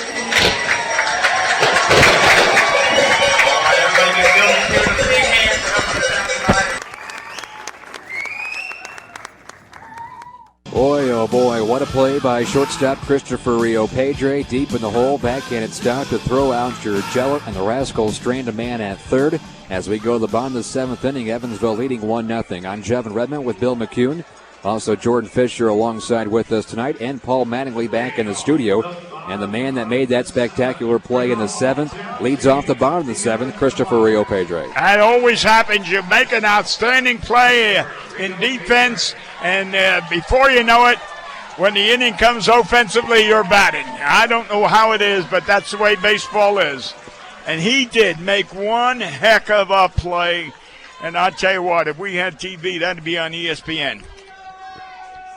All right, everybody give Bill McKeon a big hand for helping us out tonight. Boy, oh boy, what a play by shortstop Christopher Rio Pedre. Deep in the hole, backhanded stop to throw out your Jevin, and the Rascals strand a man at third. As we go to the bottom of the seventh inning, Evansville leading 1-0. I'm Jevin Redman with Bill McKeon. Also Jordan Fisher alongside with us tonight, and Paul Mattingly back in the studio. And the man that made that spectacular play in the seventh leads off the bottom of the seventh, Christopher Rio Pedre. That always happens. You make an outstanding play in defense, and before you know it, when the inning comes offensively, you're batting. I don't know how it is, but that's the way baseball is. And he did make one heck of a play. And I'll tell you what, if we had TV, that'd be on ESPN.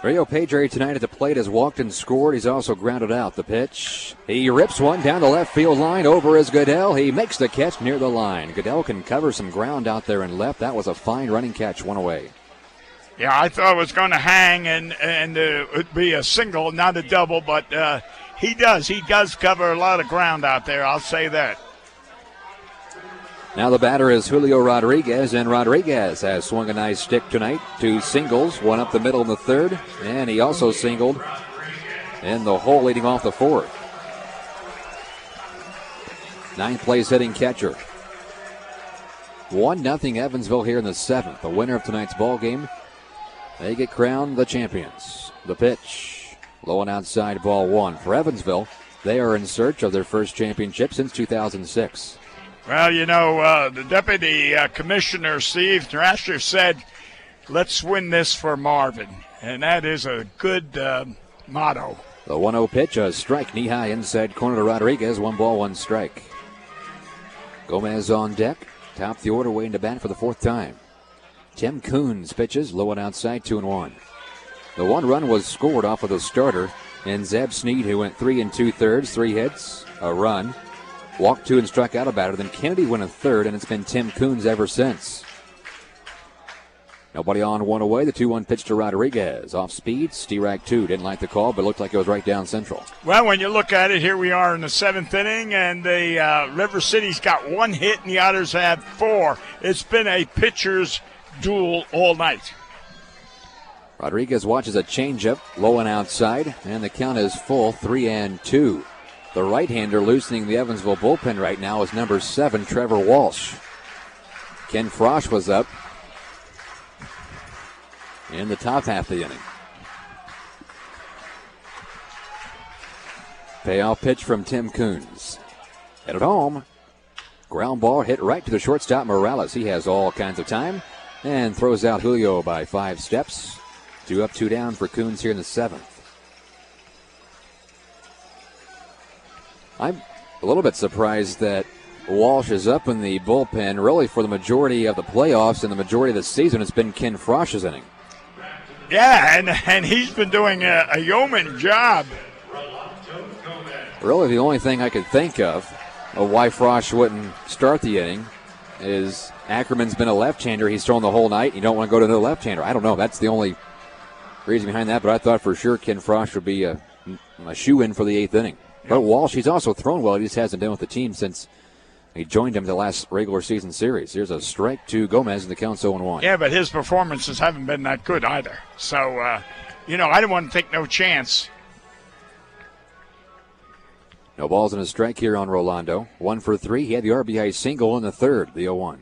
Rio Pedre tonight at the plate has walked and scored. He's also grounded out. The pitch. He rips one down the left field line over as Goodell. He makes the catch near the line. Goodell can cover some ground out there in left. That was a fine running catch, one away. Yeah, I thought it was going to hang and it'd be a single, not a double, but he does. He does cover a lot of ground out there, I'll say that. Now the batter is Julio Rodriguez, and Rodriguez has swung a nice stick tonight. 2 singles, one up the middle in the third, and he also singled in the hole leading off the fourth. 9th place hitting catcher. 1-0 Evansville here in the seventh. The winner of tonight's ball game, they get crowned the champions. The pitch, low and outside, ball 1. For Evansville, they are in search of their first championship since 2006. Well, you know, the deputy commissioner, Steve Thrasher, said, let's win this for Marvin. And that is a good motto. The 1-0 pitch, a strike knee-high inside corner to Rodriguez. 1 ball, 1 strike. Gomez on deck. Top the order, waiting to bat for the 4th time. Tim Coons pitches, low and outside, 2-1. The 1 run was scored off of the starter, and Zeb Sneed, who went 3 2/3, 3 hits, a run. Walked 2 and struck out a batter. Then Kennedy went a third, and it's been Tim Coons ever since. Nobody on, 1 away. The 2-1 pitch to Rodriguez. Off speed, Steerack 2. Didn't like the call, but looked like it was right down central. Well, when you look at it, here we are in the 7th inning, and the River City's got 1 hit, and the Otters have 4. It's been a pitcher's duel all night. Rodriguez watches a changeup, low and outside, and the count is full, 3-2. The right-hander loosening the Evansville bullpen right now is number 7, Trevor Walsh. Ken Frosch was up in the top half of the inning. Payoff pitch from Tim Coons. Headed home. Ground ball hit right to the shortstop, Morales. He has all kinds of time and throws out Julio by 5 steps. 2 up, 2 down for Coons here in the 7th. I'm a little bit surprised that Walsh is up in the bullpen. Really, for the majority of the playoffs and the majority of the season, it's been Ken Frosch's inning. Yeah, and he's been doing a yeoman job. Really, the only thing I could think of why Frosch wouldn't start the inning is Ackerman's been a left-hander. He's thrown the whole night. You don't want to go to another left-hander. I don't know. That's the only reason behind that, but I thought for sure Ken Frosch would be a shoe-in for the 8th inning. But Walsh, he's also thrown well. He just hasn't been with the team since He joined him the last regular season series. Here's a strike to Gomez, and the count's 0-1. Yeah, but his performances haven't been that good either. So, I didn't want to take no chance. No balls in a strike here on Rolando. 1 for 3. He had the RBI single in the third, the 0-1.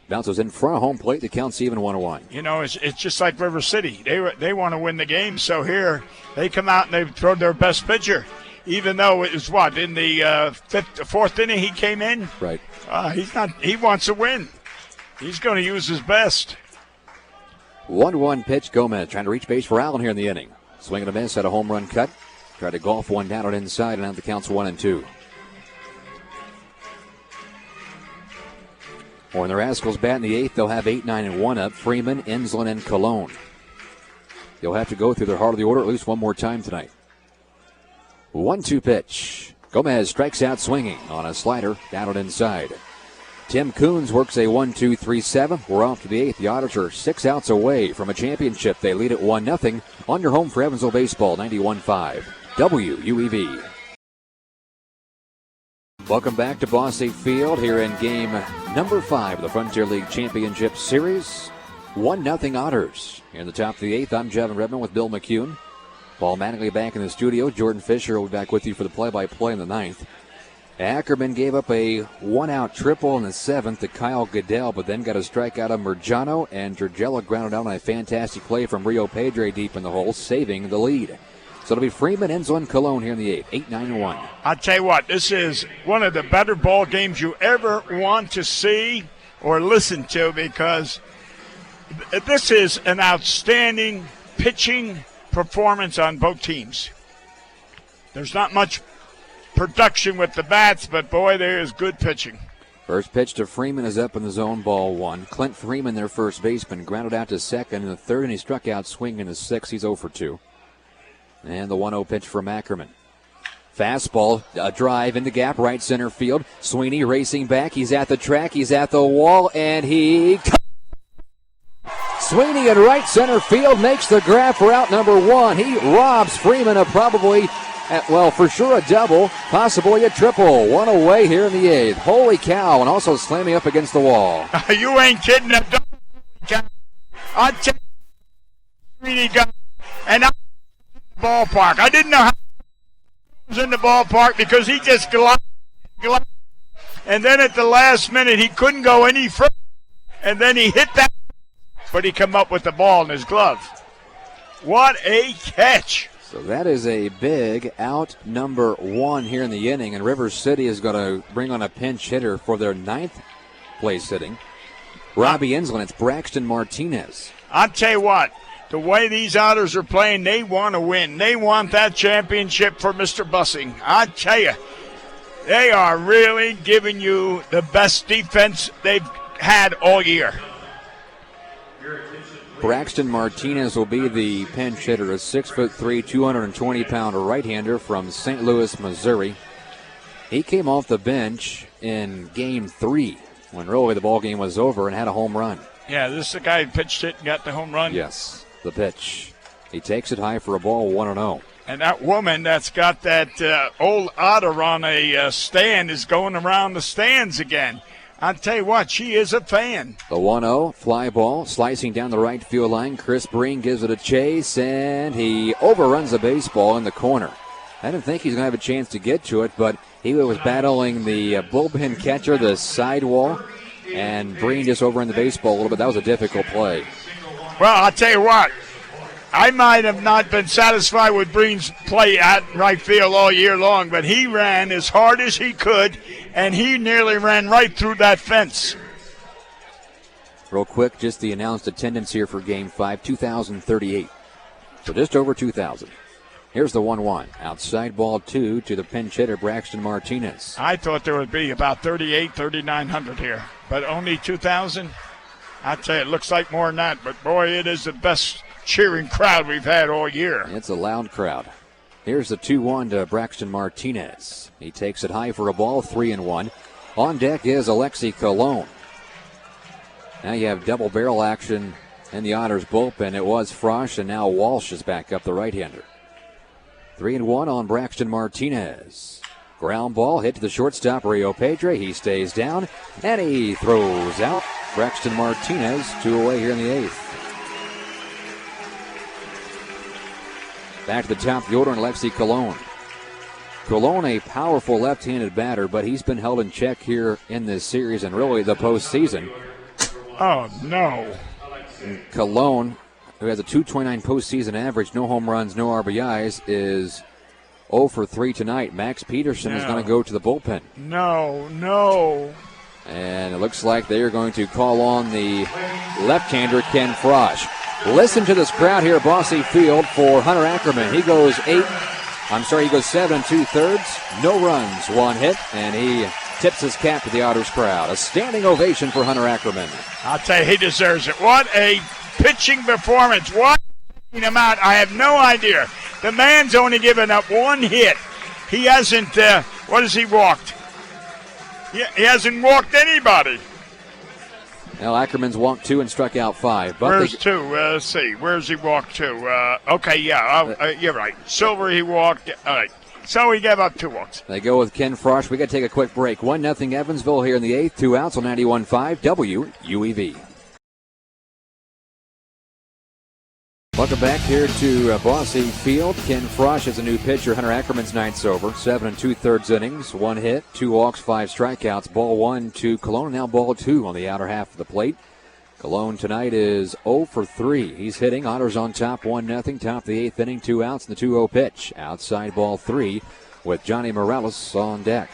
Bounces in front of home plate. The count's even 1-1. It's just like River City. They want to win the game. So here they come out and they throw their best pitcher. Even though it was in the fourth inning he came in. Right. He wants to win. He's going to use his best. 1-1 pitch. Gomez trying to reach base for Allen here in the inning. Swing and a miss, had a home run cut. Tried to golf one down and inside, and now the count's 1-2. When the Rascals bat in the eighth, they'll have 8, 9, and 1 up. Freeman, Ensland, and Cologne. They'll have to go through their heart of the order at least one more time tonight. 1-2 pitch. Gomez strikes out swinging on a slider down and inside. Tim Coons works a 1-2-3-7. We're off to the eighth. The Otters are 6 outs away from a championship. They lead at 1-0 on your home for Evansville Baseball, 91.5 WUEV. Welcome back to Bosse Field here in game number 5 of the Frontier League Championship Series. 1-0 Otters. Here in the top of the eighth, I'm Jevin Redman with Bill McKeon. Paul Mattingly back in the studio. Jordan Fisher will be back with you for the play-by-play in the ninth. Ackerman gave up a one-out triple in the seventh to Kyle Goodell, but then got a strikeout of Mergiano, and Dragella grounded out on a fantastic play from Rio Pedre deep in the hole, saving the lead. So it'll be Freeman, Ensland, Cologne here in the eighth, 8, 9, and 1. I'll tell you what, this is one of the better ball games you ever want to see or listen to, because this is an outstanding pitching performance on both teams. There's not much production with the bats, but boy, there is good pitching. First pitch to Freeman is up in the zone, ball 1. Clint Freeman, their first baseman, grounded out to second in the third, and he struck out swinging in the sixth. He's 0 for 2. And the 1-0 pitch from Ackerman. Fastball, a drive in the gap, right center field. Sweeney racing back. He's at the track. He's at the wall, and he... Sweeney in right center field makes the grab for out number 1. He robs Freeman of probably, for sure a double, possibly a triple. One away here in the eighth. Holy cow, and also slamming up against the wall. You ain't kidding. I tell you, Sweeney got, and I ballpark. I didn't know how he was in the ballpark because he just glided. And then at the last minute, he couldn't go any further. And then he hit that, but he come up with the ball in his glove. What a catch. So that is a big out number 1 here in the inning, and River City is going to bring on a pinch hitter for their 9th place hitting. Robbie Ensland, it's Braxton Martinez. I'll tell you what, the way these Otters are playing, they want to win. They want that championship for Mr. Bussing. I tell you, they are really giving you the best defense they've had all year. Braxton Martinez will be the pinch hitter, a 6'3", 220-pound right-hander from St. Louis, Missouri. He came off the bench in Game 3 when really the ball game was over and had a home run. Yeah, this is the guy who pitched it and got the home run. Yes, the pitch. He takes it high for a ball, 1-0. And that woman that's got that old otter on a stand is going around the stands again. I'll tell you what, she is a fan. The 1-0, fly ball, slicing down the right field line. Chris Breen gives it a chase, and he overruns the baseball in the corner. I didn't think he's going to have a chance to get to it, but he was battling the bullpen catcher, the sidewall, and Breen just overran the baseball a little bit. That was a difficult play. Well, I'll tell you what, I might have not been satisfied with Breen's play at right field all year long, but he ran as hard as he could, and he nearly ran right through that fence. Real quick, just the announced attendance here for Game 5, 2,038. So just over 2,000. Here's the 1-1. Outside ball 2 to the pinch hitter, Braxton Martinez. I thought there would be about 3,900 here, but only 2,000. I'll tell you, it looks like more than that, but boy, it is the best cheering crowd we've had all year. It's a loud crowd. Here's the 2-1 to Braxton Martinez. He takes it high for a ball, 3-1. On deck is Alexi Cologne. Now you have double barrel action in the Otters bullpen. It was Frosch, and now Walsh is back up, the right-hander. 3-1 on Braxton Martinez. Ground ball hit to the shortstop, Rio Pedre. He stays down, and he throws out. Braxton Martinez, 2 away here in the 8th. Back to the top of the order in Lexi Colon. Colon, a powerful left-handed batter, but he's been held in check here in this series and really the postseason. Oh, no. Colon, who has a .229 postseason average, no home runs, no RBIs, is 0 for 3 tonight. Max Peterson is going to go to the bullpen. No. And it looks like they are going to call on the left-hander, Ken Frosch. Listen to this crowd here at Bosse Field for Hunter Ackerman. He goes 7 2/3, no runs, 1 hit, and he tips his cap to the Otters crowd. A standing ovation for Hunter Ackerman. I'll tell you, he deserves it. What a pitching performance. What him out? I have no idea. The man's only given up 1 hit. He hasn't, what has he walked? He hasn't walked anybody. Well, Ackerman's walked 2 and struck out 5. But where's 2? Let's see. Where's he walked to? Okay, yeah, you're right. Silver, he walked. All right. So he gave up 2 walks. They go with Ken Frosch. We got to take a quick break. 1-0 Evansville here in the 8th. 2 outs on 91.5 WUEV. Welcome back here to Bosse Field. Ken Frosch is a new pitcher. Hunter Ackerman's night's over. 7 2/3 innings, 1 hit, 2 walks, 5 strikeouts. Ball 1 to Colon, now ball 2 on the outer half of the plate. Colon tonight is 0 for 3. He's hitting. Otters on top 1-0. Top of the 8th inning, 2 outs and the 2-0 pitch. Outside ball 3 with Johnny Morales on deck.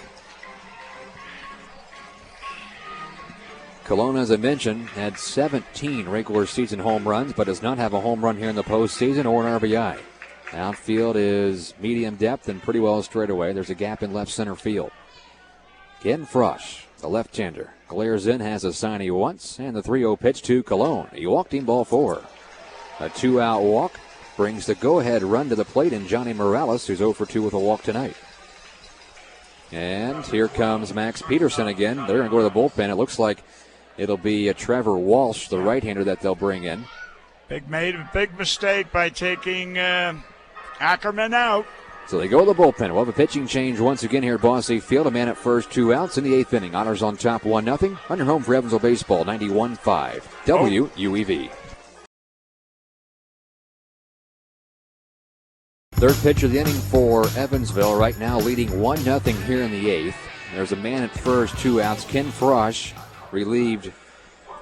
Colon, as I mentioned, had 17 regular season home runs, but does not have a home run here in the postseason or an RBI. Outfield is medium depth and pretty well straight away. There's a gap in left center field. Ken Frosch, the left-hander, glares in, has a sign he wants, and the 3-0 pitch to Colon. He walked him, ball 4. A 2-out walk brings the go-ahead run to the plate in Johnny Morales, who's 0 for 2 with a walk tonight. And here comes Max Peterson again. They're going to go to the bullpen. It looks like it'll be a Trevor Walsh, the right-hander, that they'll bring in. Made a big mistake by taking Ackerman out. So they go to the bullpen. We'll have a pitching change once again here at Bosse Field. A man at first, 2 outs in the 8th inning. Otters on top 1-0. On your home for Evansville Baseball, 91.5 WUEV. Third pitch of the inning for Evansville. Right now leading 1-0 here in the 8th. There's a man at first, 2 outs. Ken Frosch relieved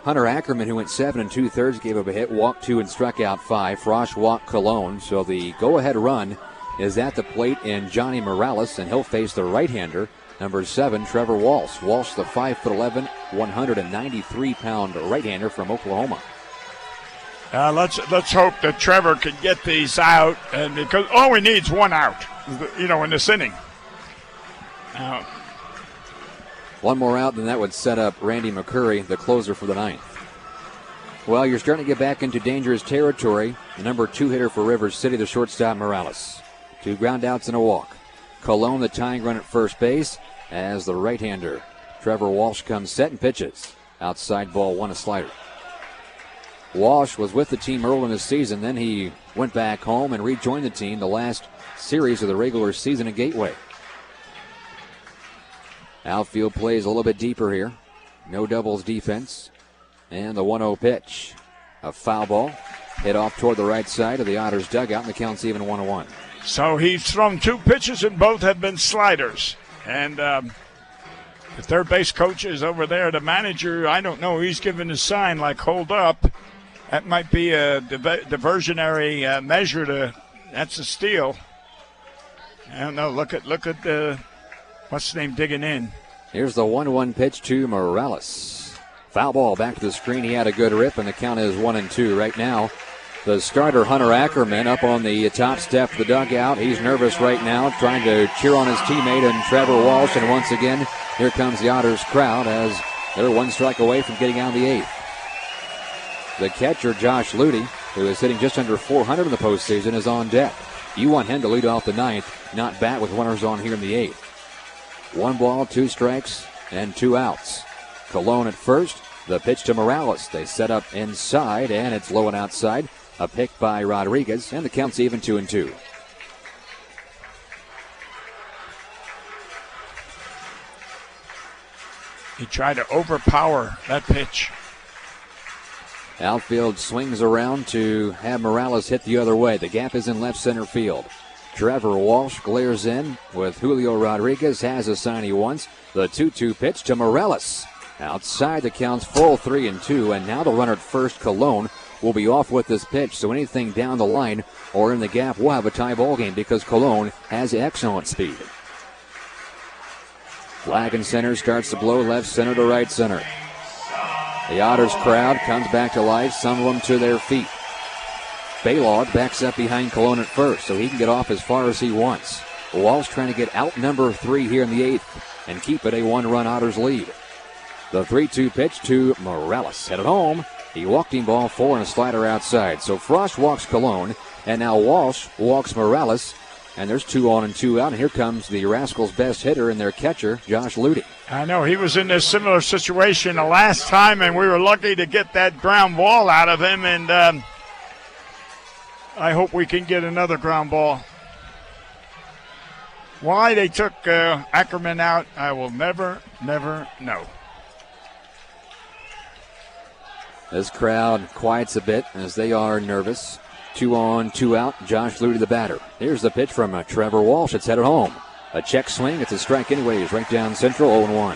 Hunter Ackerman, who went 7 2/3, gave up a hit, walked 2 and struck out 5. Frosch walked Colon. So the go-ahead run is at the plate in Johnny Morales, and he'll face the right-hander, number 7, Trevor Walsh. Walsh, the 5'11", 193-pound right-hander from Oklahoma. Let's hope that Trevor can get these out, and because all he needs 1 out, in this inning. 1 more out, and that would set up Randy McCurry, the closer for the 9th. Well, you're starting to get back into dangerous territory. The number 2 hitter for River City, the shortstop Morales. 2 ground outs and a walk. Colon, the tying run at first base, as the right-hander Trevor Walsh comes set and pitches. Outside ball 1, a slider. Walsh was with the team early in the season. Then he went back home and rejoined the team the last series of the regular season at Gateway. Outfield plays a little bit deeper here. No doubles defense. And the 1-0 pitch. A foul ball. Hit off toward the right side of the Otters dugout, and the count's even 1-1. So he's thrown 2 pitches, and both have been sliders. And the third base coach is over there. The manager, I don't know, he's given a sign like hold up. That might be a diversionary measure. That's a steal. I don't know. Look at what's his name digging in. Here's the 1-1 pitch to Morales. Foul ball back to the screen. He had a good rip, and the count is 1-2 right now. The starter, Hunter Ackerman, up on the top step of the dugout. He's nervous right now, trying to cheer on his teammate and Trevor Walsh. And once again, here comes the Otters crowd as they're 1 strike away from getting out of the 8th. The catcher, Josh Ludy, who is hitting just under 400 in the postseason, is on deck. You want him to lead off the 9th, not bat with runners on here in the 8th. 1 ball, 2 strikes, and 2 outs. Colon at first. The pitch to Morales. They set up inside, and it's low and outside. A pick by Rodriguez, and the count's even 2-2. He tried to overpower that pitch. Outfield swings around to have Morales hit the other way. The gap is in left center field. Trevor Walsh glares in with Julio Rodriguez, has a sign he wants. The 2-2 pitch to Morales. Outside, the count's full 3-2, and now the runner at first, Colon, will be off with this pitch. So anything down the line or in the gap, we'll have a tie ball game because Colon has excellent speed. Flag in center starts to blow left center to right center. The Otters crowd comes back to life, some of them to their feet. Baylog backs up behind Colon at first so he can get off as far as he wants. Walsh trying to get out number 3 here in the 8th and keep it a 1-run Otters lead. The 3-2 pitch to Morales. Headed home. He walked him ball 4 and a slider outside. So Frost walks Colon, and now Walsh walks Morales. And there's 2 on and 2 out. And here comes the Rascals' best hitter and their catcher, Josh Ludy. I know he was in this similar situation the last time, and we were lucky to get that ground ball out of him. And I hope we can get another ground ball. Why they took Ackerman out, I will never know. This crowd quiets a bit as they are nervous. 2 on, 2 out. Josh Ludy, the batter. Here's the pitch from Trevor Walsh. It's headed home. A check swing. It's a strike anyways. Right down central, 0-1.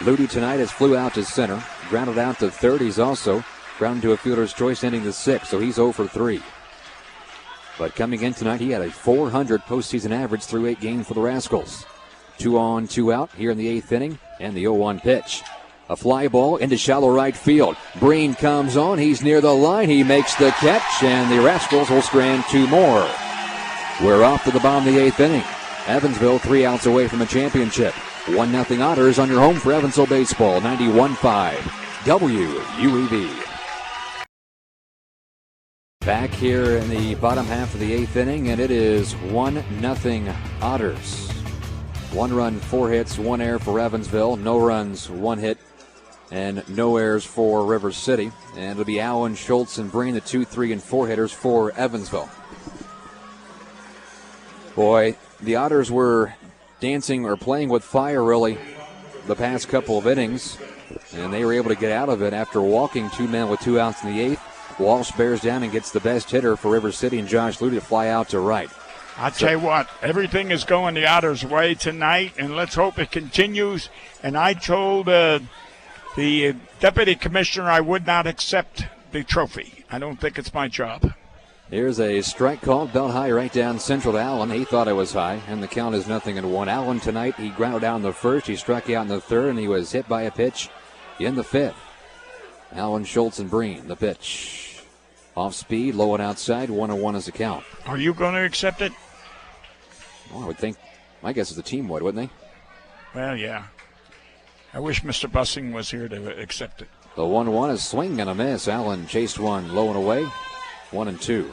Ludy tonight has flew out to center. Grounded out to third. He's also grounded to a fielder's choice, ending the 6th. So he's 0 for 3. But coming in tonight, he had a 400 postseason average through 8 games for the Rascals. 2 on, 2 out here in the 8th inning. And the 0-1 pitch. A fly ball into shallow right field. Breen comes on. He's near the line. He makes the catch, and the Rascals will strand 2 more. We're off to the bottom of the 8th inning. Evansville 3 outs away from a championship. 1-0 Otters on your home for Evansville baseball. 91.5 WUEV. Back here in the bottom half of the 8th inning, and it is 1-0 Otters. 1 run, 4 hits, 1 error for Evansville. No runs, 1 hit. And no errors for River City. And it'll be Allen, Schultz, and Breen, the 2, 3, and 4 hitters for Evansville. Boy, the Otters were dancing or playing with fire, really, the past couple of innings. And they were able to get out of it after walking 2 men with 2 outs in the 8th. Walsh bears down and gets the best hitter for River City and Josh Ludy to fly out to right. I'll tell you what, everything is going the Otters' way tonight, and let's hope it continues. And I told the deputy commissioner I would not accept the trophy. I don't think it's my job. Here's a strike called, belt high right down central to Allen. He thought it was high, and the count is 0-1. Allen tonight, he grounded out in the 1st, he struck out in the 3rd, and he was hit by a pitch in the 5th. Allen, Schultz, and Breen, the pitch. Off speed, low and outside, 1-1 is the count. Are you going to accept it? Well, I would think, my guess is the team would, wouldn't they? Well, yeah. I wish Mr. Bussing was here to accept it. The 1-1 is swing and a miss. Allen chased one low and away. 1-2.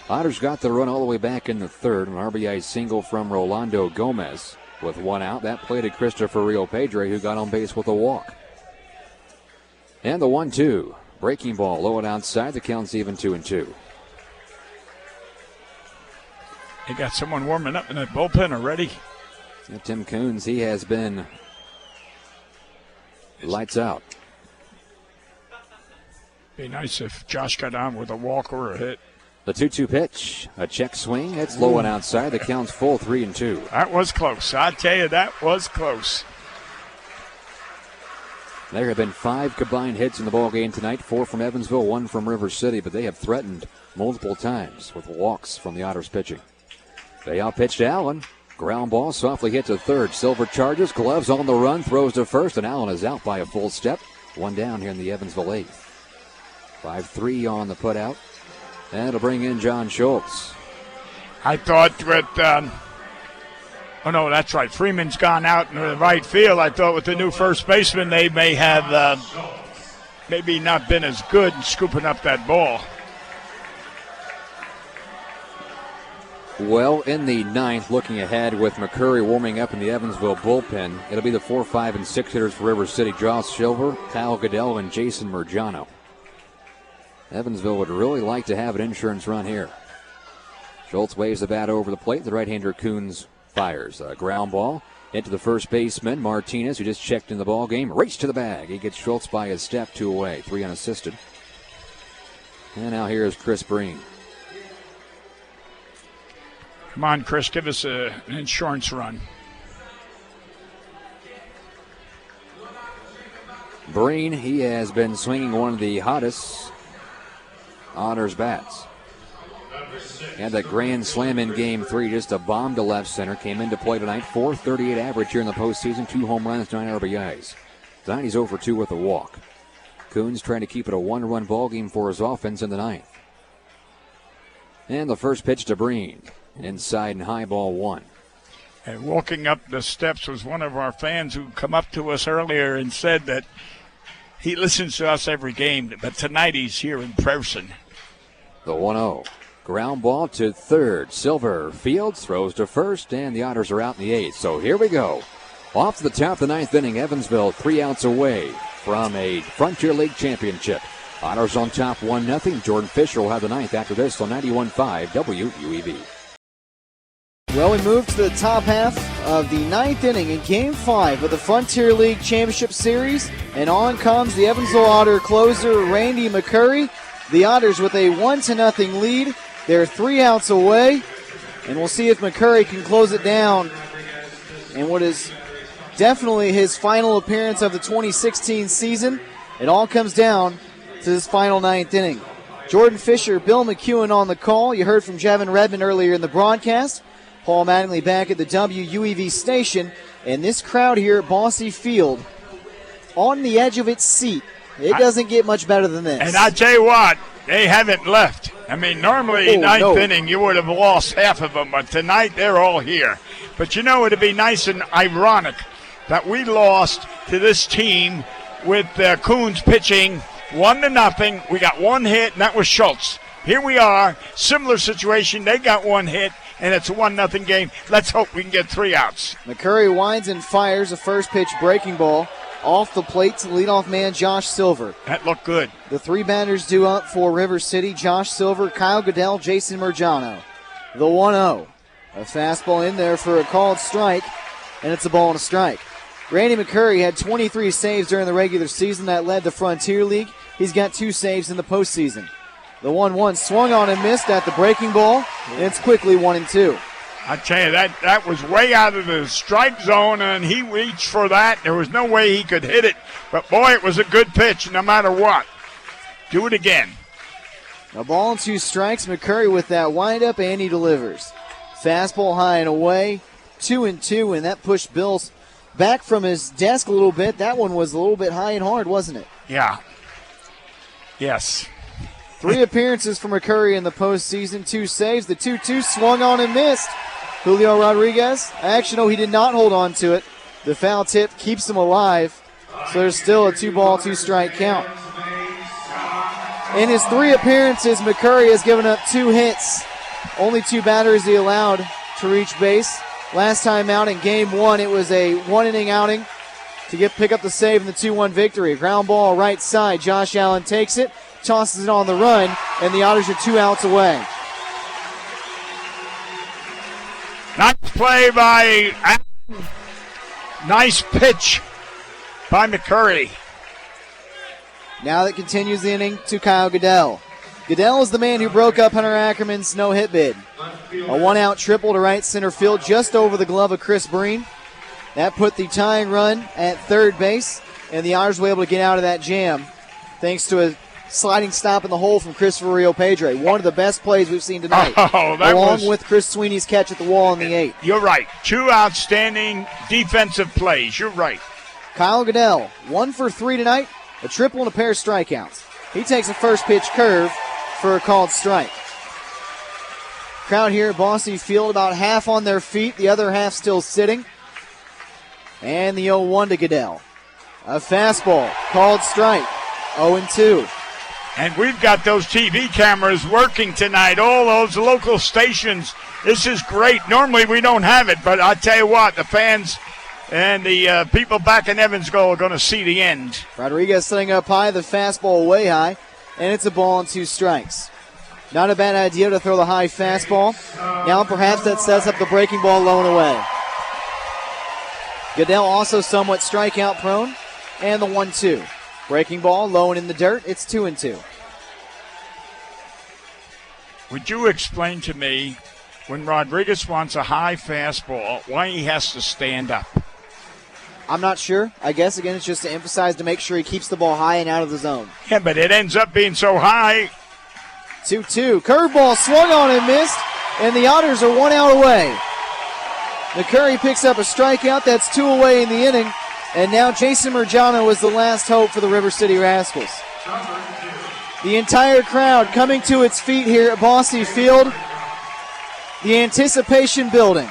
Otters got the run all the way back in the 3rd. An RBI single from Rolando Gomez with 1 out. That play to Christopher Rio Pedre, who got on base with a walk. And the 1-2. Breaking ball low and outside. The count's even 2-2. They got someone warming up in that bullpen already. Yeah, Tim Coons, he has been lights out. Be nice if Josh got on with a walk or a hit. The 2-2 pitch, a check swing. It's low and outside. The count's full, 3-2. That was close. I tell you, that was close. There have been 5 combined hits in the ball game tonight. 4 from Evansville, 1 from River City, but they have threatened multiple times with walks from the Otters pitching. They out-pitched Allen. Ground ball softly hit to 3rd. Silver charges, gloves on the run, throws to 1st, and Allen is out by a full step. 1 down here in the Evansville 8th. 5-3 on the putout. And it'll bring in John Schultz. I thought with, oh no, that's right. Freeman's gone out in the right field. I thought with the new first baseman, they may have maybe not been as good in scooping up that ball. Well, in the 9th, looking ahead with McCurry warming up in the Evansville bullpen, it'll be the 4, 5, and 6 hitters for River City. Josh Silver, Kyle Goodell, and Jason Mergiano. Evansville would really like to have an insurance run here. Schultz waves the bat over the plate. The right-hander Coons fires. A ground ball Into the first baseman, Martinez, who just checked in the ball game, race to the bag. He gets Schultz by his step, 2 away, 3 unassisted. And now here is Chris Breen. Come on, Chris, give us an insurance run. Breen, he has been swinging one of the hottest Otters bats. Had that grand slam in Game 3, just a bomb to left center. Came into play tonight, .438 average here in the postseason, 2 home runs, 9 RBIs. Tonight he's 0 for 2 with a walk. Coons trying to keep it a 1-run ball game for his offense in the 9th. And the first pitch to Breen. Inside and high, ball 1. And walking up the steps was one of our fans who come up to us earlier and said that he listens to us every game, but tonight he's here in person. The 1-0. Ground ball to third. Silver Fields throws to first, and the Otters are out in the 8th. So here we go. Off to the top of the 9th inning, Evansville 3 outs away from a Frontier League championship. Otters on top 1-0. Jordan Fisher will have the 9th after this on 91.5 WUEV. Well, we move to the top half of the 9th inning in Game 5 of the Frontier League Championship Series. And on comes the Evansville Otter closer, Randy McCurry. The Otters with a 1-0 lead. They're 3 outs away. And we'll see if McCurry can close it down in what is definitely his final appearance of the 2016 season. It all comes down to this final 9th inning. Jordan Fisher, Bill McKeon on the call. You heard from Jevin Redman earlier in the broadcast. Paul Mattingly back at the WUEV station. And this crowd here at Bosse Field on the edge of its seat. It doesn't get much better than this. And I tell you what, they haven't left. I mean, normally ninth inning you would have lost half of them, but tonight they're all here. But you know, it'd be nice and ironic that we lost to this team with Coons pitching 1-0. We got 1 hit, and that was Schultz. Here we are, similar situation. They got 1 hit, and it's a 1-0 game. Let's hope we can get 3 outs. McCurry winds and fires a first pitch breaking ball off the plate to leadoff man Josh Silver. That looked good. The 3 batters due up for River City: Josh Silver, Kyle Goodell, Jason Mergiano. The 1-0. A fastball in there for a called strike, and it's a ball and a strike. Randy McCurry had 23 saves during the regular season. That led the Frontier League. He's got 2 saves in the postseason. The 1-1 swung on and missed at the breaking ball, and it's quickly 1-2. I tell you, that was way out of the strike zone, and he reached for that. There was no way he could hit it. But, boy, it was a good pitch no matter what. Do it again. A ball and 2 strikes. McCurry with that windup, and he delivers. Fastball high and away, 2-2, and that pushed Bills back from his desk a little bit. That one was a little bit high and hard, wasn't it? Yeah. Yes. 3 appearances for McCurry in the postseason, 2 saves. The 2-2 swung on and missed. Julio Rodriguez, actually, no, he did not hold on to it. The foul tip keeps him alive, so there's still a 2-ball, 2-strike count. In his 3 appearances, McCurry has given up 2 hits. Only 2 batters he allowed to reach base. Last time out in Game 1, it was a 1-inning outing to pick up the save in the 2-1 victory. Ground ball right side. Josh Allen takes it, tosses it on the run, and the Otters are 2 outs away. Nice play by Allen. Nice pitch by McCurry. Now that continues the inning to Kyle Goodell. Goodell is the man who broke up Hunter Ackerman's no-hit bid. A 1-out triple to right center field just over the glove of Chris Breen. That put the tying run at third base, and the Otters were able to get out of that jam thanks to a sliding stop in the hole from Christopher Rio Pedre. One of the best plays we've seen tonight, along with Chris Sweeney's catch at the wall in the 8th. You're right. 2 outstanding defensive plays. You're right. Kyle Goodell, 1 for 3 tonight, a triple and a pair of strikeouts. He takes a first pitch curve for a called strike. Crowd here at Bosse Field about half on their feet, the other half still sitting. And the 0-1 to Goodell. A fastball, called strike, 0-2. And we've got those TV cameras working tonight, all those local stations. This is great. Normally we don't have it, but I tell you what, the fans and the people back in Evansville are going to see the end. Rodriguez setting up high, the fastball way high, and it's a ball and 2 strikes. Not a bad idea to throw the high fastball. Now perhaps that sets up the breaking ball low and away. Goodell also somewhat strikeout prone. And the 1-2. Breaking ball, low and in the dirt. It's 2-2. Would you explain to me, when Rodriguez wants a high fastball, why he has to stand up? I'm not sure. I guess, again, it's just to emphasize to make sure he keeps the ball high and out of the zone. Yeah, but it ends up being so high. 2-2. Curveball swung on and missed, and the Otters are 1 out away. McCurry picks up a strikeout. That's 2 away in the inning. And now Jason Mergiano is the last hope for the River City Rascals. The entire crowd coming to its feet here at Bosse Field. The anticipation building.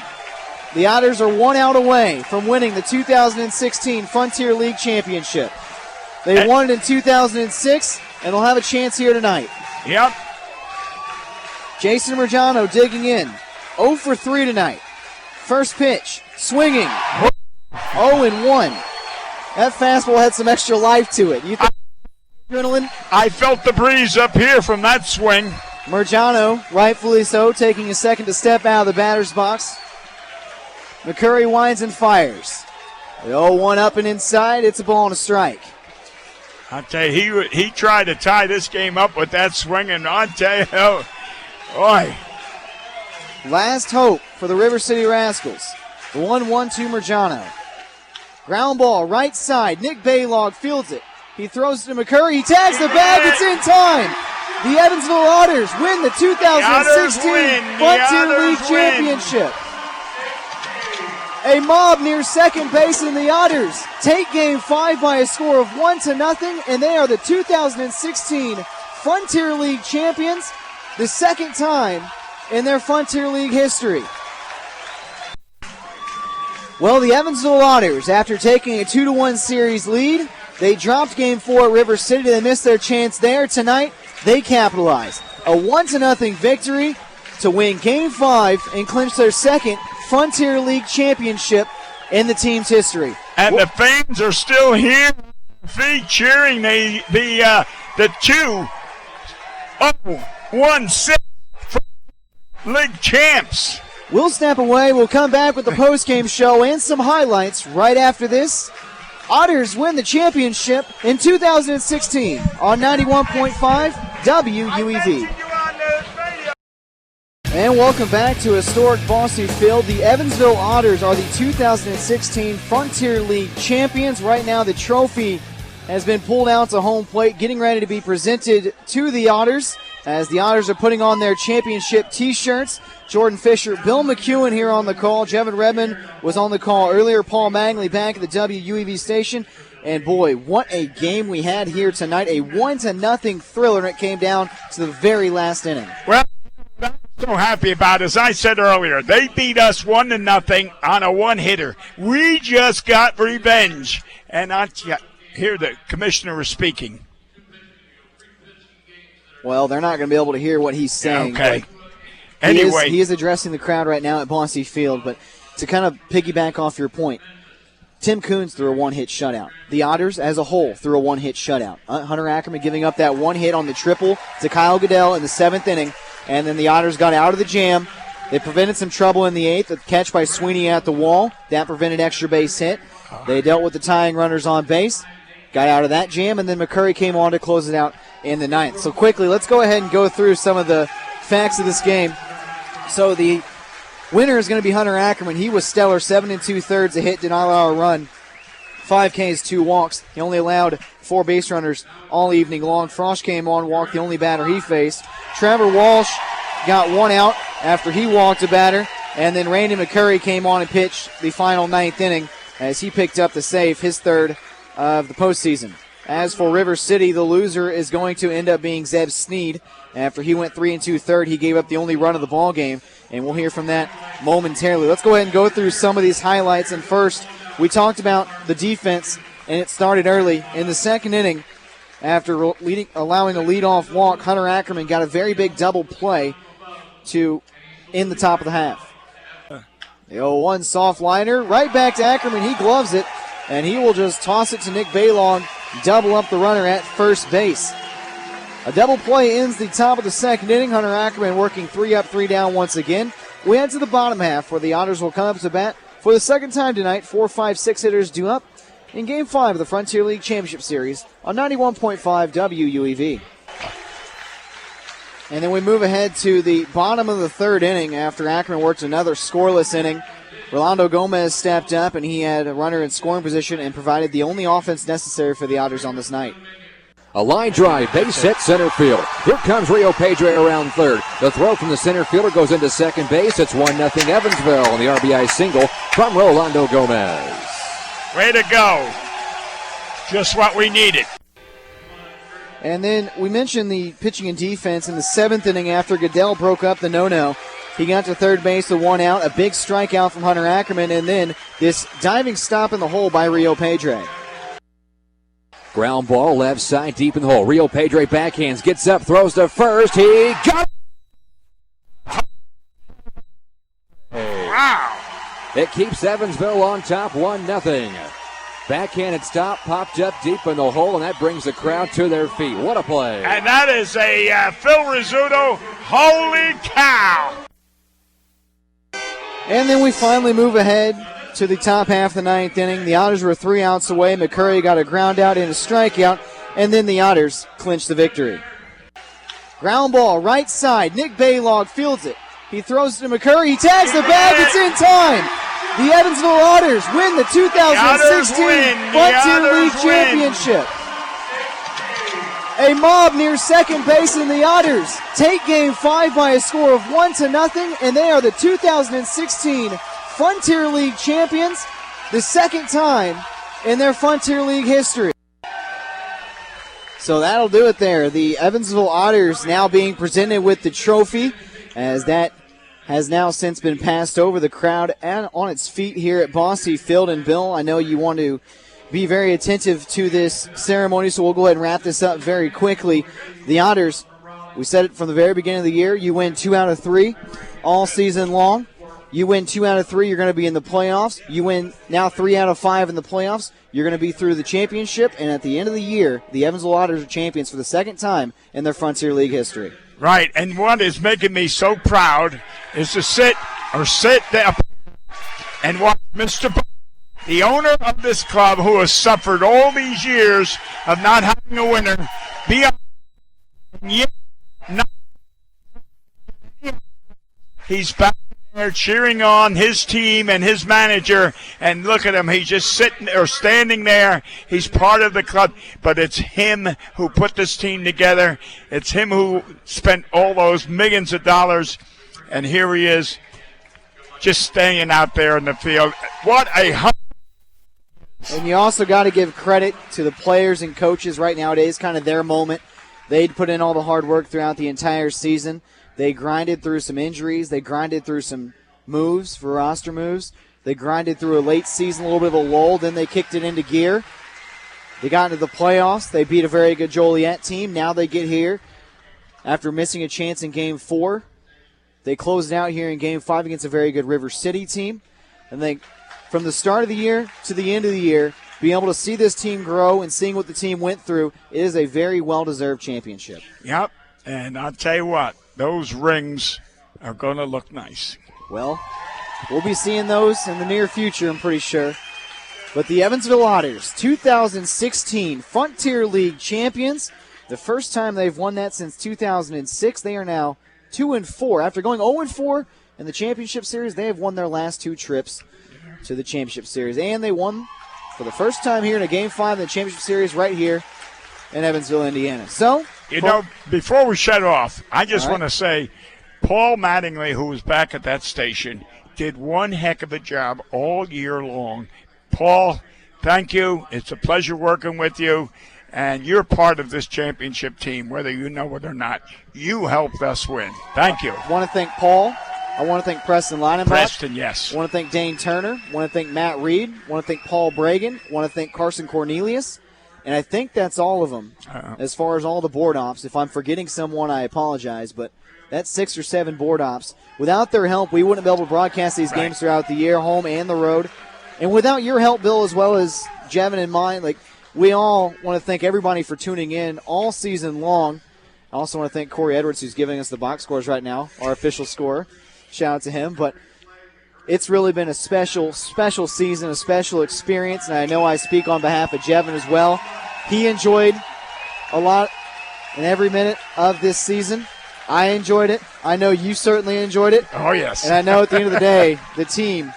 The Otters are 1 out away from winning the 2016 Frontier League Championship. They won it in 2006, and they'll have a chance here tonight. Yep. Jason Mergiano digging in. 0 for 3 tonight. First pitch, swinging. 0-1. That fastball had some extra life to it. You think adrenaline? I felt the breeze up here from that swing. Mergiano, rightfully so, taking a second to step out of the batter's box. McCurry winds and fires. The 0-1 up and inside. It's a ball and a strike. I'll tell you, he tried to tie this game up with that swing, and I'll tell you, boy. Last hope for the River City Rascals. The 1-1 to Mergiano. Ground ball, right side. Nick Baylog fields it. He throws it to McCurry. He tags the bag. It's in time. The Evansville Otters win the 2016 Frontier League Championship. A mob near second base, and the Otters take Game 5 by a score of 1-0, and they are the 2016 Frontier League champions, the second time in their Frontier League history. Well, the Evansville Otters, after taking a 2-1 series lead, they dropped Game 4 at River City. They missed their chance there. Tonight, they capitalized. A 1-0 victory to win Game 5 and clinch their second Frontier League championship in the team's history. And the fans are still here, cheering the 2-1-6 league champs. We'll step away. We'll come back with the post-game show and some highlights right after this. Otters win the championship in 2016 on 91.5 WUEV. And welcome back to historic Bosse Field. The Evansville Otters are the 2016 Frontier League champions. Right now the trophy has been pulled out to home plate, getting ready to be presented to the Otters as the Otters are putting on their championship T-shirts. Jordan Fisher, Bill McKeon here on the call. Jevin Redman was on the call earlier. Paul Mattingly back at the WUEV station. And boy, what a game we had here tonight. A 1-0 thriller, and it came down to the very last inning. Well, what I'm so happy about, as I said earlier, they beat us 1-0 on a one-hitter. We just got revenge. And here the commissioner is speaking. Well, they're not going to be able to hear what he's saying. Okay. Anyway. He is addressing the crowd right now at Bosse Field, but to kind of piggyback off your point, Tim Coons threw a one-hit shutout. The Otters, as a whole, threw a one-hit shutout. Hunter Ackerman giving up that one hit on the triple to Kyle Goodell in the 7th inning, and then the Otters got out of the jam. They prevented some trouble in the 8th, a catch by Sweeney at the wall. That prevented extra base hit. They dealt with the tying runners on base, got out of that jam, and then McCurry came on to close it out in the 9th. So quickly, let's go ahead and go through some of the facts of this game. So the winner is going to be Hunter Ackerman. He was stellar, 7 2/3, a hit, did not allow a run, 5 Ks, 2 walks. He only allowed 4 base runners all evening long. Frosch came on, walked the only batter he faced. Trevor Walsh got 1 out after he walked a batter, and then Randy McCurry came on and pitched the final 9th inning as he picked up the save, his 3rd of the postseason. As for River City, the loser is going to end up being Zeb Sneed. After he went 3 2/3, he gave up the only run of the ball game, and we'll hear from that momentarily. Let's go ahead and go through some of these highlights. And first, we talked about the defense, and it started early. In the 2nd inning, after allowing a leadoff walk, Hunter Ackerman got a very big double play to end the top of the half. The 0-1 soft liner, right back to Ackerman. He gloves it, and he will just toss it to Nick Baylong, double up the runner at first base. A double play ends the top of the 2nd inning. Hunter Ackerman working 3 up, 3 down once again. We head to the bottom half where the Otters will come up to bat For the second time tonight, 4, 5, 6 hitters due up in Game 5 of the Frontier League Championship Series on 91.5 WUEV. And then we move ahead to the bottom of the third inning after Ackerman worked another scoreless inning. Rolando Gomez stepped up, and he had a runner in scoring position and provided the only offense necessary for the Otters on this night. A line drive, base hit center field. Here comes Rio Pedre around third. The throw from the center fielder goes into second base. It's 1-0 Evansville on the RBI single from Rolando Gomez. Way to go. Just what we needed. And then we mentioned the pitching and defense in the seventh inning after Goodell broke up the no-no. He got to third base with one out, a big strikeout from Hunter Ackerman, and then this diving stop in the hole by Rio Pedre. Ground ball left side deep in the hole. Rio Pedre backhands, gets up, throws to first. He got it! Wow. It keeps Evansville on top 1-0. Backhanded stop, popped up deep in the hole, and that brings the crowd to their feet. What a play. And that is a Phil Rizzuto. Holy cow. And then we finally move ahead to the top half of the ninth inning. The Otters were 3 outs away. McCurry got a ground out and a strikeout, and then the Otters clinched the victory. Ground ball, right side. Nick Baylog fields it. He throws it to McCurry. He tags the bag. It's in time. The Evansville Otters win the 2016 Frontier League Championship. A mob near second base, and the Otters take Game 5 by a score of 1-0, and they are the 2016 Frontier League champions, the second time in their Frontier League history. So that'll do it there. The Evansville Otters now being presented with the trophy, as that has now since been passed over. The crowd and on its feet here at Bosse Field. And Bill, I know you want to be very attentive to this ceremony, so we'll go ahead and wrap this up very quickly. The Otters, we said it from the very beginning of the year, you win 2 out of 3 all season long. You win 2 out of 3, you're going to be in the playoffs. You win now 3 out of 5 in the playoffs. You're going to be through the championship, and at the end of the year, the Evansville Otters are champions for the second time in their Frontier League history. Right, and what is making me so proud is to sit there and watch Mr. The owner of this club, who has suffered all these years of not having a winner, be up. He's back there cheering on his team and his manager, and look at him. He's just sitting or standing there. He's part of the club, but it's him who put this team together. It's him who spent all those millions of dollars, and here he is just staying out there in the field. What a And you also got to give credit to the players and coaches right nowadays, kind of their moment. They'd put in all the hard work throughout the entire season. They grinded through some injuries. They grinded through some moves for roster moves. They grinded through a late season, a little bit of a lull. Then they kicked it into gear. They got into the playoffs. They beat a very good Joliet team. Now they get here after missing a chance in Game 4. They closed out here in Game 5 against a very good River City team. And they, from the start of the year to the end of the year, being able to see this team grow and seeing what the team went through, it is a very well-deserved championship. Yep, and I'll tell you what, those rings are going to look nice. Well, we'll be seeing those in the near future, I'm pretty sure. But the Evansville Otters, 2016 Frontier League champions. The first time they've won that since 2006. They are now 2-4. After going 0-4 in the championship series, they have won their last 2 trips to the championship series. And they won for the first time here in a Game 5 in the championship series right here in Evansville, Indiana. So, you know, before we shut off, I just want to say Paul Mattingly, who was back at that station, did one heck of a job all year long. Paul, thank you. It's a pleasure working with you. And you're part of this championship team, whether you know it or not. You helped us win. Thank you. I want to thank Paul. I want to thank Preston Leinenbach. Preston, yes. I want to thank Dane Turner. I want to thank Matt Reed. I want to thank Paul Bragan. I want to thank Carson Cornelius. And I think that's all of them as far as all the board ops. If I'm forgetting someone, I apologize. But that's 6 or 7 board ops. Without their help, we wouldn't be able to broadcast these games throughout the year, home and the road. And without your help, Bill, as well as Jevin and mine, we all want to thank everybody for tuning in all season long. I also want to thank Corey Edwards, who's giving us the box scores right now, our official scorer. Shout out to him. But it's really been a special season, a special experience, and I know I speak on behalf of Jevin as well. He enjoyed a lot in every minute of this season. I enjoyed it. I know you certainly enjoyed it. Oh, yes. And I know at the end of the day, the team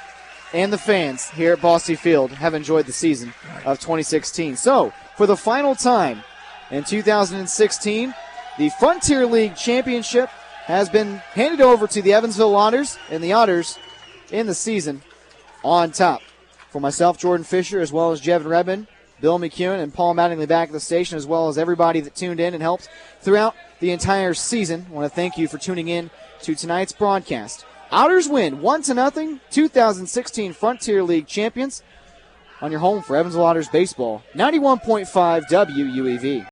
and the fans here at Bosse Field have enjoyed the season of 2016. So, for the final time in 2016, the Frontier League Championship has been handed over to the Evansville Otters, and the Otters in the season on top. For myself, Jordan Fisher, as well as Jevin Redman, Bill McKeon, and Paul Mattingly back at the station, as well as everybody that tuned in and helped throughout the entire season. I want to thank you for tuning in to tonight's broadcast. Otters win 1-0, 2016 Frontier League champions on your home for Evansville Otters baseball, 91.5 WUEV.